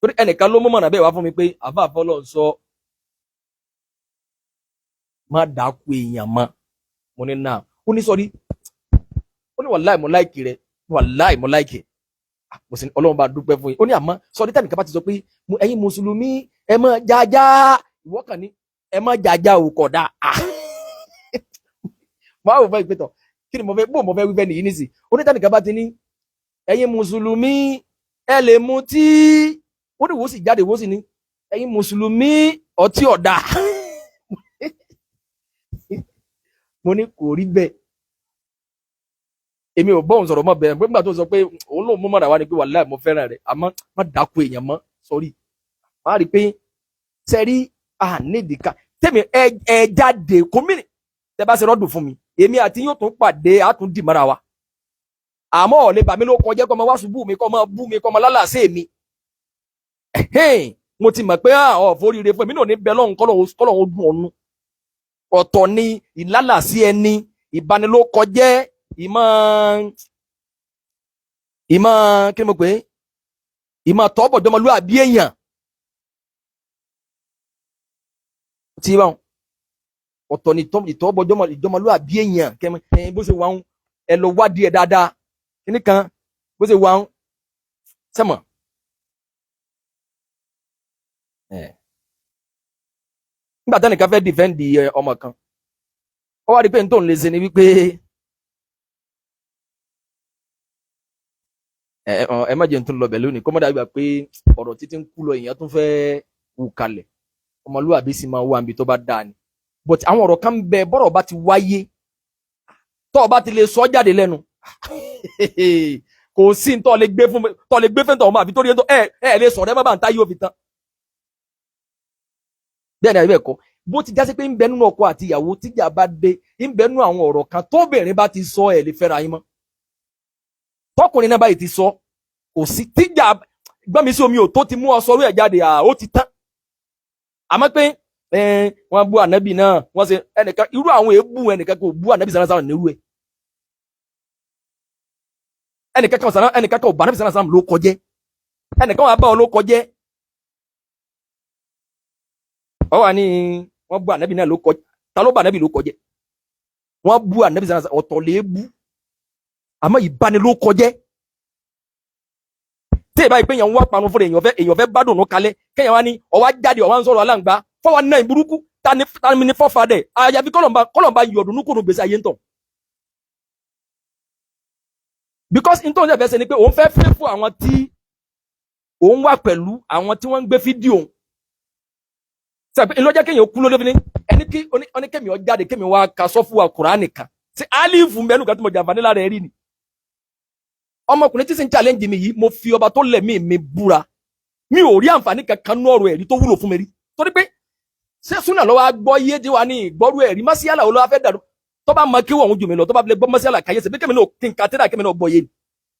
Torí ẹnìkan ló mọ̀nà bẹ́ẹ̀ wá fún mi pé àfáàfọ́ lọ sọ má dákú èèyàn mọ́. Mo ní náà ó ní sọ́rí ó ní wàláì mo láìkì rẹ wàláì mo láìkì mo sì ní Ọlọ́run bá dúpẹ́ fún yín. Ó ní àmọ́ sọ́rí tẹ́nì kan bá ti sọ pé ẹ̀yin mùsùlùmí ẹ má jájá, ìwọ kàn ní ẹ má jájá ò kọ̀ dá. Máa wò fẹ́ ìpẹ́tọ̀ kí ni mo fẹ́ wípé nìyí nísì. Ó ní tẹ́nì kan bá ti ní ẹ̀yin mùsùlùmí ẹ lè mutí, ó ní wò sì jáde wò sì ní ẹ̀yin mùsùlùmí ọtí ọ̀dà. Mo ní kò rí bẹ́ẹ̀, èmi ò bọ́ọ̀n sọ̀rọ̀ mọ́ bẹ́ẹ̀ nígbà tó sọ pé òun lòun mú mọ̀ra wá ni pé wàláì mo fẹ́ràn rẹ̀ àmọ́ má dákú èèyàn mọ́ sọ́rí. Má rí i pé sẹ́rí nídìí ká tẹ́mi ẹ jáde kò mí tẹ́ bá ṣe rọ́dùn fún mi èmi àti yóò tún pàdé àtún dì mọ́ra wa, àmọ́ ọ̀lẹ́ bàmí ló kọjá kọ́ ọmọ wá ṣubú mi kọ́ ọmọ bú mi kọ́ ọmọ lálàsẹ́ mi. Mo ti mọ̀ pé foríire fún mi náà ní bẹ́ẹ̀ lọ́hùn kọ́lọ́hùn dùn ọ̀nù. Ọ̀tọ̀ ni ìlálàsí ẹni, ìbanilókọjẹ́, ìmọ̀ kí ni mo pè é, ìmọ̀ tọ́bọ̀jọmọlúwàbí èèyàn. Tí wọ́n ọ̀tọ̀ ni ìtọ́bọ̀jọmọlúwàbí èèyàn kẹ́mi bó ṣe wà ń ẹ lọ wádìí ẹ dáadáa kíní kan bó ṣe wà ń sẹ́mọ̀. Nígbà tí ẹnìkan fẹ́ dìfẹ́ǹdì ọmọ kan, ó wá rí pé n tó ń lè ṣe ni wípé ẹ má jẹ́ n tún lọ bẹ̀ lónìí kó má dàgbà pé ọ̀rọ̀ títí ń kú lọ èèyàn tún fẹ́ wù kalẹ̀ ọmọlúwàbí sì máa wà níbi tó bá dáa ni but àwọn ọ̀rọ̀ kan bẹ bọ́rọ̀ bá ti wáyé tó o bá ti lè sọ jáde lẹ́nu kò sí tó lè gbé fún tọ̀ ọmọ àbí tó rí ẹ lè sọ̀rọ̀ ẹ má bàa ń tá yóò fi tán bẹ́ẹ̀ ni àbí bẹ́ẹ̀ kọ́ bó ti já sí pé ń bẹ nínú ọkọ àti ìyàwó tíjà bá dé ń bẹ nínú àwọn ọ̀rọ̀ kan tóbìnrin bá ti sọ ẹ lè fẹ́ra yín mọ́ tọkùnrin náà báyìí ti sọ kò sí tíjà gbọ́n mi sí omi ò tó ti mú ọ sọrú ẹ̀ jáde ó ti tán àmọ́ pé wọ́n bú ànábì náà wọ́n ṣe ẹnìkan irú àwọn èébú ẹnìkan kò bú ànábì sàrán sàrán nírú ẹ̀ ẹnìkan kan ò bá ànábì sàrán sàrán ló kọjẹ́ ẹnìkan wà bá ọ ló kọjẹ́ ọ wà ní wọ́n bú ànábì náà ló kọjẹ́ ta ló bá ànábì ló kọjẹ́ wọ́n bú ànábì sàrán sàrán ọ̀tọ̀ lè bú àmọ́ ìbanilókọjẹ́ tí ìbá ìpéyàn wá panu fún èèyàn fẹ́ bádùn ní kalẹ̀ kéèyàn wá ní ọwá jáde ọwá ń sọ̀rọ̀ aláǹgbá fọwọ́ náà ìburúkú tani ní fọ́fà dẹ̀ àyàfi kọ́lọ̀mbá yọ̀dùnú kò ní gbèsè ayé ń tàn because in tó ń sẹ̀fẹ́ sẹ ni pé òun fẹ́ fẹ́ fún àwọn tí òun wà pẹ̀lú àwọn tí wọ́n ń gbé fídíò sẹ̀fẹ́ ìlọ́jẹ́ kéèyàn kú lóde ní ẹni kí oníkẹ́mi ọ jáde kémi wá ka sọ́fù wa Kùránì kan sí alifu mẹ́nu kan tí mo jàǹfààní lára ẹ̀ rí ni ọmọkùnrin tí sì ń challenge mi yìí mo fi ọba tó lẹ̀mí mi búra mi ò rí àǹfààní kankan nú ọ̀rọ̀ ẹ̀rí tó wúlò fún mi rí torí pé ṣé súnà lọ́wọ́ gbọ́ yé tí wà ní ìgbọ́rú ẹ̀rí mọ́síálà olówó afẹ́ dàrú tó bá mọ kí wọ́n jù mí lọ tó bá lè gbọ́ mọ́síálà káyé ṣe bí kémi náà kí n ka tẹ́lá kémi náà gbọ́ yé ni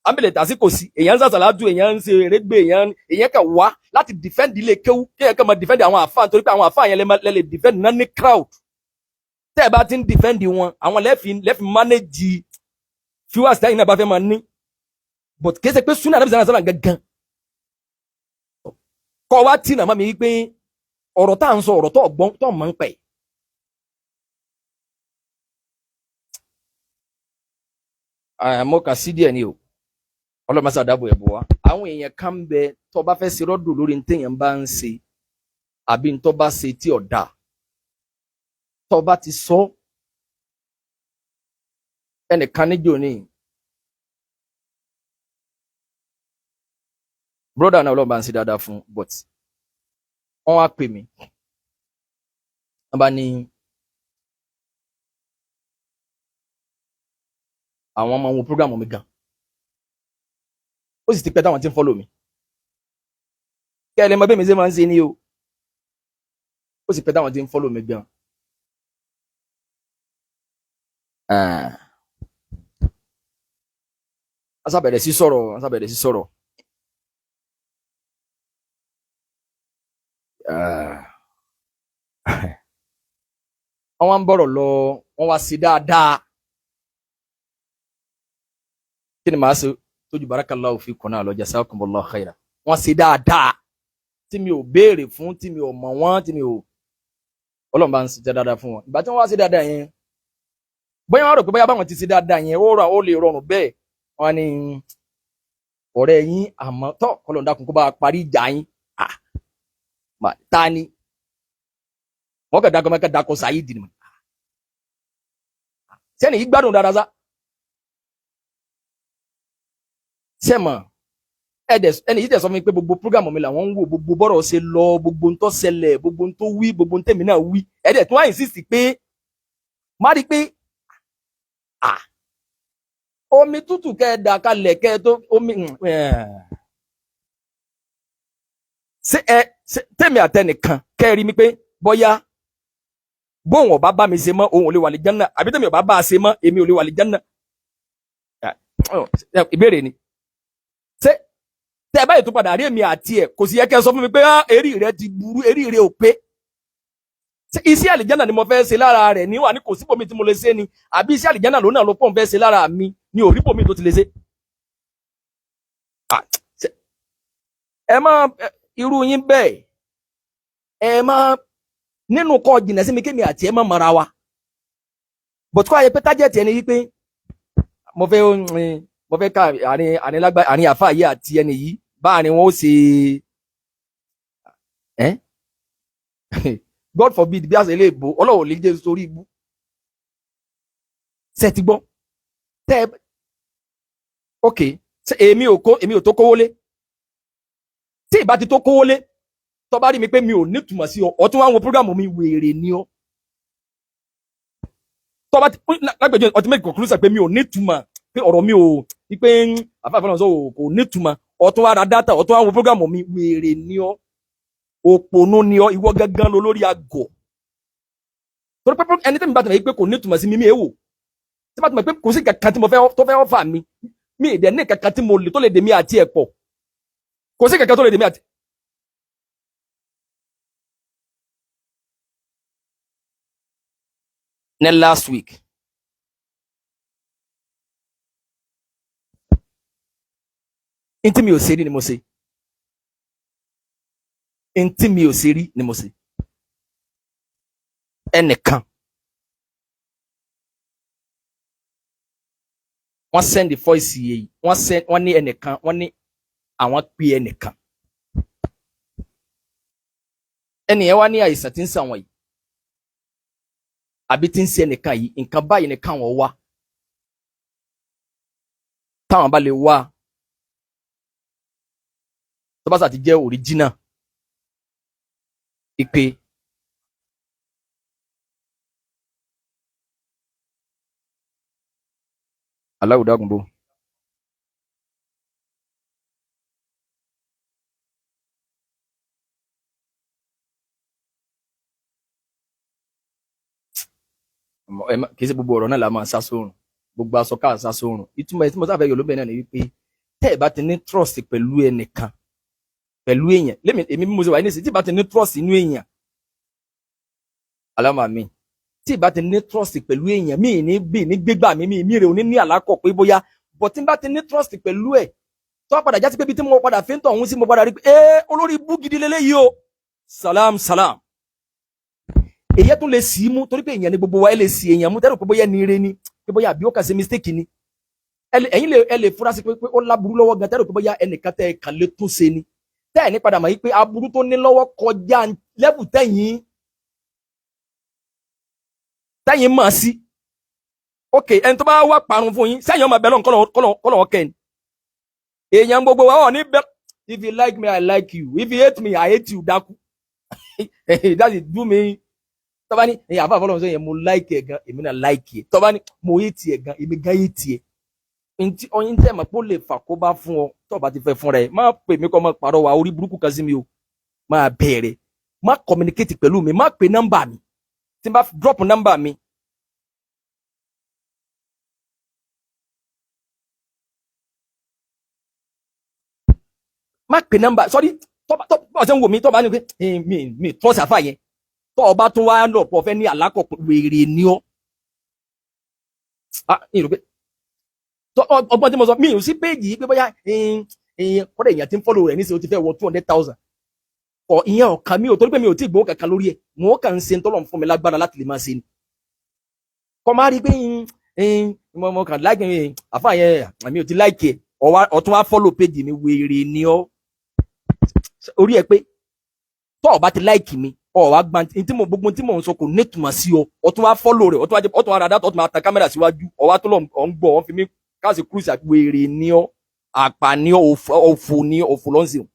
àmìlẹ̀ tàṣí kò sí èèyàn ń sàṣàlájú èèyàn ń ṣe erégbé èèyàn kẹ wá láti defend ilé kéwú kéèyàn kẹ máa defend àwọn àfáà nítorí pé àwọn àfáà yẹn lè defend náà ní crowd tẹ́ ẹ bá ti ń defend wọn àwọn lẹ́fì manage viewers táyìn náà bá fẹ́ máa ní but kìí ṣe pé súnà àdàbí sàrán sàrán gangan kọ́ wá tí nàá má mi pé ọ̀rọ̀ tá à ń sọ ọ̀rọ̀ tó ọ̀gbọ́n tó mọ̀ ń pẹ̀ mo kà sí díẹ̀ ni o ọlọ́mọsá dábò ẹ̀bùn wa àwọn èèyàn kan ń bẹ tó bá fẹ́ ṣe rọ́dù lórí ntẹ̀yàn bá ń ṣe àbí ntọ́ bá ṣe tí ọ̀dà tó bá ti sọ ẹnìkan níjò ní broda náà ọlọ́ba ń ṣe dáadáa fún but wọ́n wá pè mí wọ́n bá ní àwọn ọmọ wọn program mi gan ó sì ti pẹ́ táwọn ti ń follow mi kí ẹ lè mọ bí mi ṣe máa ń ṣe ní o ó sì pẹ́ táwọn ti ń follow mi gan wọ́n sábẹ̀rẹ̀ sí sọ̀rọ̀ wọ́n wá ń bọ̀rọ̀ lọ wọ́n wá sí dáadáa kí ni màá ṣe tójú barakallahu fikum náà lọ jazakumullahu khaira wọ́n sí dáadáa tí mi ò béèrè fún tí mi ò mọ̀ wọ́n tí mi ò Ọlọ́run bá ń ṣe dáadáa fún wọn ìgbà tí wọ́n wá sí dáadáa yẹn bóyá wọ́n rò pé bóyá báwọn ti ṣe dáadáa yẹn ó lè rọrùn bẹ́ẹ̀ wọ́n ní ọ̀rẹ́ yín àmọ́ tọ́ kọlọ̀ dákun kó bá parí ìjà yín ta ni wọ́n kẹ́ dákọ̀ Saheed ni sẹ́ni yìí gbádùn dáadáa sá sẹ́mọ̀ ẹni yìí tẹ̀ sọ fún mi pé gbogbo program mi làwọn ń wò gbogbo bọ́rọ̀ ṣe lọ gbogbo ń tó ṣẹlẹ̀ gbogbo ń tó wí gbogbo ń tẹ̀mí náà wí ẹ̀dẹ̀ tí wọ́n á insist pé má rí pé omi tútù kẹ́ ẹ dà kalẹ̀ kẹ́ ẹ tó omi tẹ̀mí àtẹnìkan kẹ́ ẹ rí mi pé bọ́yá bóun ọba bá mi ṣe mọ́ òun ò lè wà lí Jánnà àbí tẹ̀mí ọba bá a ṣe mọ́ èmi ò lè wà lí Jánnà ìbéèrè ni ṣé tẹ́ ẹ báyìí tó padà rí èmi àti ẹ̀ kò sì yẹ kẹ́ ẹ sọ fún mi pé eré rẹ ti burú eré rẹ ò pé iṣẹ́ àlìjánà ni mo fẹ́ ṣe lára rẹ̀ ní wà ní kò síbòmí tí mo lè ṣe ni àbí iṣẹ́ àlìjánà ló náà ló pọ̀ ń fẹ́ ṣe lára mi ní òríbòmí tó ti lè ṣe. ẹ má irú yín bẹ́ẹ̀ ẹ má nínú kọ́ jìnà sí mi kémi àti ẹ má mara wa bọ̀tú kọ́ ayẹ pé tájẹ̀tì ẹni wípé mo fẹ́ ká àárín àfáà yìí àti ẹni yìí bá àárín wọn ó ṣe God forbid bí a ṣe lè bò ọlọ́wọ́ lè jẹ́ sórí ibú ṣe ti gbọ́ tẹ́ ok ṣé èmi ò tó kówó lé tí ìbá ti tó kówó lé tó bá rí mi pé mi ò nítumọ̀ sí ọ ọtún wá wo program mi wèrè ni ọ tó bá ti lágbèjọ ultimate conclusion pé mi ò nítumọ̀ pé ọ̀rọ̀ mi ò pé àfààfẹ́ sọ kò nítumọ̀ ọtún wá ra data ọtún wá wo program mi wèrè ni ọ òpònú ni ọ ìwọ gangan lọ lórí àgọ̀ torí pé ẹni tẹ́mi bá tẹ̀lé pé kò nítumọ̀ sí mi èèwò tí bá tẹ̀lé pé kò sí kankan tí mo fẹ́ tó fẹ́ ọ̀fà mi ìdẹ̀ ní kankan tí mo lè tó lè dè mí àti ẹ̀ pọ̀ kò sí kankan tó lè dè mí àti. ní last week ntí mi ò ṣe rí ni mo ṣe ntí mi ò ṣe rí ni mo ṣe ẹnìkan wọ́n send the voice yìí wọ́n ní ẹnìkan wọ́n ní àwọn pè ẹnìkan ẹnìyẹn wá ní àìsàn tí ń ṣe àwọn yìí àbí tí ń ṣe ẹnìkan yìí nǹkan báyìí nìkan wọ́n wá táwọn bá lè wá tó bá sàti jẹ́ original ìpè aláwùdágùnbó kì í ṣe gbogbo ọ̀rọ̀ náà la máa sá sórùn gbogbo aṣọ ká sá sórùn ìtumọ̀ tí mo sáfẹ́ yọ lóbẹ̀ náà ni wípé tẹ́ ẹ̀ bá ti ní trust pẹ̀lú ẹnìkan pẹ̀lú èèyàn èmi bí mo ṣe wà ní ìsìn tí ì bá ti ní trust inú èèyàn aláma mi tí ì bá ti ní trust pẹ̀lú èèyàn mi ní gbégbà mi rè òní ní àlákọ̀ pé bóyá but tí n bá ti ní trust pẹ̀lú ẹ̀ tó padà já sí pé ibi tí mo padà fi ń tọ̀ ọ̀hún sí mo padà rí pé olórí ibú gidi lélẹ́yìí o salam èyí tún lè sí mú torí pé èèyàn ni gbogbo wa ẹ lè sí èèyàn mú tẹ́lẹ̀ pé bóyá ní ire ni pé bóyá àbí ó kà sí mistake ni ẹ̀yin lè fura sí pé ó láburú lọ́wọ́ gan tẹ́lẹ̀ pé bóyá ẹnìkan tẹ́ ẹ kàn lè tún ṣe ni tẹ́ ẹ̀ ní padà mọ̀ yí pé aburú tó ní lọ́wọ́ kọjá lẹ́bù tẹ́yìn mọ̀ sí ok ẹni tó bá wá parun fún yín sẹ́yìn ọmọ bẹ́ẹ̀ kọ́lọ̀ kẹ́ ni èèyàn gbogbo wa ọ̀ ní bẹ́ẹ̀ if you like me I like you if you hate me I hate you dákú that is do me tọ́ba ní ẹ̀yìn àbá àfọlọ́run sọ yẹn mo like ẹ̀ gan èmi náà like ẹ̀ tọ́ba ní mo hate ẹ̀ gan èmi gan hate ẹ̀ ntí ọyìn tẹ́ mọ̀ pé ó lè fà kó bá fún ọ tọ́ba ti fẹ́ fúnra ẹ̀ má pè mí kọ́ má parọ́ wa orí burúkú kan sí mi o má bẹ̀rẹ̀ má communicate pẹ̀lú mi má pè nọ́mbà mi tí n bá drop nọ́mbà mi má pè nọ́mbà sorry tọ́ba ṣe ń wò mí tọ́ba ní pé mi trust àfà yẹn tọ́ ọba tún wá lọ pọ̀ fẹ́ ní àlákọ̀ wèrè ni ọ́ ọgbọ́n tí mo sọ mi ò sí péjì yìí pé bóyá kọ́dà èèyàn tí ń fọ́lọ̀ rẹ̀ níṣẹ́ o ti fẹ́ wọ 200,000 ọ̀ ìyẹn ọ̀kan mi ò torí pé mi ò tí ì gbowó kankan lórí ẹ̀ mo kàn ń ṣe tọ́lọ̀ fún mi lágbára láti lè máa ṣe ni kọ́ máa rí pé mo kàn láìkì àfà yẹn mi ò ti láìkì ẹ̀ ọ̀tún wá fọ́lọ̀ péjì mi wèrè ni ọ́ orí ẹ pé tọ́ ọba ti láìkì mi wá gbà gbogbo tí mò ń sọ kò nítumọ̀ sí ọ ọtún wá fọ́lọ̀ rẹ̀ ọtún wá radá ọtún wá ta kámẹ́rà síwájú ọwá tó lọ ń gbọ́ wọn fi mí káàsì cruise àpèrè ní ọ àpà ní òfò ní òfò lọ́nsìn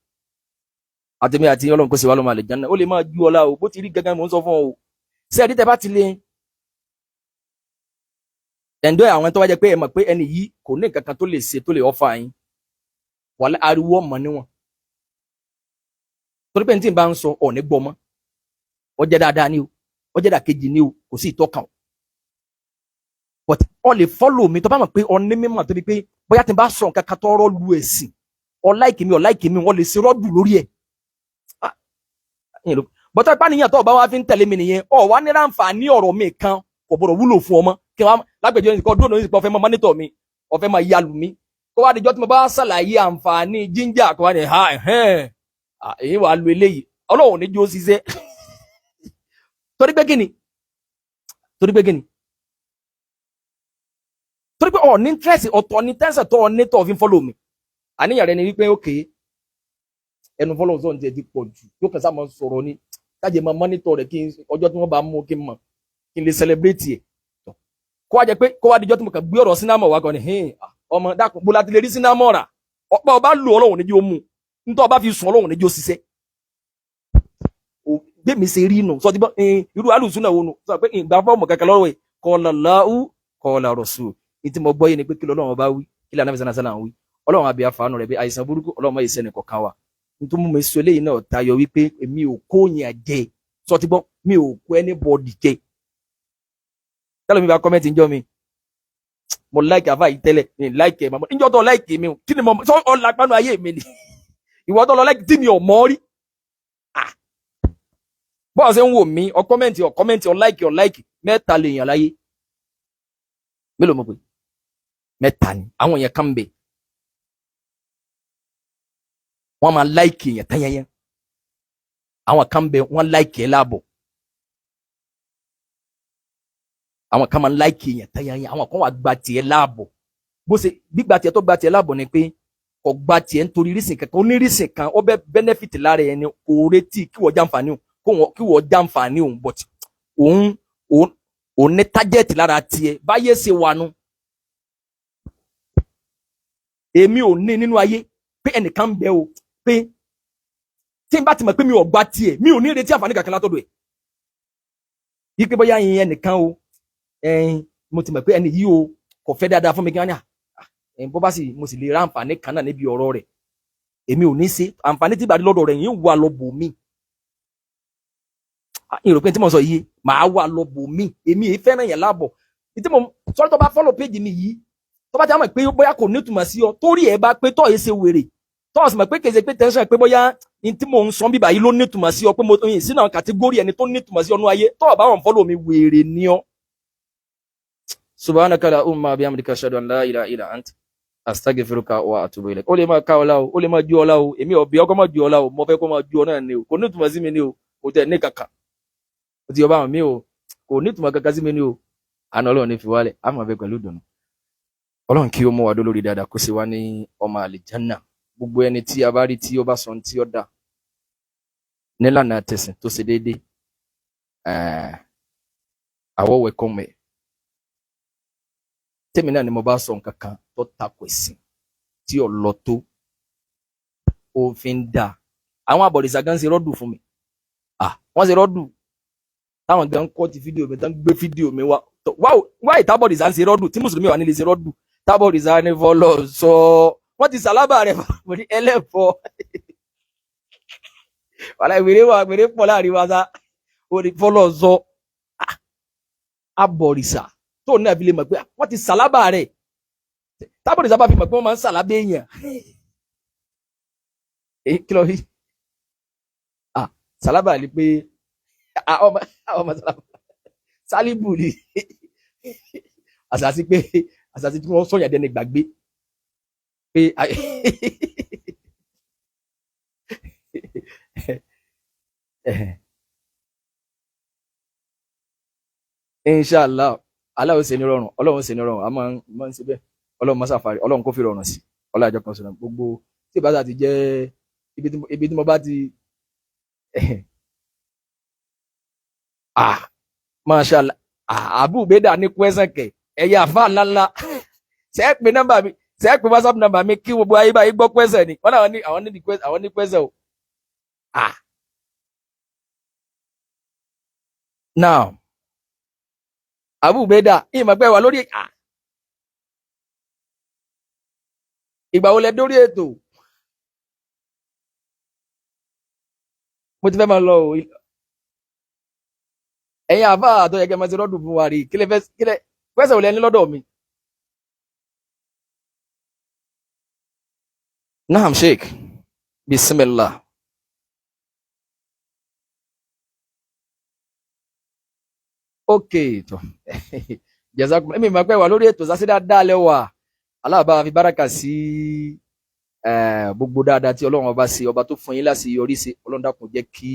àtẹ̀mí àti ọlọ́run kò sì wá lọ́mọ àlè jẹ́nà ó lè máa ju ọlá o bó ti rí gẹ́gẹ́ mò ń sọ fún ọ o ṣé ẹ̀rí tẹ bá ti lè ẹ̀ńdọ́ àwọn tó wá jẹ pé ẹ mọ̀ pé ẹni yìí kò ní nǹkan kan tó lè ṣe tó lè ọ́fà yín wà ariwo ọmọ níwọ̀n torí pé ní tí n bá ń sọ ọ̀ ní gbọ́ mọ́ ọjẹ́ dáadáa ni o ọjẹ́ dàkejì ni o kò sí ìtọ́kàn but ọ lè follow mi tó bá mọ̀ pé ọ ní mímọ̀ torí pé bóyá tí n bá sọ nǹkan kan tó rọ́ lu ẹ̀sìn ọ láìkì mi wọ́n lè ṣe rọ́dù lórí ẹ̀ bọ́tá ipá nìyẹn tó ọba wa fi ń tẹ̀lé mi nìyẹn ọ wá ní ráǹfààní ọ̀rọ̀ mi kan kò gbọdọ̀ wúlò fún ọmọ kí wọ́n lágbèjọ́ ní kọ́ dúró ní ìpọ́ fẹ́ mọ́ mọ́nítọ̀ mi ọ̀fẹ́ máa yalù mí kó wá dijọ́ tí mo bá ṣàlàyé àǹfààní jíńjà kó wá ní èyí wàá lu eléyìí ọlọ́run ní jó ṣiṣẹ́ torí pé kíni torí pé ọ ní interest ọ̀tọ̀ ní tẹ́sẹ̀ tó ọ ní tó fi ń follow mi àníyàn rẹ ni wípé ókè ẹnu follow zone ti pọ̀ jù yóò kẹsà máa sọ̀rọ̀ ní kájẹ máa monitor rẹ̀ kí ọjọ́ tí wọ́n bá mú kí n mọ̀ kí n lè celebrate ẹ̀ kó wá jẹ pé kó wá dijọ́ tí mo kàn gbé ọ̀rọ̀ sinamọ̀ wá gan ni ọmọ dákun bó láti lè rí sinamọ̀ rà ọ̀pọ̀ ọba lò Ọlọ́run níjó mú nítorí ọba fi sùn Ọlọ́run níjó ṣiṣẹ́ gbẹ̀mí ṣe rí nù sọ ti bọ́ irú alùsùn náà wò nù sọ pé ìgbà fọ́ọ̀mù kankan lọ́rọ̀ ẹ̀ qala Allahu qala Rasul ní tí mo gbọ́ yé ni pé kí lọ́lọ́run ọba wí kí lànà fi sànà wí Ọlọ́run àbí àfààní rẹ̀ bí àìsàn burúkú Ọlọ́run máa yẹ sẹ́ni kọ̀ọ̀kan wa nítorí mo sọ eléyìí náà tayọ wípé èmi ò kó yẹn jẹ sọ ti bọ́ mi ò kó anybody jẹ tẹ́lẹ̀ mi bá kọ́mẹ́ntì ń jọ mi mo like àfà yìí tẹ́lẹ̀ mi like ẹ̀ mọ́ níjọ́ tó like mi o kí ni mo sọ ọ̀làpánu ayé mi ni ìwọ tó lọ like tí mi ò mọ̀ rí bọ́ọ̀ ṣe ń wò mí ọ kọ́mẹ́ntì ọ like mẹ́ta lè yàn láyé mélòó mo pè mẹ́ta ni àwọn yẹn kàn bẹ̀ wọ́n máa like yẹn tányányá àwọn kan bẹ̀ wọ́n like ẹ̀ láàbọ̀ àwọn kan máa like yẹn tányányá àwọn kan wà gba tiẹ̀ láàbọ̀ bó ṣe gbígba tiẹ̀ tó gba tiẹ̀ láàbọ̀ ni pé kò gba tiẹ̀ nítorí rísìn kankan onírísìn kan ó bẹ́ benefit lára ẹni kò retí kí wọ́n jàǹfààní òun kí wọ́n jàǹfààní òun but òun ní target lára tiẹ̀ báyé ṣe wà nù èmi ò ní nínú ayé pé ẹnìkan ń bẹ o pé tí n bá ti mọ̀ pé mi ò gba tiẹ̀ mi ò ní retí àǹfààní kankan látọ̀dọ̀ ẹ̀ yí pé bóyá yín ẹnìkan o mo ti mọ̀ pé ẹni yìí o kò fẹ́ dáadáa fún mi kí wọ́n ní bó bá sì mo sì lè ra àǹfààní kan náà níbi ọ̀rọ̀ rẹ̀ èmi ò ní ṣe àǹfààní tí ìbàdí lọ́dọ̀ rẹ̀ yín wà lọ bò mí ìròpin tí mo sọ yìí màá wà lọ bò mí èmi èyí fẹ́ràn yẹn láàbọ̀ tí mo sọ́rí tó bá follow page mi yìí tó bá ti mọ̀ pé bóyá kò ní ìtumọ̀ sí ọ torí ẹ̀ bá pé tọ́ ẹ̀ ṣe wèrè tọ́ ọ sì mọ̀ pé kèsè pé tension pé bóyá ní tí mò ń sọ bíbà yìí ló ní ìtumọ̀ sí ọ pé mo yìn sínú àwọn kàtígórì ẹni tó ní ìtumọ̀ sí ọnú ayé tọ́ ọ bá wọn follow mi wèrè ni ọ. subhanaka allahumma bihamdika ashhadu an la ilaha illa anta astaghfiruka wa atubu ilayk ó lè máa ká ọlá o ó lè máa ju ọlá o èmi ọ̀bí ọkọ máa ju ọlá o mo fẹ́ kó máa ju ọ náà ni o kò ní ìtumọ̀ sí mi ni o kò tẹ̀ ní kankan ó ti yọ báwọn mi o kò ní ìtumọ̀ kankan sí mi ni o àná Ọlọ́run ní fi wálẹ̀ á máa fẹ́ pẹ̀lú ìdùnnú Ọlọ́run kí ó mú wa dó lórí dáadáa kó sì wá ní ọmọ àlìjánà gbogbo ẹni tí a bá rí tí ó bá sọ tí ó dà nílànà tẹ̀sìn tó ṣe déédéé àwọ̀ wẹ̀kọ́ mẹ́ tèmi náà ni mo bá sọ nǹkan kan tó takò ẹ̀sìn tí ò lọ tó òfin dà àwọn abọ̀dìsá gan ṣe rọ́dù fún mi wọ́n ṣe rọ́dù táwọn gan kọ́ ti fídíò mi tán gbé fídíò mi wá ìtàbọ̀dìsá ń ṣe rọ́dù tí mùsùlùmí wà nílé ṣe rọ́dù tábọ̀dìsá ní fọlọ́ sọ wọ́n ti sàlábà rẹ̀ fún ní ẹlẹ́fọ́ wàlá ìwéré pọ̀ láàrin wa sá orí fọlọ́ sọ abọ̀dìsá tó ní àfi lè mọ̀ pé wọ́n ti sàlábà rẹ̀ tábọ̀dìsá bá fi mọ̀ pé wọ́n máa ń sàlábà èèyàn kí ló rí sàlábà ni pé ọmọ sàlábà sálíbù ni àṣàṣì tí wọ́n sọ̀yàn dẹni gbàgbé pé inshallah aláwọ̀ ṣe ní rọrùn Ọlọ́run ṣe ní rọrùn a máa ń ṣe bẹ́ẹ̀ Ọlọ́run máa ṣàfàrí Ọlọ́run kó fi rọrùn sí ọlọ́àjọ kan sọ̀rọ̀ gbogbo tí ìbáṣà ti jẹ́ ibi tí mo bá ti mashallah Abu Beda ní kwẹ́sàn kẹ̀ ẹ̀yà àfà ńláńlá ṣe é pé nọ́mbà mi ṣe é pé WhatsApp nọ́mbà mi kí gbogbo ayé báyìí gbọ́ kwẹ́sàn ni wọ́n náà àwọn ní kwẹ́sàn o. Now Abu Beda ìmọ̀ pé wà lórí ìgbà wo lẹ dórí ètò mo ti fẹ́ máa lọ o ẹ̀yin àbá àtọ́yẹ̀kẹ́ máa ti rọ́dùn fún wa rí kílẹ̀ pẹ́sẹ̀ ò lẹ́ni lọ́dọ̀ mi. Naam Sheikh bismillah. Ok tó jazakum èmi máa pẹ́ wà lórí ètò sásí dáadáa lẹ́wà aláàbá fi báràkà sí gbogbo dáadáa tí Ọlọ́run ọba ṣe ọba tó fún yín láti yọrí sí Ọlọ́run dákun jẹ́ kí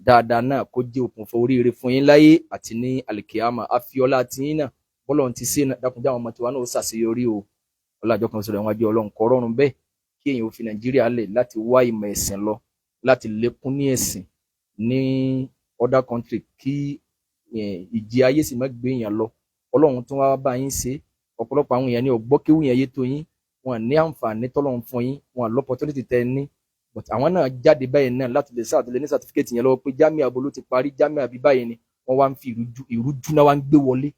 dáadáa náà kó jẹ́ òkùnfà oríire fún yín láyé àti ní alikiyama afiola àti yín náà bọ́lọ̀ ti ṣe dákun jáwọn ọmọ tiwa náà ó ṣàṣeyọrí o ọlájọ kan sọ̀rọ̀ ìwájú Ọlọ́run kọ́ rọrùn bẹ́ẹ̀ kí èèyàn ò fi Nàìjíríà lẹ̀ láti wá ìmọ̀ ẹ̀sìn lọ láti lékún ní ẹ̀sìn ní other country kí ìjì ayé sì má gbé èèyàn lọ Ọlọ́run tún wá bá yín ṣe ọ̀pọ̀lọpọ̀ àwọn èèyàn ní ọgbọ́ kéwù yẹn yé tó yín wọn ní àǹfààní tọ́lọ́run fún yín, wọn l'opportunity tẹ́ ní, but àwọn náà jáde báyìí náà láti lè sáà tó lè ní certificate yẹn lọ́wọ́ pé jámíà abo ló ti parí, jámíà àbí báyìí ni wọ́n wá ń fi ìrújú náà wá ń gbé wọlé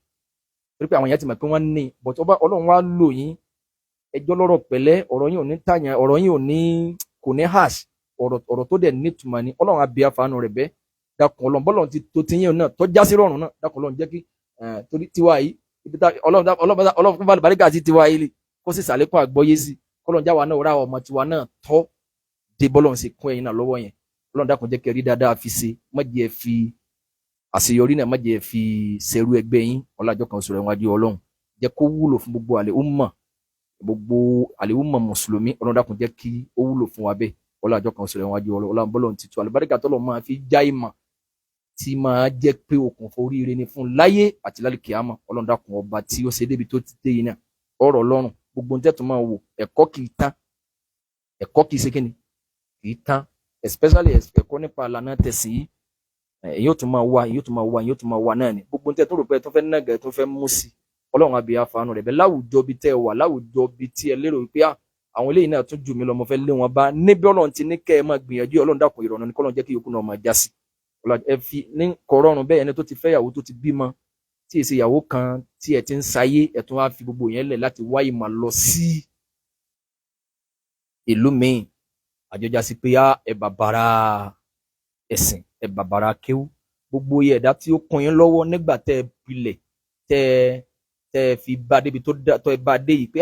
torí pé àwọn yẹn ti mọ̀ pé wọ́n ní, but Ọlọ́run wá lò yín ẹjọ́ lọ́rọ̀ pẹ̀lẹ́, ọ̀rọ̀ yín ò ní tàyàn, ọ̀rọ̀ yín ò ní kò ní harsh, ọ̀rọ̀ tó dẹ̀ nítumọ̀ ni. Ọlọ́run á bí àfààní rẹ̀ bẹ́ẹ̀, dákun Ọlọ́run bọ́lọ́run ti tó ti yín náà tó já sí rọrùn náà, dákun Ọlọ́run jẹ́ kí torí tiwa yìí ibi tá Ọlọ́run fún bàlùbáríkà sí tiwa yìí kó sì sàlékún àgbọ́yé sí, Ọlọ́run jáwa náà ra ọmọ tiwa náà tọ́ dé bọ́lọ́run sì kún ẹ̀yin náà lọ́wọ́ yẹn. Ọlọ́run dákun jẹ́ kẹ́ rí dáadáa fi ṣe, má jẹ́ fi àṣeyọrí náà má jẹ́ fi ṣerú ẹgbẹ́ yín, ọlájọ́ kan sọ̀rọ̀ ẹ̀wájú Ọlọ́run jẹ́ kó wúlò fún gbogbo àlè umma mùsùlùmí. Ọlọ́run dákun jẹ́ kí ó wúlò fún wa bẹ́ẹ̀, ọlájọ́ kan sọ̀rọ̀ ẹ̀wájú Ọlọ́run bọ́lọ́run ti tu àlùbáríkà tọ́lọ́ máa fi já ìmọ̀ tí máa jẹ́ pé okùnfà oríire ni fún láyé àti lálùkìyámà. Ọlọ́run dákun ọba tí ó ṣe débi tó ti dé yìí náà ọ̀rọ̀ Ọlọ́run gbogbo ń tẹ́tù máa wò ẹ̀kọ́ kì í tán, ẹ̀kọ́ kì í ṣe kíni kì í tán, especially ẹ̀kọ́ nípa ìlànà tẹ̀sí yìí èyí ó tún máa wà náà ni gbogbo ń tẹ́tù rò pé tó fẹ́ nàgẹ̀ tó fẹ́ mú sí. Ọlọ́run á bí àfààní rẹ̀ bẹ́ẹ̀ láwùjọ bí tẹ́ ẹ wà, láwùjọ bí tí ẹ lérò pé àwọn eléyìí náà tún jù mí lọ mo fẹ́ lé wọn bá, níbi Ọlọ́run ti ní kẹ́ ẹ máa gbìyànjú, Ọlọ́run dákun ìrọ̀rùn ni kọ́lọ́run jẹ́ kí yòókù náà máa já sí. Ẹ fi ní kọ̀rọ̀rùn bẹ́ẹ̀ ẹni tó ti fẹ́ ìyàwó tó ti bímọ tí èsì ìyàwó kan tí ẹ ti ń sayé ẹ tún wá fi gbogbo yẹn lẹ̀ láti wá ìmọ̀ lọ sí ìlú míì, àjọjá sí pé ẹ bàbàrà ẹ̀sìn, ẹ bàbàrà kéwú, gbogbo ẹ̀dá tí ó kún yín lọ́wọ́ nígbà tẹ́ ẹ pilẹ̀ tẹ́ ẹ fi bá débi tó ẹ bá dé yìí pé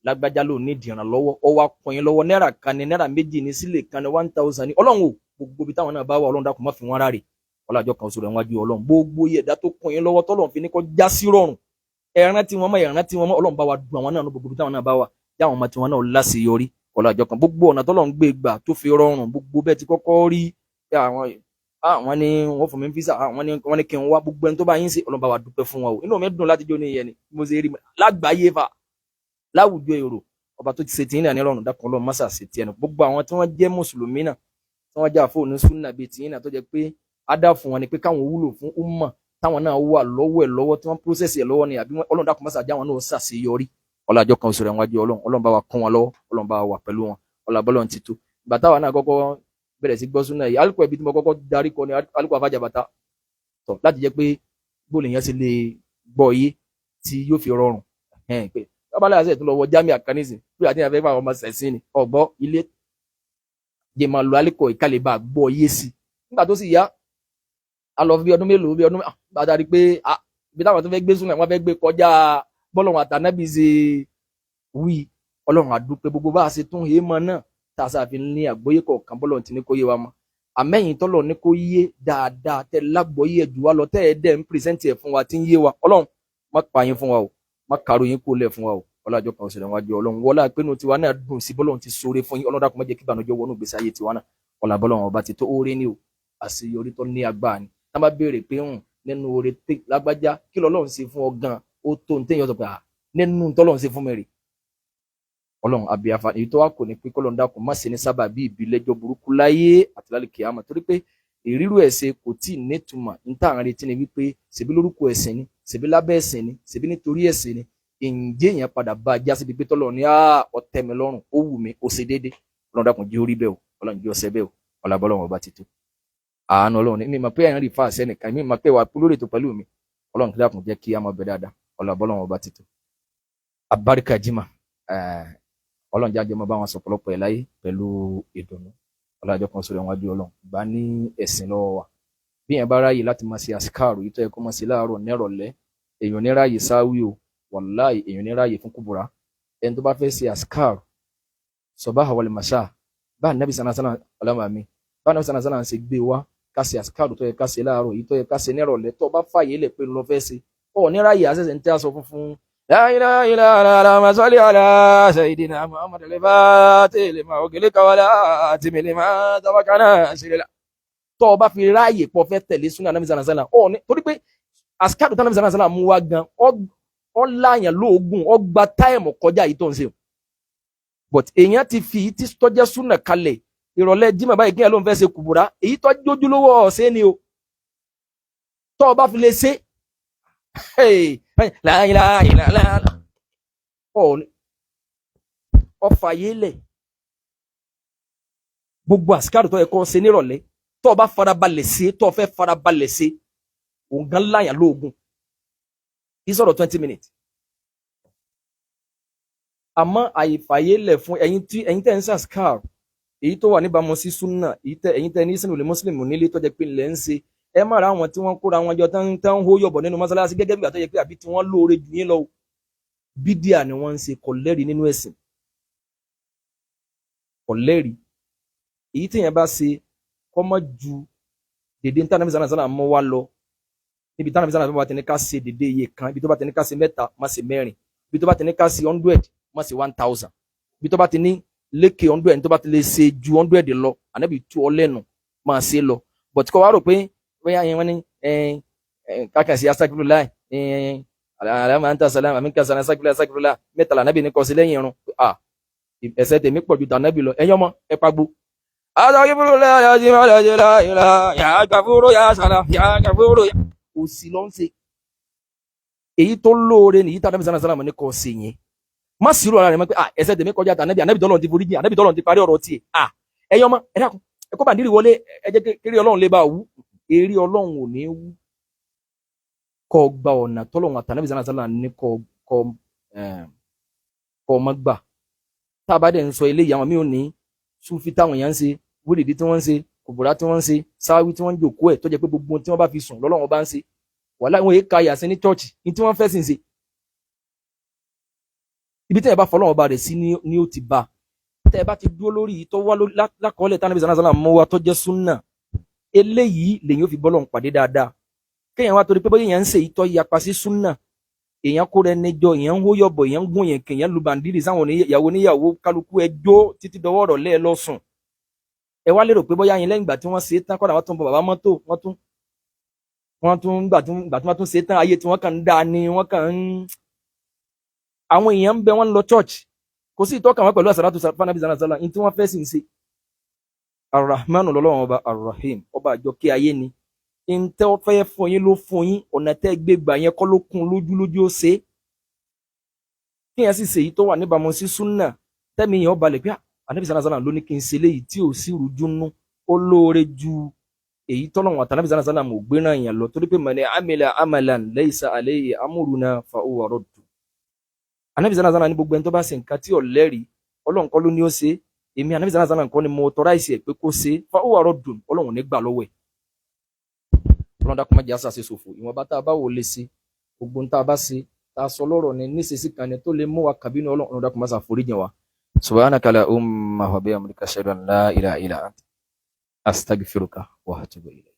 lágbájá ló ní ìdìrànlọ́wọ́ ọ wá kún yín lọ́wọ́, náírà kan ní náírà méjì ní sílè kan ní 1000 ní Ọlọ́run ò gbogbo ibi táwọn náà bá wà Ọlọ́run dákun má fi wọn rárẹ̀, ọlájọ́ kan sọ̀rọ̀ ẹ̀wájú Ọlọ́run gbogbo ẹ̀dá tó kún yín lọ́wọ́ tọ́lọ́run fi ní kó já sí rọrùn ẹ̀rán tí wọ́n mọ̀ Ọlọ́run bá wa dùn àwọn náà ní gbogbo ibi táwọn náà bá wà jáwọn ọmọ tí wọ́n náà láṣeyọrí, ọlájọ́ kan gbogbo ọ̀nà tọ́lọ́run gbé gbà tó fi rọrùn gbogbo bẹ́ẹ̀ ti kọ́kọ́ rí àwọn ní wọ́n fún mi físà, wọ́n ní kí n wá gbogbo ẹni tó bá yín sí Ọlọ́run bá wa dúpẹ́ fún wa o, inú mi dùn láti jó ní ìyẹn ni mo ṣe rí lágbàáyé fa láwùjọ èrò ọba tó ti ṣe tìyín náà ní Ọlọ́run dákun Ọlọ́run mọ́sà ṣe tiẹ̀ nù gbogbo àwọn tí wọ́n jẹ́ mùsùlùmí náà tí wọ́n já fóònù súnà bíi tìyín náà tó jẹ́ pé ádá fún wọn ni pé káwọn wúlò fún umma táwọn náà wà lọ́wọ́ tí wọ́n process ẹ̀ lọ́wọ́ ni àbí Ọlọ́run dákun mọ́sà já wọn náà ṣàṣeyọrí, ọlájọ́ kan sọ̀rọ̀ ẹ̀wájú Ọlọ́run bá wa kún wọn lọ́wọ́, Ọlọ́run bá wa wà pẹ̀lú wọn, ọlábọ́lọ́run ti tó. Ìgbà táwa náà kọ́kọ́ bẹ̀rẹ̀ sí gbọ́ súnà yìí alùpùpù ẹbí tí mo kọ́kọ́ darí kọ ni alùpùpù àfàjàbàtà tọ̀ láti jẹ́ pé bóòlù yẹn sì lè gbọ́ yé tí yóò fi rọrùn pé babalẹ̀ àṣẹ tó lọ wọ jámíà kanísì pé àti ìyàfẹ́ fún àwọn ọmọ sẹ̀sìn ni ọ̀gbọ́ ilé jẹ́ máa lo alẹ́kọ̀ọ́ ìkàlẹ̀ bá gbọ́ yé sí. Nígbà tó sì yá a lọ bí ọdún mélòó bá darí pé ibi táwọn tó fẹ́ gbé súnà wọn fẹ́ gbé kọjá bọ́lọ́run àtànábì ṣe wí, Ọlọ́run àdúpẹ́ gbogbo bá a ṣe tún yé mọ náà tá a sáfi ní àgbọ́yé kọ̀ọ̀kan bọ́lọ́run ti ní kó yé wa mọ́ àmẹ́yìn tọ́lọ̀ ní kó yé dáadáa tẹ́ lágbọ́yé ẹ̀jú wa lọ tẹ́ ẹ̀ dẹ́ ń pírẹsẹ́ǹtì ẹ̀ fún wa tí ń yé wa Ọlọ́run má pa yín fún wa o, má kàrò yín kó lẹ̀ fún wa o, ọlájọ́ kan òṣèlú wájú Ọlọ́run wọlá pinnu tiwa náà dùn sí bọ́lọ́run ti sóore fún yín Ọlọ́run dákun má jẹ́ kí ìbànújẹ́ wọnú ìgbésí ayé tiwa náà ọlá bọ́lọ́run ọba ti tó oore ní o àṣeyọrí tó ní agbára ni tá bá béèrè pé nínú oore lágbájá kí lọ́lọ́run ṣe fún ọ gan ó tó ní téèyàn sọ pé nínú tọ́lọ́run ṣe fún mi rè Ọlọ́run àbíyáfa èyí tó wá kò ní pé kọ́lọ́run dákun má ṣe ní sábà bí ìbílẹ́jọ́ burúkú láyé àti lálùkìyámà torí pé ìrírú ẹ̀sìn kò tí ì nítumọ̀ níta àwọn retí ni wípé ṣèbí lórúkọ ẹ̀sìn ni ṣèbí lábẹ́ ẹ̀sìn ni ṣèbí nítorí ẹ̀sìn ni ǹjẹ́ èèyàn padà bá a jásí pé tọ́lọ̀ ní ọ̀tẹ̀ mi lọ́rùn ó wù mí ó ṣe déédé Ọlọ́run dákun jí orí bẹ́ẹ̀ o Ọlọ́run jí ọsẹ bẹ́ẹ̀ o ọlábọ́lọ́run ọba ti tó àánú Ọlọ́run ní mímọ̀ pé ẹ̀yìn rí fáṣẹ nìkan mímọ̀ pé wà á lórí ètò pẹ̀lú mi Ọlọ́run dákun jẹ́ kí a máa bẹ dáadáa ọlábọ́lọ́run ọba ti tó abáríkà jimá Ọlọ́run jáde máa bá wọn sọ pọ̀lọpọ̀ ẹ̀ láyé pẹ̀lú ìdùnnú ọlájọ́ kan sọ̀rọ̀ wájú Ọlọ́run bá ní ẹ̀sìn lọ́wọ́ wa bí yẹn bá ráyè láti máa ṣe àsìkáàrù yìí tó yẹ kó máa ṣe láàárọ̀ nírọ̀lẹ́ èèyàn ní ráyè sáwí o wàláì èèyàn ní ráyè fún kúbura ẹni tó bá fẹ́ ṣe àsìkáàrù sọ̀báhà wal masá bá nàbì sànàsànà ọlọ́màmí bá nàbì sànàsànà ṣe gbé wa ká ṣe àsìkáàrù tó yẹ ká ṣe láàárọ̀ yìí tó yẹ ká ṣe nírọ̀lẹ́ tó bá fàyè lẹ̀ pé lọ fẹ́ ṣe ọ̀ ní ráyè àṣẹṣẹ ń tẹ́ aṣọ funfun la ilaha illallah salli ala sayidina Muhammad al-Fatih lima ughliqa wala atimi lima sabaqana sílẹ̀ tó o bá fi ráàyè pọ̀ fẹ́ tẹ̀lé súnà nàbì sànàsànà ọ̀ ní torí pé àsìkáàrù tó nàbì sànàsànà mú wa gan ọ láyàn lóògùn ọ gba táìmù kọjá yìí tó ń ṣe but èèyàn ti fi tí tọ́jẹ́ súnà kalẹ̀ ìrọ̀lẹ́ jimá báyìí kí ẹ ló ń fẹ́ ṣe kùbùrà èyí tó jójúlówó ọ̀sẹ̀ ni o tó o bá fi lè ṣe láyìnláyìnláyìnlá ọfà yélẹ̀ gbogbo àsìkárù tó yẹ kó ṣe nírọ̀lẹ́ tó bá farabalẹ̀ ṣe tó fẹ́ farabalẹ̀ ṣe òun gan láyàn lóògùn ìsọ̀rọ̀ 20 minutes. Àmọ́ àìfàyélẹ̀ fún ẹ̀yin tẹ́ ń ṣàṣkárù èyí tó wà níbàámu sí súnà ẹ̀yin tẹ́ ní sínú ilé mùsùlùmí nílé tó jẹ́ pé ilẹ̀ ń ṣe ẹ má ra àwọn tí wọ́n kóra wọn jọ tán hó yọ̀bọ̀ nínú mọ́sálásí gẹ́gẹ́ bí àtọ́ yẹ pé àbí tí wọ́n lóore jù yín lọ bídíà ni wọ́n ń ṣe kò lẹ́rìí nínú ẹ̀sìn kò lẹ́rìí èyí tí yẹn bá ṣe kọ́ mọ́ ju dèdè ń tánàbí sànà mọ́ wá lọ níbi tánàbí sànà bá ti ní ká ṣe dèdè iye kan ibi tó bá ti ní ká ṣe 3 má ṣe 4 ibi tó bá ti ní ká ṣe 100 má ṣe 1000 ibi tó bá ti ní lékè 100 tó bá ti lè ṣe ju 100 lọ ànábì tú ọ lẹ́nu máa ṣe lọ but kọ́ wá rò pé bóyá yẹn wọ́n ní kákan sí astaghfirullah alama anta salam aminka sana astaghfirullah 3 ànábì ní kó sí lẹ́yìn irun ẹ̀ṣẹ̀ tèmi pọ̀ ju tànábì lọ ẹ̀yin ọmọ ẹ pagbo astaghfirullah ya jima la ilaha ya gafuru ya salam ya gafuru ya ó sì lọ ń ṣe èyí tó lóore nìyí tànábì salam ní kó ṣe yẹn má sì rò ara rẹ̀ mọ́ pé ẹ̀ṣẹ̀ tèmi kọjá tànábì ànábì tọ́lọ́run ti forí jìn ànábì tọ́lọ́run ti parí ọ̀rọ̀ tiẹ̀ ẹ̀yin ọmọ ẹ dákun ẹ kó bàndírì wọlé ẹ jẹ́ kéré ọlọ́run lè bá wú eré ọlọ́run ò ní wú kó gba ọ̀nà tọ́lọ́run àtànábì salam ní kó ọmọ gbà tá a bá dẹ̀ ń sọ eléyìí àwọn mí ò ní súfì táwọn èèyàn ń ṣe wíìdì tí wọ́n ń ṣe kòbòrá tí wọ́n ń ṣe sáwí tí wọ́n ń jòkó ẹ̀ tó jẹ́ pé gbogbo tí wọ́n bá fi sùn lọ́lọ́run bá ń ṣe wàhálà wọn èé ka yàsín ní chọ́ọ̀chì ní tí wọ́n fẹ́ sì ń ṣe ibi tẹ́ ẹ bá fọlọ́run ọba rẹ̀ sí ni ó ti bá tẹ́ ẹ bá ti dúró lórí yìí tó wá lákọọ́lẹ̀ tánàbí sàlám mọ́ wa tó jẹ́ súnà eléyìí lèyìn ó fi bọ́lọ́run pàdé dáadáa kéèyàn wá torí pé bóyá èèyàn ń ṣe ìtọ́ yapa sí súnà èèyàn kó rẹ níjọ èèyàn ń hó yọ̀bọ̀ èèyàn ń gún yẹn kéèyàn lu bàndírì sáwọn ìyàwó níyàwó kálukú ẹjọ́ títí dọwọ́ ọ̀rọ̀ lẹ́ẹ̀ lọ́sùn ẹ wá lérò pé bóyá yẹn lẹ́yìn ìgbà tí wọ́n ṣe é tán kọ́dà wọ́n tún bọ bàbá mọ́tò wọ́n tún gbà tí wọ́n tún ṣe é tán ayé tí wọ́n kàn ń dá ni wọ́n kàn ń àwọn èèyàn ń bẹ wọ́n ń lọ church kò sí ìtọ́ka wọn pẹ̀lú àsàlátù fanabi zanazala ní tí wọ́n fẹ́ sì ń ṣe arrahmanu lọ́lọ́run ọba arrahim ọba àjọkẹ́ ayé ni ntẹ́ ọ fẹ́ fún yín ló fún yín ọ̀nà tẹ́ gbé gbà yẹn kọ́ ló kún lójú ó ṣe kí yẹn sì ṣe èyí tó wà níbàámu sí súnà tẹ́mi yẹn ó balẹ̀ pé ànábì zanazala ló ní kí n ṣe léyìí tí ò sí rújú nú ó lóore ju èyí tọ́lọ́run àtànábì zanazala mò gbé náà yẹn lọ torí pé man amila amalan laysa alayhi amruna fa huwa radd ànábì zanazala ní gbogbo ẹni tó bá ṣe nǹkan tí ò lẹ́rìí ọlọ́run kọ́ ló ní ó ṣe èmi ànábì zanazala nǹkan ni mo authorize ẹ̀ pé kó ṣe fa huwa radd ọlọ́run ní gbà lọ́wọ́ ẹ̀ ọlọ́run dákun má jẹ́ àṣà ṣe ṣòfò ìwọ̀nba tá a bá wò lè ṣe gbogbo tá a bá ṣe tá a sọ lọ́rọ̀ ni níṣẹ́sí kan ni tó lè mú wa kàbínú ọlọ́run dákun má ṣàforíjìn wa subhanaka la umma wa bihamdika ashhadu an la ilaha illa anta astaghfiruka wa atubu ilayk.